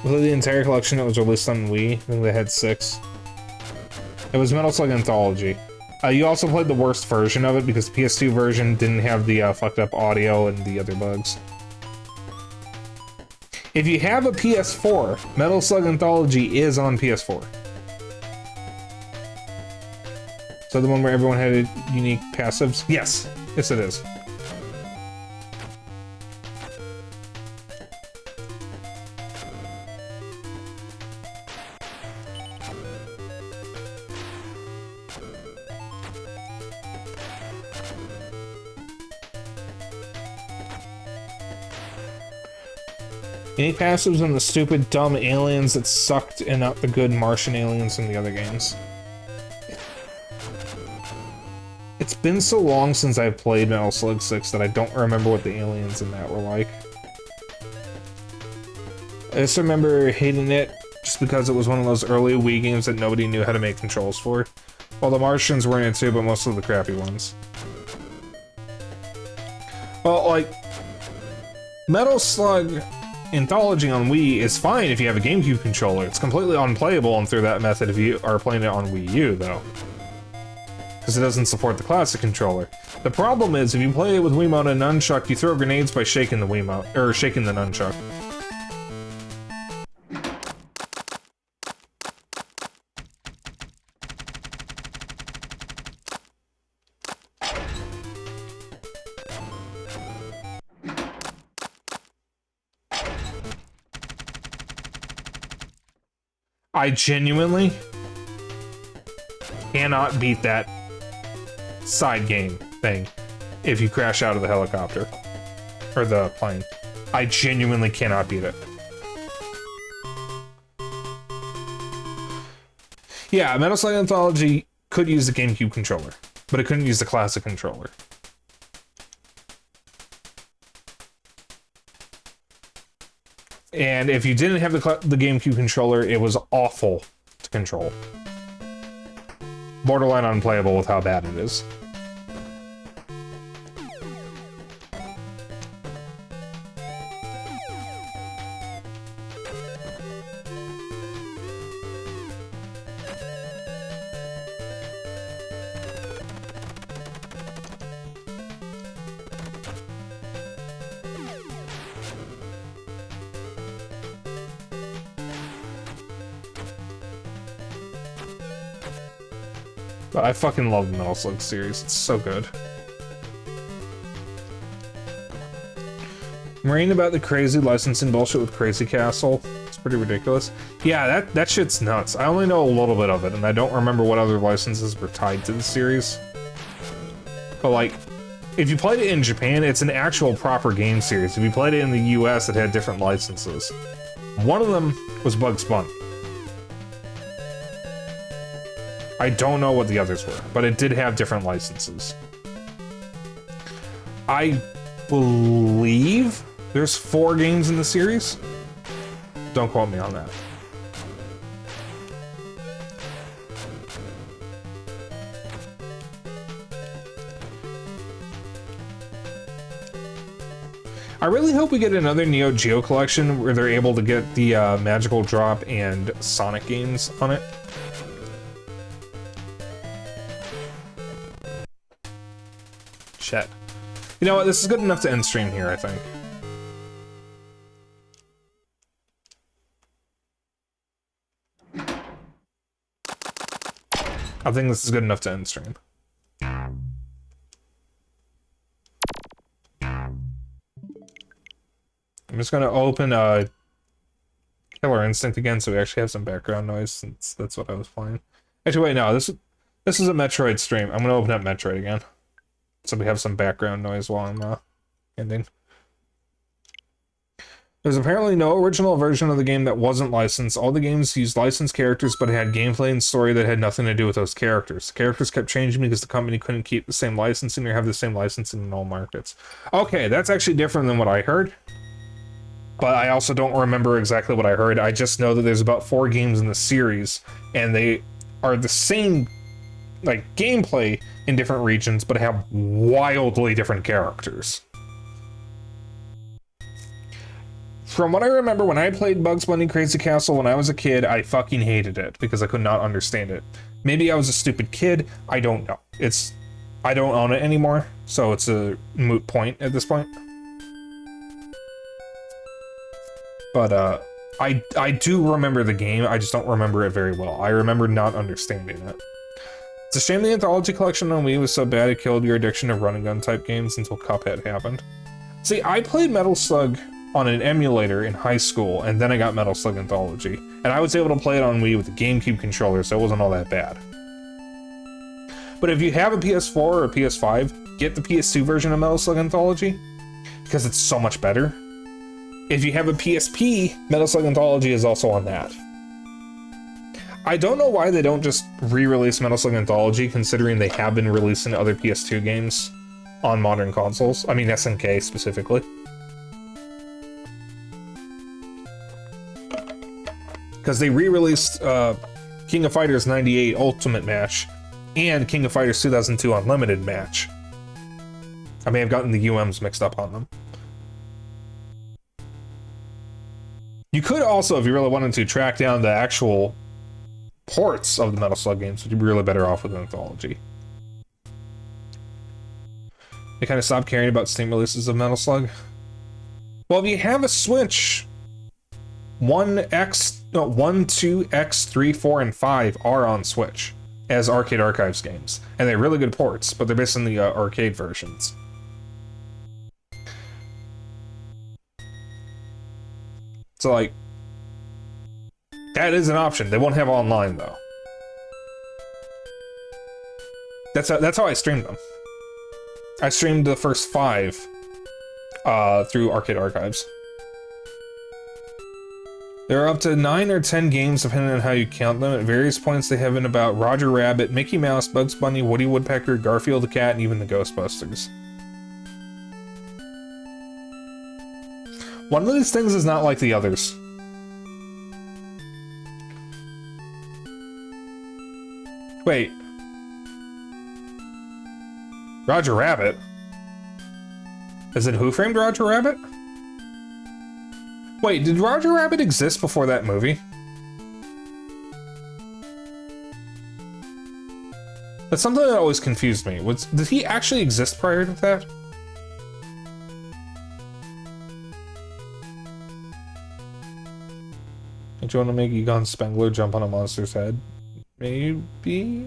Was it the entire collection that was released on Wii? I think they had 6. It was Metal Slug Anthology. You also played the worst version of it because the PS2 version didn't have the fucked up audio and the other bugs. If you have a PS4, Metal Slug Anthology is on PS4. So the one where everyone had unique passives? Yes. Yes, it is. Unique passives and the stupid, dumb aliens that sucked and not the good Martian aliens from the other games. It's been so long since I've played Metal Slug 6 that I don't remember what the aliens in that were like. I just remember hating it just because it was one of those early Wii games that nobody knew how to make controls for. Well, the Martians were in it too, but most of the crappy ones. Well, like, Metal Slug Anthology on Wii is fine if you have a GameCube controller. It's completely unplayable and through that method if you are playing it on Wii U, though. Because it doesn't support the classic controller. The problem is, if you play it with Wiimote and Nunchuck, you throw grenades by shaking the Wiimote, or shaking the Nunchuck. I genuinely cannot beat that side game thing if you crash out of the helicopter or the plane. I genuinely cannot beat it. Yeah, Metal Slug Anthology could use the GameCube controller, but it couldn't use the classic controller. And if you didn't have the GameCube controller, it was awful to control. Borderline unplayable with how bad it is. But I fucking love the Metal Slug series. It's so good. Marine about the crazy licensing bullshit with Crazy Castle. It's pretty ridiculous. Yeah, that shit's nuts. I only know a little bit of it, and I don't remember what other licenses were tied to the series. But like, if you played it in Japan, it's an actual proper game series. If you played it in the US, it had different licenses. One of them was Bugs Bunny. I don't know what the others were, but it did have different licenses. I believe there's 4 games in the series. Don't quote me on that. I really hope we get another Neo Geo collection where they're able to get the Magical Drop and Sonic games on it. Shit. You know what? This is good enough to end stream here, I think. I think this is good enough to end stream. I'm just gonna open Killer Instinct again so we actually have some background noise since that's what I was playing. Actually, wait, no, this is a Metroid stream. I'm gonna open up Metroid again. So we have some background noise while I'm ending. There's apparently no original version of the game that wasn't licensed. All the games used licensed characters, but had gameplay and story that had nothing to do with those characters. The characters kept changing because the company couldn't keep the same licensing or have the same licensing in all markets. Okay, that's actually different than what I heard. But I also don't remember exactly what I heard. I just know that there's about 4 games in the series, and they are the same, like, gameplay in different regions, but have wildly different characters. From what I remember, when I played Bugs Bunny Crazy Castle when I was a kid, I fucking hated it because I could not understand it. Maybe I was a stupid kid, I don't know. I don't own it anymore, so it's a moot point at this point. But, I do remember the game, I just don't remember it very well. I remember not understanding it. It's a shame the Anthology collection on Wii was so bad it killed your addiction to run-and-gun type games until Cuphead happened. See, I played Metal Slug on an emulator in high school, and then I got Metal Slug Anthology. And I was able to play it on Wii with a GameCube controller, so it wasn't all that bad. But if you have a PS4 or a PS5, get the PS2 version of Metal Slug Anthology, because it's so much better. If you have a PSP, Metal Slug Anthology is also on that. I don't know why they don't just re-release Metal Slug Anthology, considering they have been releasing other PS2 games on modern consoles. I mean, SNK specifically. because they re-released King of Fighters 98 Ultimate Match and King of Fighters 2002 Unlimited Match. I may have gotten the UMs mixed up on them. You could also, if you really wanted to, track down the actual ports of the Metal Slug games, but you'd be really better off with an anthology. They kind of stopped caring about Steam releases of Metal Slug. Well, if you have a Switch, 1, 2, X, 3, 4, and 5 are on Switch as Arcade Archives games. And they're really good ports, but they're based on the arcade versions. So, like, that is an option. They won't have online, though. That's how I streamed them. I streamed the first 5 through Arcade Archives. There are up to 9 or 10 games depending on how you count them. At various points they have been about Roger Rabbit, Mickey Mouse, Bugs Bunny, Woody Woodpecker, Garfield the Cat, and even the Ghostbusters. One of these things is not like the others. Wait. Roger Rabbit? Is it Who Framed Roger Rabbit? Wait, did Roger Rabbit exist before that movie? That's something that always confused me. Did he actually exist prior to that? Don't you want to make Egon Spengler jump on a monster's head? Maybe?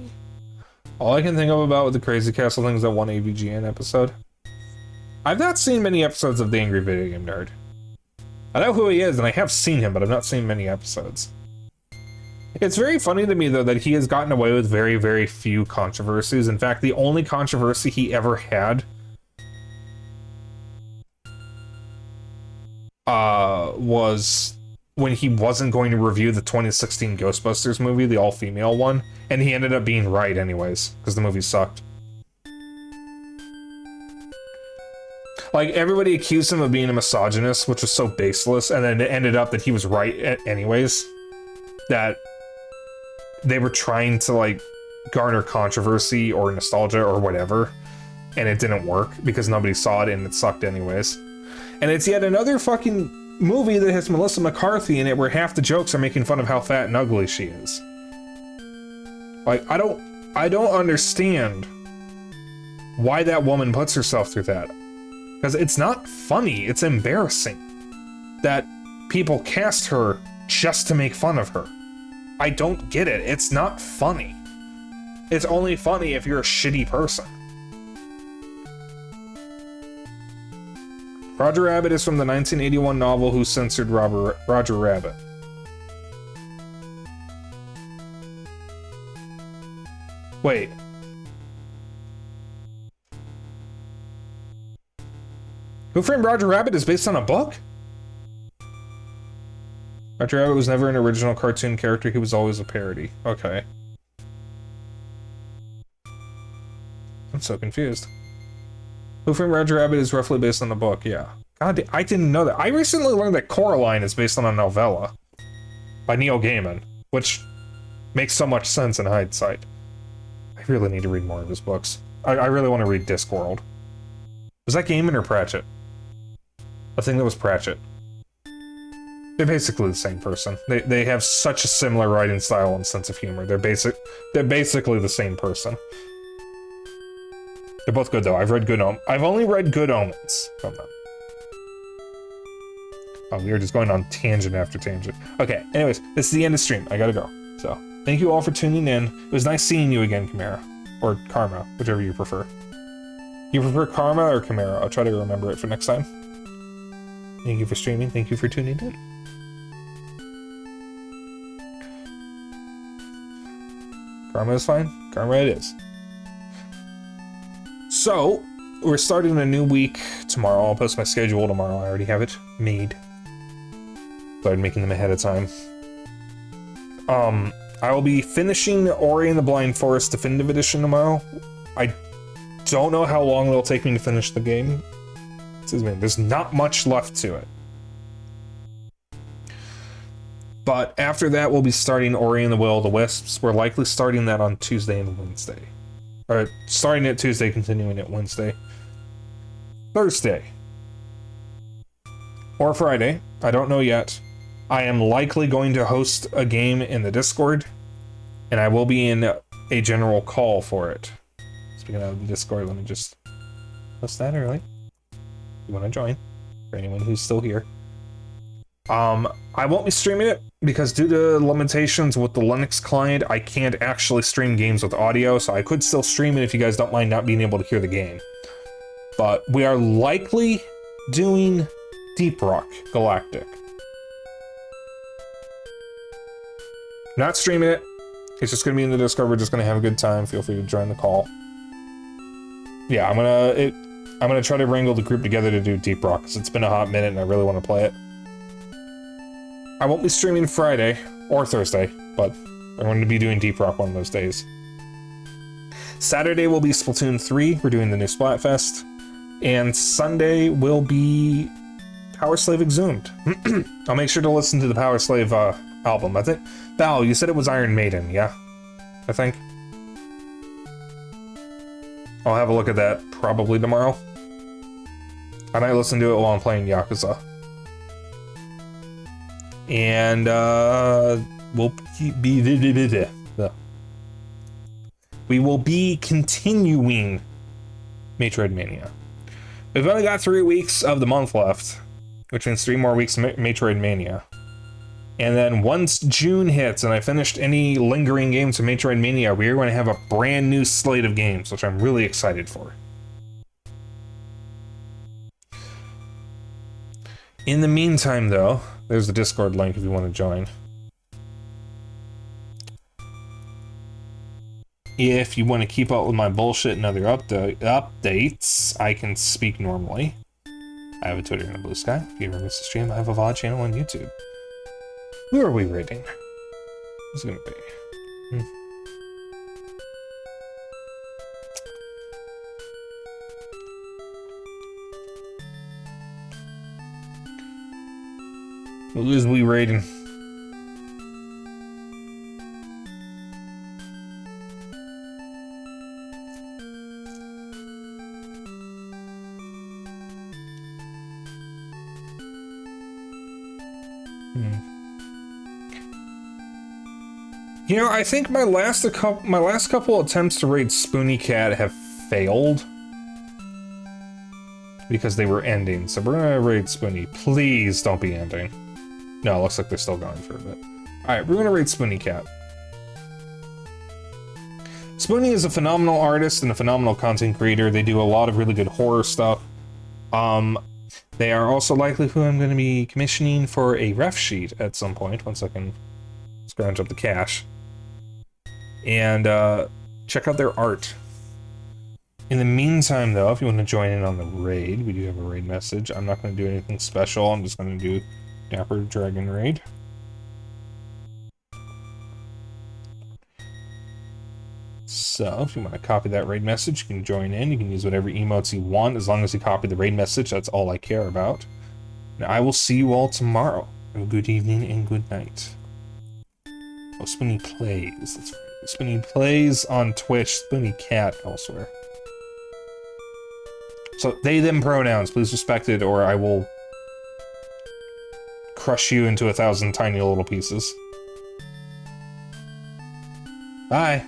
All I can think of about with the Crazy Castle thing is that one AVGN episode. I've not seen many episodes of The Angry Video Game Nerd. I know who he is, and I have seen him, but I've not seen many episodes. It's very funny to me, though, that he has gotten away with very, very few controversies. In fact, the only controversy he ever had was when he wasn't going to review the 2016 Ghostbusters movie, the all-female one, and he ended up being right anyways, because the movie sucked. Like, everybody accused him of being a misogynist, which was so baseless, and then it ended up that he was right anyways. That they were trying to, like, garner controversy or nostalgia or whatever, and it didn't work because nobody saw it and it sucked anyways. And it's yet another fucking movie that has Melissa McCarthy in it where half the jokes are making fun of how fat and ugly she is. Like, I don't understand why that woman puts herself through that. Because it's not funny, it's embarrassing that people cast her just to make fun of her. I don't get it, it's not funny. It's only funny if you're a shitty person. Roger Rabbit is from the 1981 novel Who Censored Roger Rabbit. Wait. Who Framed Roger Rabbit is based on a book? Roger Rabbit was never an original cartoon character, he was always a parody. Okay. I'm so confused. Who Framed Roger Rabbit is roughly based on a book, yeah. God, I didn't know that. I recently learned that Coraline is based on a novella by Neil Gaiman, which makes so much sense in hindsight. I really need to read more of his books. I really want to read Discworld. Was that Gaiman or Pratchett? I think that was Pratchett. They're basically the same person. They have such a similar writing style and sense of humor. They're basically the same person. They're both good though. I've only read Good Omens from them. Oh, we were just going on tangent after tangent. Okay, anyways, this is the end of stream. I gotta go. So, thank you all for tuning in. It was nice seeing you again, Chimera. Or Karma, whichever you prefer. You prefer Karma or Chimera? I'll try to remember it for next time. Thank you for streaming. Thank you for tuning in. Karma is fine. Karma it is. So, we're starting a new week tomorrow. I'll post my schedule tomorrow. I already have it made. Started making them ahead of time. I will be finishing Ori and the Blind Forest Definitive Edition tomorrow. I don't know how long it'll take me to finish the game. Excuse me, there's not much left to it. But after that, we'll be starting Ori and the Will of the Wisps. We're likely starting that on Tuesday and Wednesday. Or starting it Tuesday, continuing it Wednesday. Thursday. Or Friday. I don't know yet. I am likely going to host a game in the Discord. And I will be in a general call for it. Speaking of the Discord, let me just post that early. You want to join? For anyone who's still here. I won't be streaming it because due to limitations with the Linux client, I can't actually stream games with audio, so I could still stream it if you guys don't mind not being able to hear the game. But we are likely doing Deep Rock Galactic. Not streaming it. It's just gonna be in the Discord. We're just gonna have a good time. Feel free to join the call. Yeah, I'm gonna try to wrangle the group together to do Deep Rock because it's been a hot minute and I really want to play it. I won't be streaming Friday or Thursday, but I'm going to be doing Deep Rock one of those days. Saturday will be Splatoon 3. We're doing the new Splatfest. And Sunday will be Power Slave Exhumed. I'll make sure to listen to the Power Slave album. I think, Val, you said it was Iron Maiden, yeah? I think. I'll have a look at that probably tomorrow. I might listen to it while I'm playing Yakuza. And we will be continuing Metroid Mania. We've only got 3 weeks of the month left, which means 3 more weeks of Metroid Mania. And then once June hits and I finished any lingering games of Metroid Mania, we are going to have a brand new slate of games, which I'm really excited for. In the meantime, though, there's the Discord link if you want to join. If you want to keep up with my bullshit and other updates, I can speak normally. I have a Twitter and a Blue Sky. If you ever miss a stream, I have a VOD channel on YouTube. Who are we rating? Who's it gonna be? Who is we rating? You know, I think my last couple attempts to raid Spoony Cat have failed because they were ending. So we're gonna raid Spoony. Please don't be ending. No, it looks like they're still going for a bit. Alright, we're gonna raid Spoony Cat. Spoony is a phenomenal artist and a phenomenal content creator. They do a lot of really good horror stuff. They are also likely who I'm gonna be commissioning for a ref sheet at some point, once I can scrounge up the cash. And check out their art. In the meantime, though, if you want to join in on the raid, we do have a raid message. I'm not going to do anything special. I'm just going to do Dapper Dragon Raid. So, if you want to copy that raid message, you can join in. You can use whatever emotes you want, as long as you copy the raid message. That's all I care about. And I will see you all tomorrow. Have a good evening and good night. Oh, Spoony Plays. That's right. Spoony Plays on Twitch. Spoony Cat elsewhere. So, they, them pronouns. Please respect it, or I will crush you into 1,000 tiny little pieces. Bye.